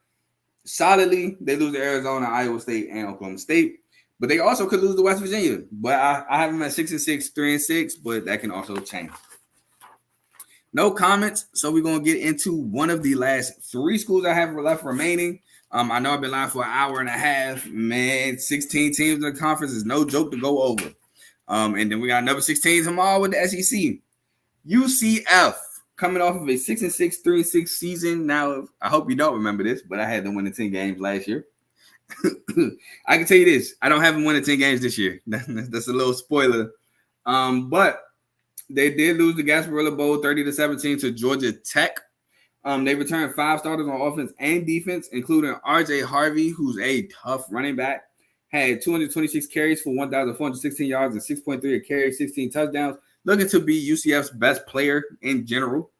solidly, they lose to Arizona, Iowa State, and Oklahoma State. But they also could lose to West Virginia. But I have them at 6-6, 3-6, but that can also change. No comments, so we're going to get into one of the last 3 schools I have left remaining. I know I've been live for an hour and a half. Man, 16 teams in the conference is no joke to go over. And then we got another 16 tomorrow with the SEC. UCF. Coming off of a 6-6, 3-6 season. Now, I hope you don't remember this, but I had them winning 10 games last year. I can tell you this. I don't have them winning 10 games this year. That's a little spoiler. But they did lose the Gasparilla Bowl 30-17 to Georgia Tech. They returned 5 starters on offense and defense, including R.J. Harvey, who's a tough running back. Had 226 carries for 1,416 yards and 6.3 a carry, 16 touchdowns. looking to be UCF's best player in general.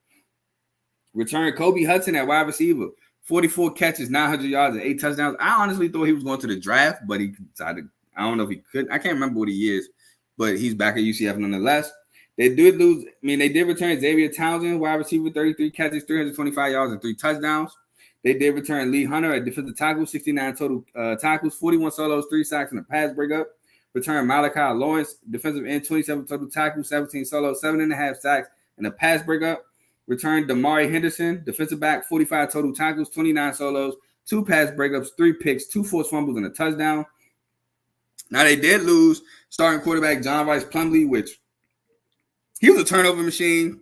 Return Kobe Hudson at wide receiver. 44 catches, 900 yards, and 8 touchdowns. I honestly thought he was going to the draft, but he decided, I don't know if he could. I can't remember what he is, but he's back at UCF nonetheless. They did lose. They did return Xavier Townsend, wide receiver, 33 catches, 325 yards, and 3 touchdowns. They did return Lee Hunter at defensive tackle, 69 total tackles, 41 solos, 3 sacks, and a pass breakup. Return Malachi Lawrence, defensive end, 27 total tackles, 17 solos, 7.5 sacks, and a pass breakup. Return Damari Henderson, defensive back, 45 total tackles, 29 solos, 2 pass breakups, 3 picks, 2 forced fumbles, and a touchdown. Now, they did lose starting quarterback John Rice Plumlee, which he was a turnover machine,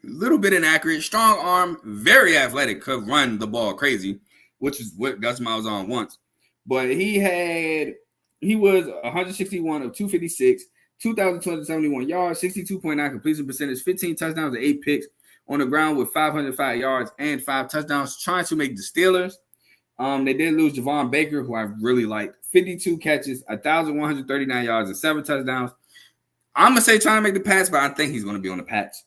a little bit inaccurate, strong arm, very athletic, could run the ball crazy, which is what Gus Malzahn wants. But he was 161 of 256, 2,271 yards, 62.9 completion percentage, 15 touchdowns, and 8 picks. On the ground with 505 yards and 5 touchdowns, trying to make the Steelers. They did lose Javon Baker, who I really liked. 52 catches, 1,139 yards, and 7 touchdowns. I'm going to say trying to make the Pats, but I think he's going to be on the Pats.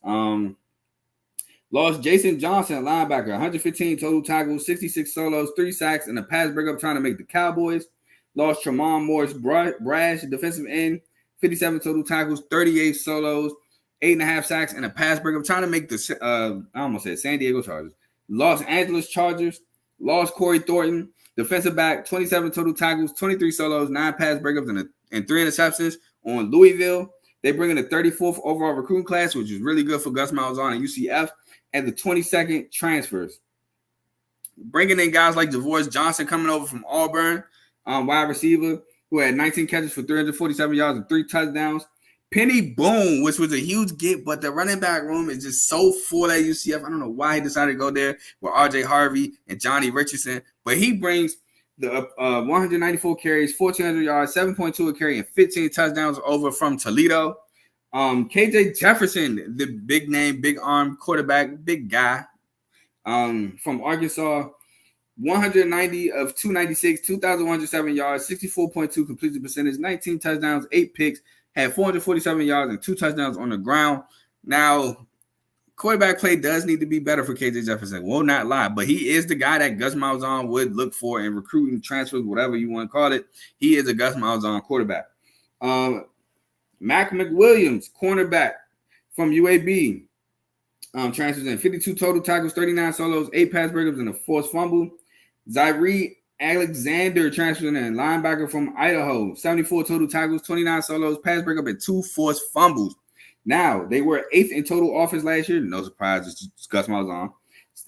Lost Jason Johnson, linebacker, 115 total tackles, 66 solos, 3 sacks, and a pass breakup trying to make the Cowboys. Lost Tremont Morris Brash, defensive end, 57 total tackles, 38 solos, 8.5 sacks, and a pass breakup trying to make the I almost said San Diego Chargers. Los Angeles Chargers. Lost Corey Thornton, defensive back, 27 total tackles, 23 solos, 9 pass breakups, and 3 interceptions on Louisville. They bring in the 34th overall recruiting class, which is really good for Gus Malzahn and UCF, and the 22nd transfers. Bringing in guys like DeVorce Johnson coming over from Auburn, wide receiver, who had 19 catches for 347 yards and 3 touchdowns. Penny Boone, which was a huge get, but the running back room is just so full at UCF. I don't know why he decided to go there with R.J. Harvey and Johnny Richardson, but he brings the 194 carries, 1,400 yards, 7.2 a carry, and 15 touchdowns over from Toledo. KJ Jefferson, the big name, big arm quarterback, big guy from Arkansas, 190 of 296, 2,107 yards, 64.2 completion percentage, 19 touchdowns, 8 picks, had 447 yards and 2 touchdowns on the ground. Now, quarterback play does need to be better for KJ Jefferson. Will not lie, but he is the guy that Gus Malzahn would look for in recruiting, transfers, whatever you want to call it. He is a Gus Malzahn quarterback. Mac McWilliams, cornerback from UAB, transfers in 52 total tackles, 39 solos, 8 pass breakups, and a forced fumble. Zyree Alexander transfers in, linebacker from Idaho, 74 total tackles, 29 solos, pass breakup, and 2 forced fumbles. Now, they were 8th in total offense last year. No surprise, it's Gus Malzahn.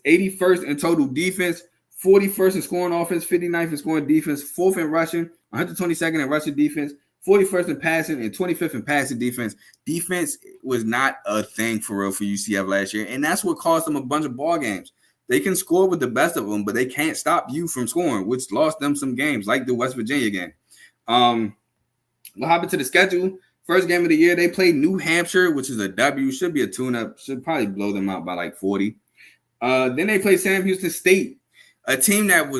81st in total defense, 41st in scoring offense, 59th in scoring defense, 4th in rushing, 122nd in rushing defense, 41st in passing, and 25th in passing defense. Defense was not a thing for real for UCF last year, and that's what cost them a bunch of ball games. They can score with the best of them, but they can't stop you from scoring, which lost them some games, like the West Virginia game. What happened to the schedule? First game of the year, they played New Hampshire, which is a W. Should be a tune-up. Should probably blow them out by like 40. Then they played Sam Houston State, a team that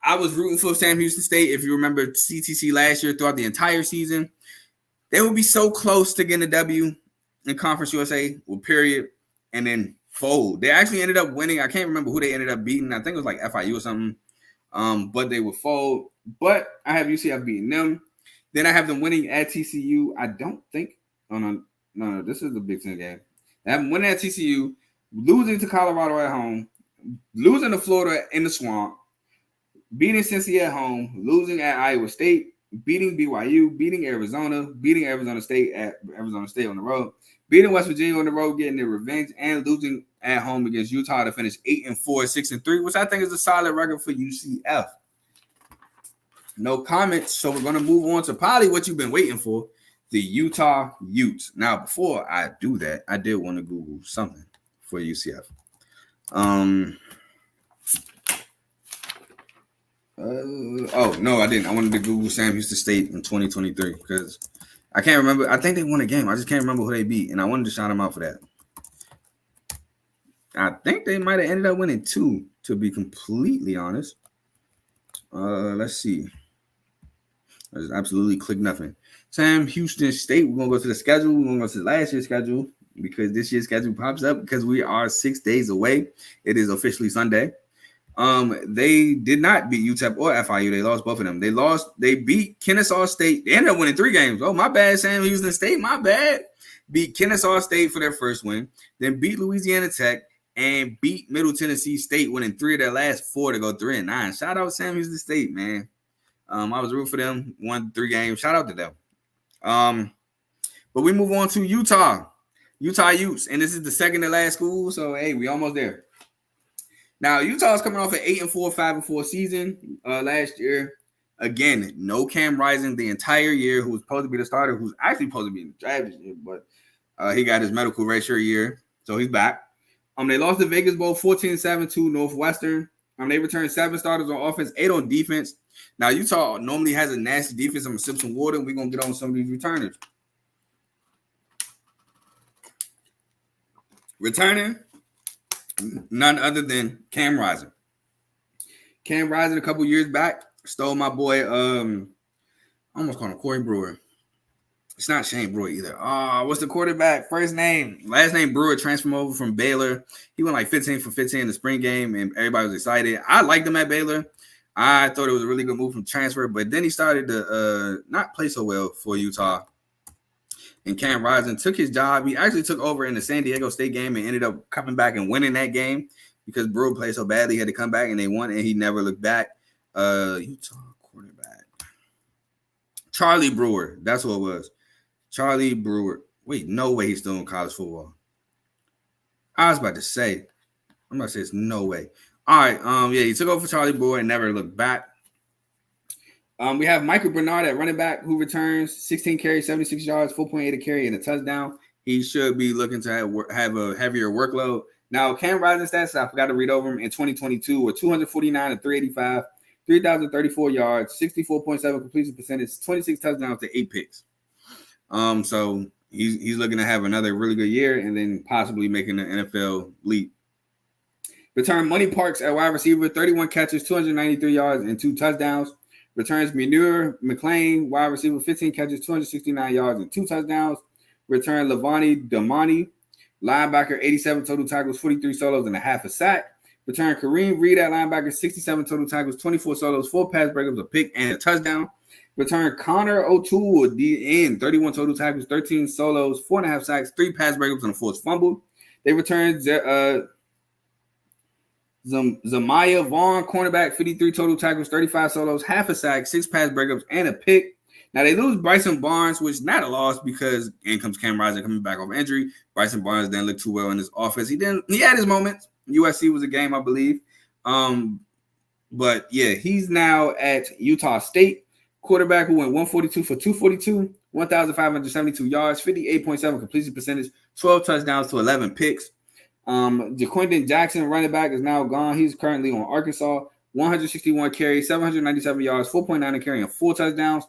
I was rooting for Sam Houston State. If you remember CTC last year throughout the entire season, they would be so close to getting a W in Conference USA, period, and then fold. They actually ended up winning. I can't remember who they ended up beating. I think it was like FIU or something. But they would fold. But I have UCF beating them. Then I have them winning at TCU. I don't think. No. This is the Big Ten game. I have them winning at TCU, losing to Colorado at home, losing to Florida in the swamp, beating Cincy at home, losing at Iowa State, beating BYU, beating Arizona State at Arizona State on the road, beating West Virginia on the road, getting their revenge, and losing at home against Utah to finish 8-4, 6-3, which I think is a solid record for UCF. No comments, so we're going to move on to probably what you've been waiting for, the Utah Utes. Now, before I do that, I did want to Google something for UCF. No, I didn't. I wanted to Google Sam Houston State in 2023 because I can't remember. I think they won a game. I just can't remember who they beat, and I wanted to shout them out for that. I think they might have ended up winning 2, to be completely honest. Let's see. I just absolutely click nothing. Sam Houston State. We're gonna go to the schedule. We're gonna go to last year's schedule because this year's schedule pops up because we are 6 days away. It is officially Sunday. They did not beat UTEP or FIU. They lost both of them. They beat Kennesaw State. They ended up winning 3 games. Oh, my bad, Sam Houston State. My bad. Beat Kennesaw State for their first win. Then beat Louisiana Tech and beat Middle Tennessee State, winning 3 of their last 4 to go 3-9. Shout out Sam Houston State, man. I was rooting for them. Won 3 games. Shout out to them. But we move on to Utah Utes, and this is the second to last school. So hey, we almost there. Now, Utah's coming off an 8-4, 5-4 season last year. Again, no Cam Rising the entire year, who was supposed to be the starter, who's actually supposed to be in the draft this year, but he got his medical redshirt year, so he's back. They lost the Vegas Bowl 14-7 to Northwestern. They returned 7 starters on offense, 8 on defense. Now, Utah normally has a nasty defense. I'm going to sip some water, and we're going to get on some of these returners. Returning, none other than Cam Rising. Cam Rising a couple years back stole my boy, I almost called him Corey Brewer. It's not Shane Brewer either. What's the quarterback? First name, last name Brewer, transferred over from Baylor. He went like 15 for 15 in the spring game, and everybody was excited. I liked him at Baylor. I thought it was a really good move from transfer, but then he started to not play so well for Utah. And Cam Rising took his job. He actually took over in the San Diego State game and ended up coming back and winning that game because Brewer played so badly. He had to come back, and they won, and he never looked back. Utah quarterback. Charlie Brewer. That's what it was. Charlie Brewer. Wait, no way he's still in college football. I was about to say. I'm about to say it's no way. All right. Yeah, he took over for Charlie Brewer and never looked back. We have Michael Bernard at running back, who returns 16 carries, 76 yards, 4.8 a carry, and a touchdown. He should be looking to have a heavier workload. Now, Cam Rising stats, I forgot to read over him in 2022, were 249 and 385, 3,034 yards, 64.7 completion percentage, 26 touchdowns to 8 picks. So he's looking to have another really good year and then possibly making the NFL leap. Return Money Parks at wide receiver, 31 catches, 293 yards, and 2 touchdowns. Returns Munir McClain, wide receiver, 15 catches, 269 yards, and 2 touchdowns. Return Lavani Damani, linebacker, 87 total tackles, 43 solos, and a half a sack. Return Kareem Reed at linebacker, 67 total tackles, 24 solos, 4 pass breakups, a pick, and a touchdown. Return Connor O'Toole, DN, 31 total tackles, 13 solos, 4.5 sacks, 3 pass breakups, and a forced fumble. They returned Zamaya Vaughn, cornerback, 53 total tackles, 35 solos, half a sack, 6 pass breakups, and a pick. Now, they lose Bryson Barnes, which is not a loss because in comes Cam Rising coming back off injury. Bryson Barnes didn't look too well in his offense. He had his moments. USC was a game, I believe. But, yeah, he's now at Utah State. Quarterback who went 142 for 242, 1,572 yards, 58.7 completion percentage, 12 touchdowns to 11 picks. Jaquindon Jackson, running back, is now gone. He's currently on Arkansas. 161 carries, 797 yards, 4.9 a carry, and 4 touchdowns.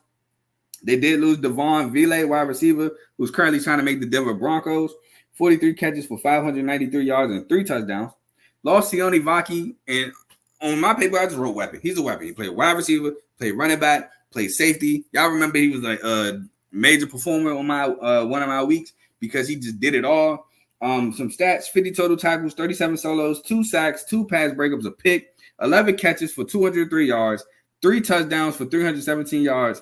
They did lose Devon Ville, wide receiver, who's currently trying to make the Denver Broncos. 43 catches for 593 yards and 3 touchdowns. Lost Sione Vaki, and on my paper, I just wrote weapon. He's a weapon. He played wide receiver, played running back, played safety. Y'all remember he was like a major performer on my one of my weeks because he just did it all. Some stats: 50 total tackles, 37 solos, 2 sacks, 2 pass breakups, a pick, 11 catches for 203 yards, 3 touchdowns for 317 yards.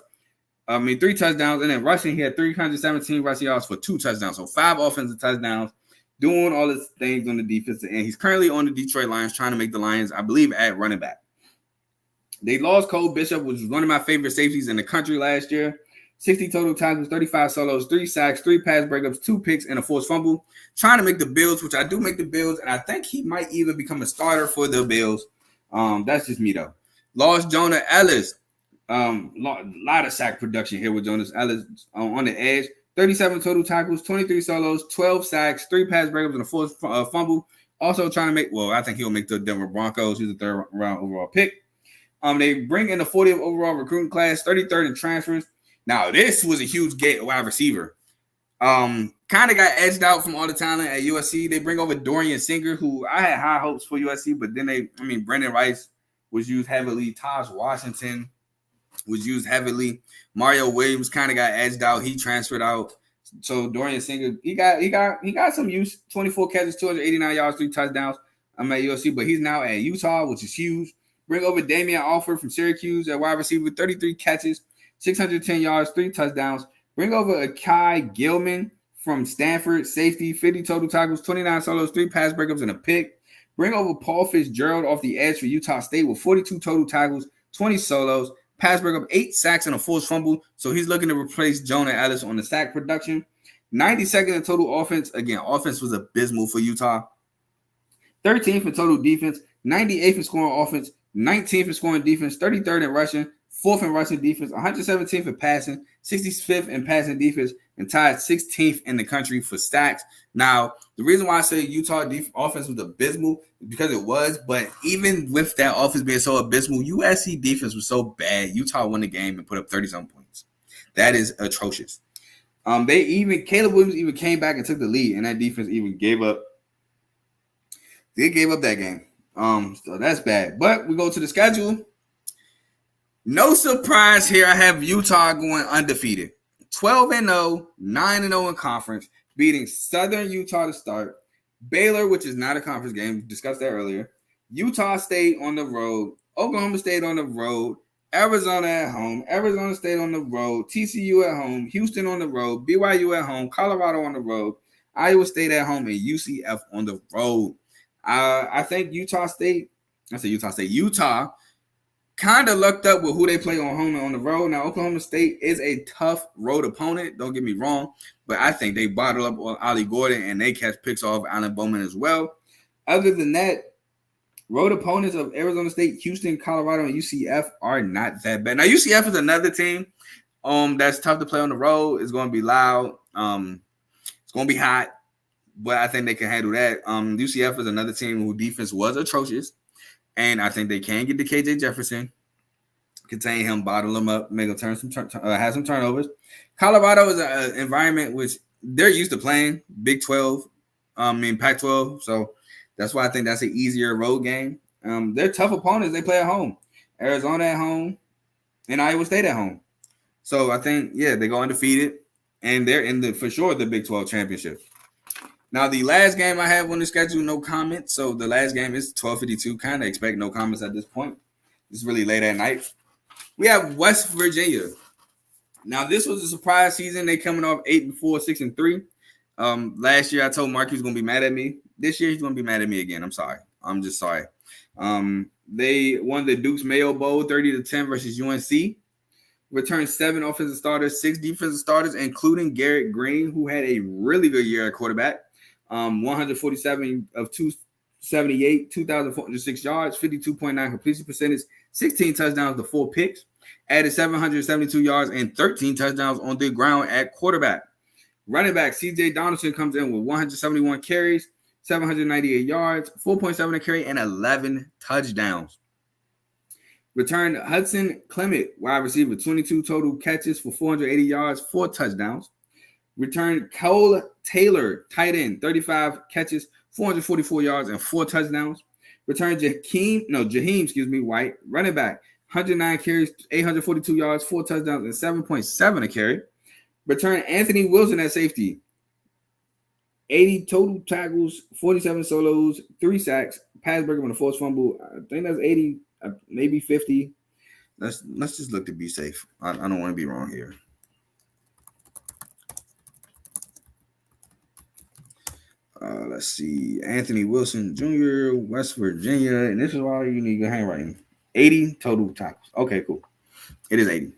3 touchdowns, and then rushing, he had 317 rushing yards for 2 touchdowns. So 5 offensive touchdowns, doing all his things on the defensive end. He's currently on the Detroit Lions, trying to make the Lions, I believe, at running back. They lost Cole Bishop, which was one of my favorite safeties in the country last year. 60 total tackles, 35 solos, 3 sacks, 3 pass breakups, 2 picks, and a forced fumble. Trying to make the Bills, which I do make the Bills, and I think he might even become a starter for the Bills. That's just me, though. Lost Jonah Ellis. Lot of sack production here with Jonas Ellis on the edge. 37 total tackles, 23 solos, 12 sacks, 3 pass breakups, and a forced fumble. Also trying to make, I think he'll make the Denver Broncos. He's a 3rd round overall pick. They bring in the 40th overall recruiting class, 33rd in transfers. Now, this was a huge get wide receiver. Kind of got edged out from all the talent at USC. They bring over Dorian Singer, who I had high hopes for USC, but then Brendan Rice was used heavily. Taj Washington. was used heavily. Mario Williams kind of got edged out. He transferred out. So Dorian Singer, he got some use. 24 catches, 289 yards, 3 touchdowns. I'm at USC, but he's now at Utah, which is huge. Bring over Damian Alford from Syracuse at wide receiver, 33 catches, 610 yards, 3 touchdowns. Bring over Akai Gilman from Stanford, safety, 50 total tackles, 29 solos, 3 pass breakups, and a pick. Bring over Paul Fitzgerald off the edge for Utah State with 42 total tackles, 20 solos, pass breakup, 8 sacks, and a forced fumble. So he's looking to replace Jonah Ellis on the sack production. 92nd in total offense. Again, offense was abysmal for Utah. 13th in total defense, 98th in scoring offense, 19th in scoring defense, 33rd in rushing, 4th in rushing defense, 117th in passing, 65th in passing defense, and tied 16th in the country for sacks. Now, the reason why I say Utah offense was abysmal is because it was, but even with that offense being so abysmal, USC defense was so bad, Utah won the game and put up 30-something points. That is atrocious. Caleb Williams even came back and took the lead, and that defense even gave up. They gave up that game. So that's bad. But we go to the schedule. No surprise here. I have Utah going undefeated. 12-0, 9-0 in conference, beating Southern Utah to start. Baylor, which is not a conference game, we discussed that earlier. Utah State on the road. Oklahoma State on the road. Arizona at home. Arizona State on the road. TCU at home. Houston on the road. BYU at home. Colorado on the road. Iowa State at home. And UCF on the road. I think Utah kind of lucked up with who they play on home and on the road. Now, Oklahoma State is a tough road opponent. Don't get me wrong. But I think they bottle up on Ollie Gordon and they catch picks off Allen Bowman as well. Other than that, road opponents of Arizona State, Houston, Colorado, and UCF are not that bad. Now, UCF is another team that's tough to play on the road. It's going to be loud. It's going to be hot. But I think they can handle that. UCF is another team whose defense was atrocious. And I think they can get to KJ Jefferson, contain him, bottle him up, make him have some turnovers. Colorado is an environment which they're used to playing Big 12, Pac-12. So that's why I think that's an easier road game. They're tough opponents. They play at home. Arizona at home and Iowa State at home. So I think, they go undefeated. And they're for sure, the Big 12 championship. Now, the last game I have on the schedule, no comment. So the last game is 12:52. Kind of expect no comments at this point. It's really late at night. We have West Virginia. Now, this was a surprise season. They coming off 8-4, 6-3. Last year, I told Mark he was going to be mad at me. This year, he's going to be mad at me again. I'm sorry. I'm just sorry. They won the Duke's Mayo Bowl 30-10 versus UNC. Returned 7 offensive starters, 6 defensive starters, including Garrett Green, who had a really good year at quarterback. 147 of 278, 2,406 yards, 52.9 completion percentage, 16 touchdowns to 4 picks, added 772 yards and 13 touchdowns on the ground at quarterback. Running back C.J. Donaldson comes in with 171 carries, 798 yards, 4.7 a carry, and 11 touchdowns. Returned Hudson Clement, wide receiver, 22 total catches for 480 yards, 4 touchdowns. Returned Cole Taylor, tight end, 35 catches, 444 yards, and 4 touchdowns. Returned Jaheim White, running back, 109 carries, 842 yards, 4 touchdowns, and 7.7 a carry. Returned Anthony Wilson at safety, 80 total tackles, 47 solos, 3 sacks, pass breakup and a forced fumble. I think that's 80, maybe 50. Let's just look to be safe. I don't want to be wrong here. Let's see. Anthony Wilson Jr., West Virginia. And this is why you need good handwriting. 80 total tackles. Okay, cool. It is 80.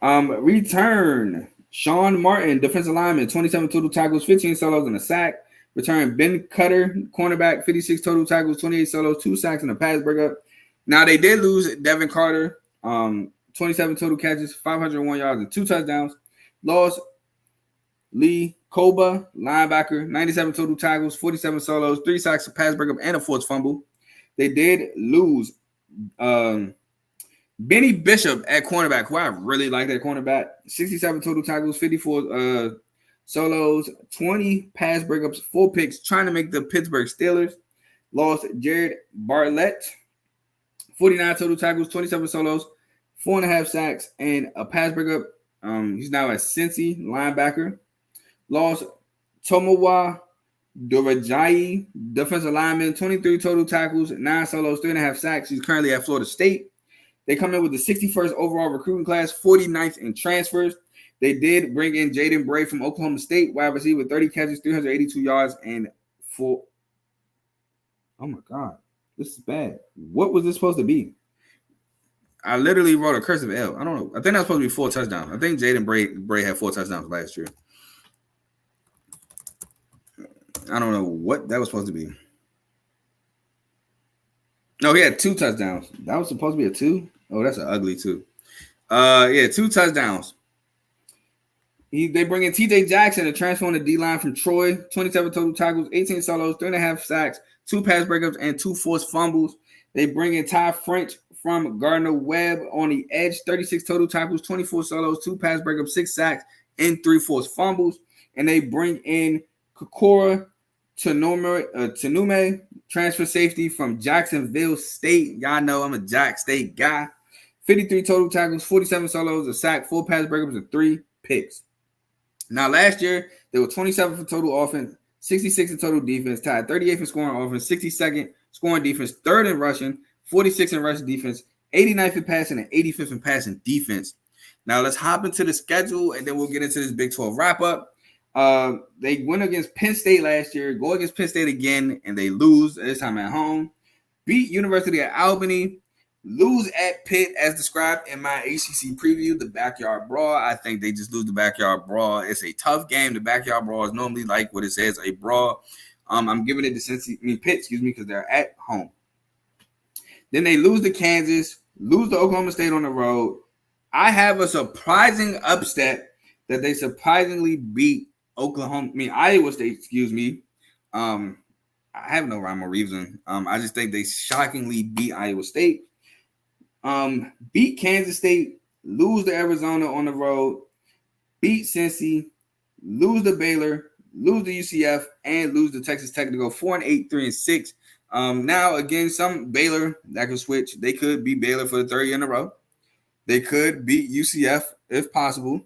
Return. Sean Martin, defensive lineman, 27 total tackles, 15 solos, and a sack. Return Ben Cutter, cornerback, 56 total tackles, 28 solos, 2 sacks, and a pass breakup. Now, they did lose Devin Carter, 27 total catches, 501 yards, and 2 touchdowns. Lost Lee Koba, linebacker, 97 total tackles, 47 solos, 3 sacks, a pass breakup, and a forced fumble. They did lose Benny Bishop at cornerback, who I really like that cornerback. 67 total tackles, 54 solos, 20 pass breakups, 4 picks, trying to make the Pittsburgh Steelers. Lost Jared Bartlett, 49 total tackles, 27 solos, 4.5 sacks, and a pass breakup. He's now at Cincy, linebacker. Lost Tomowa Dorajayi, defensive lineman, 23 total tackles, 9 solos, 3.5 sacks. He's currently at Florida State. They come in with the 61st overall recruiting class, 49th in transfers. They did bring in Jaden Bray from Oklahoma State, wide receiver, 30 catches, 382 yards, and 4. Oh my God, this is bad. What was this supposed to be? I literally wrote a cursive L. I don't know. I think that's supposed to be 4 touchdowns. I think Jaden Bray had 4 touchdowns last year. I don't know what that was supposed to be. No, he had 2 touchdowns. That was supposed to be a 2. Oh, that's an ugly 2. 2 touchdowns. They bring in TJ Jackson, a transfer on the D-line from Troy, 27 total tackles, 18 solos, 3.5 sacks, 2 pass breakups, and 2 forced fumbles. They bring in Ty French from Gardner Webb on the edge, 36 total tackles, 24 solos, 2 pass breakups, 6 sacks, and 3 forced fumbles. And they bring in Kokora Tanume, transfer safety from Jacksonville State. Y'all know I'm a Jack State guy. 53 total tackles, 47 solos, a sack, 4 pass breakups, and 3 picks. Now, last year, they were 27th in total offense, 66th in total defense, tied 38th in scoring offense, 62nd scoring defense, 3rd in rushing, 46th in rushing defense, 89th in passing, and 85th in passing defense. Now, let's hop into the schedule, and then we'll get into this Big 12 wrap-up. They went against Penn State last year, go against Penn State again, and they lose, this time at home. Beat University of Albany, lose at Pitt as described in my ACC preview, the backyard brawl. I think they just lose the backyard brawl. It's a tough game. The backyard brawl is normally like what it says, a brawl. I'm giving it to Pitt, because they're at home. Then they lose to Kansas, lose to Oklahoma State on the road. I have a surprising upset that they surprisingly beat Iowa State, I have no rhyme or reason. I just think they shockingly beat Iowa State. Beat Kansas State, lose to Arizona on the road, beat Cincy, lose to Baylor, lose to UCF, and lose to Texas Tech to go 4-8, 3-6. Now again, some Baylor that could switch. They could beat Baylor for the 3rd year in a row. They could beat UCF if possible.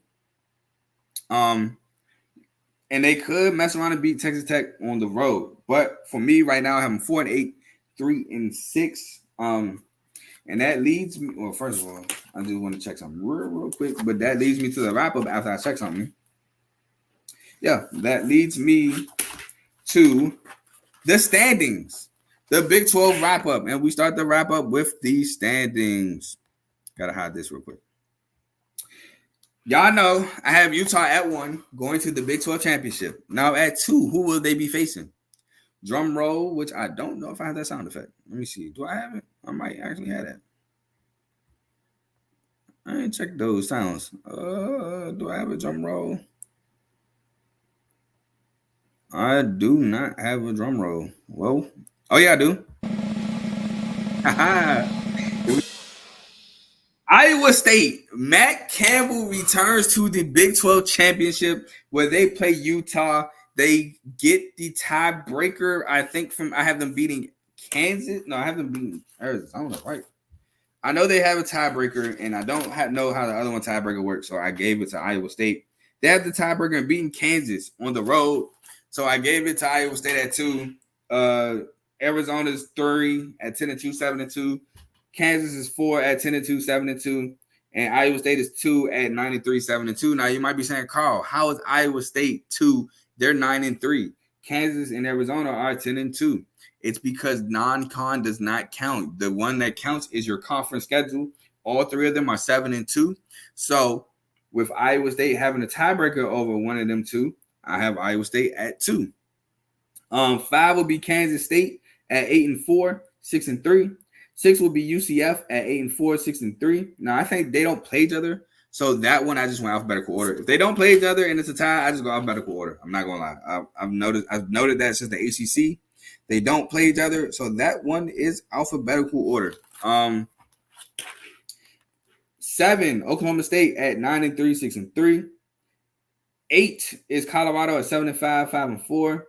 And they could mess around and beat Texas Tech on the road. But for me right now, I have them 4-8, 3-6. And that leads me, well, first of all, I do want to check something real quick, but that leads me to the wrap-up after I check something. Yeah, that leads me to the standings, the Big 12 wrap-up. And we start the wrap-up with the standings. Got to hide this real quick. Y'all know I have Utah at 1 going to the Big 12 championship. Now at 2, who will they be facing? Drum roll, which I don't know if I have that sound effect. Let me see. Do I have it? I might actually have that. I didn't check those sounds. Do I have a drum roll? I do not have a drum roll. Well, oh yeah, I do. Iowa State, Matt Campbell returns to the Big 12 championship where they play Utah. They get the tiebreaker, I think, I have them beating Kansas. No, I have them beating Arizona, right? I know they have a tiebreaker, and I don't know how the other one tiebreaker works, so I gave it to Iowa State. They have the tiebreaker and beating Kansas on the road, so I gave it to Iowa State at 2. Arizona's 3 at 10-2, 7-2. Kansas is 4 at 10-2, 7-2. And Iowa State is 2 at 9-3, 7-2. Now, you might be saying, Carl, how is Iowa State 2? They're 9-3. Kansas and Arizona are 10-2. It's because non-con does not count. The one that counts is your conference schedule. All 3 of them are 7-2. So with Iowa State having a tiebreaker over one of them 2, I have Iowa State at 2. 5 will be Kansas State at 8-4, 6-3. 6 will be UCF at 8-4, 6-3. Now I think they don't play each other. So that one, I just went alphabetical order. If they don't play each other and it's a tie, I just go alphabetical order. I'm not gonna lie. I've noted that since the ACC, they don't play each other. So that one is alphabetical order. 7, Oklahoma State at 9-3, 6-3. 8 is Colorado at 7-5, 5-4.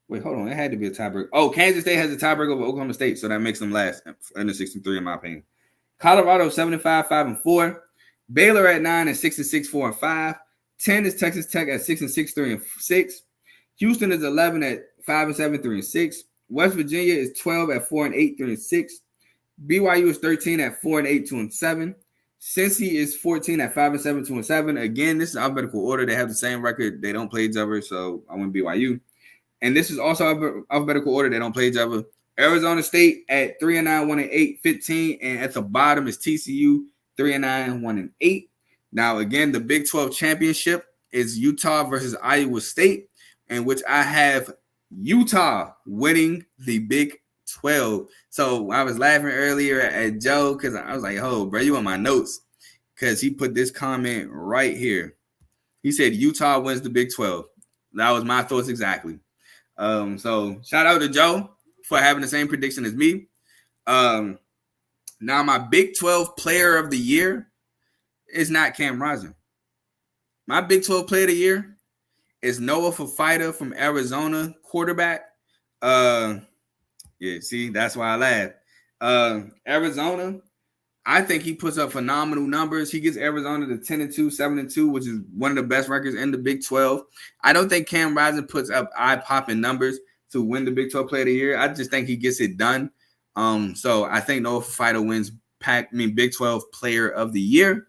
Wait, hold on. It had to be a tiebreaker. Oh, Kansas State has a tiebreaker over Oklahoma State, so that makes them last in the 6-3 in my opinion. Colorado 7-5, 5-4. Baylor at 9 and 6-6, 4-5. 10 is Texas Tech at 6-6, 3-6. Houston is 11 at 5-7, 3-6. West Virginia is 12 at 4-8, 3-6. BYU is 13 at 4-8, 2-7. Cincy is 14 at 5-7, 2-7. Again, this is alphabetical order. They have the same record. They don't play each other, so I went BYU. And this is also alphabetical order. They don't play each other. Arizona State at 3-9, 1-8, 15. And at the bottom is TCU, 3-9, 1-8. Now, again, the Big 12 championship is Utah versus Iowa State, in which I have Utah winning the Big 12. So I was laughing earlier at Joe because I was like, oh, bro, you on my notes, because he put this comment right here. He said Utah wins the Big 12. That was my thoughts exactly. So shout out to Joe for having the same prediction as me. Now my Big 12 player of the year is not Cam Rising. My Big 12 player of the year is Noah Fafita from Arizona, quarterback. Yeah, see, that's why I laugh. Arizona, I think he puts up phenomenal numbers. He gets Arizona to 10-2, 7-2, which is one of the best records in the Big 12. I don't think Cam Rising puts up eye-popping numbers to win the Big 12 Player of the Year. I just think he gets it done. So I think Noah Fafita wins Big 12 Player of the Year.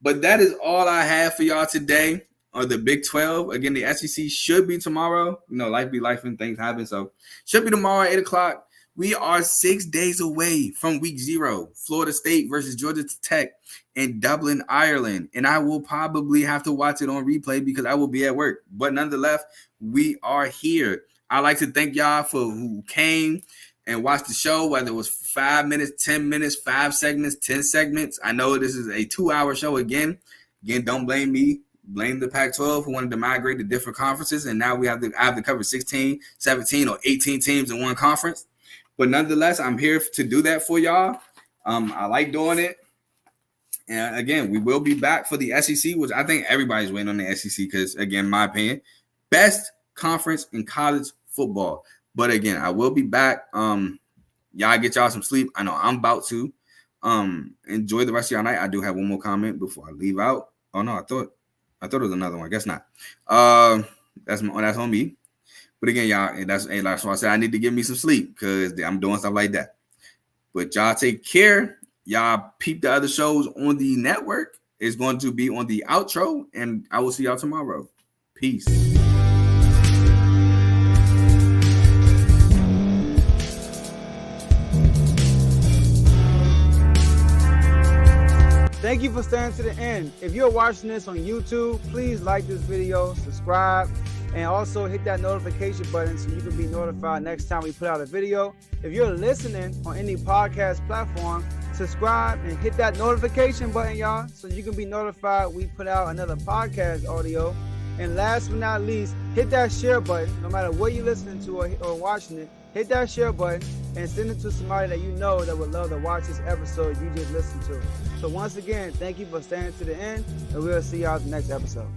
But that is all I have for y'all today on the Big 12. Again, the SEC should be tomorrow. You know, life be life and things happen. So should be tomorrow at 8 o'clock. We are 6 days away from week 0, Florida State versus Georgia Tech in Dublin, Ireland. And I will probably have to watch it on replay because I will be at work. But nonetheless, we are here. I'd like to thank y'all for who came and watched the show, whether it was 5 minutes, 10 minutes, 5 segments, 10 segments. I know this is a 2-hour show again. Again, don't blame me. Blame the Pac-12 who wanted to migrate to different conferences. And now I have to cover 16, 17, or 18 teams in one conference. But nonetheless, I'm here to do that for y'all. I like doing it. And again, we will be back for the SEC, which I think everybody's waiting on the SEC because, again, in my opinion, best conference in college football. But again, I will be back. Y'all get y'all some sleep. I know I'm about to. Enjoy the rest of y'all night. I do have one more comment before I leave out. Oh no, I thought it was another one. I guess not. That's on me. But again, y'all, and that's why I said I need to give me some sleep because I'm doing stuff like that. But y'all take care. Y'all peep the other shows on the network. It's going to be on the outro, and I will see y'all tomorrow. Peace. Thank you for staying to the end. If you're watching this on YouTube, please like this video, subscribe, and also hit that notification button so you can be notified next time we put out a video. If you're listening on any podcast platform, subscribe and hit that notification button, y'all, so you can be notified we put out another podcast audio. And last but not least, hit that share button. No matter what you're listening to or watching it, hit that share button and send it to somebody that you know that would love to watch this episode you just listened to. So once again, thank you for staying to the end, and we'll see y'all in the next episode.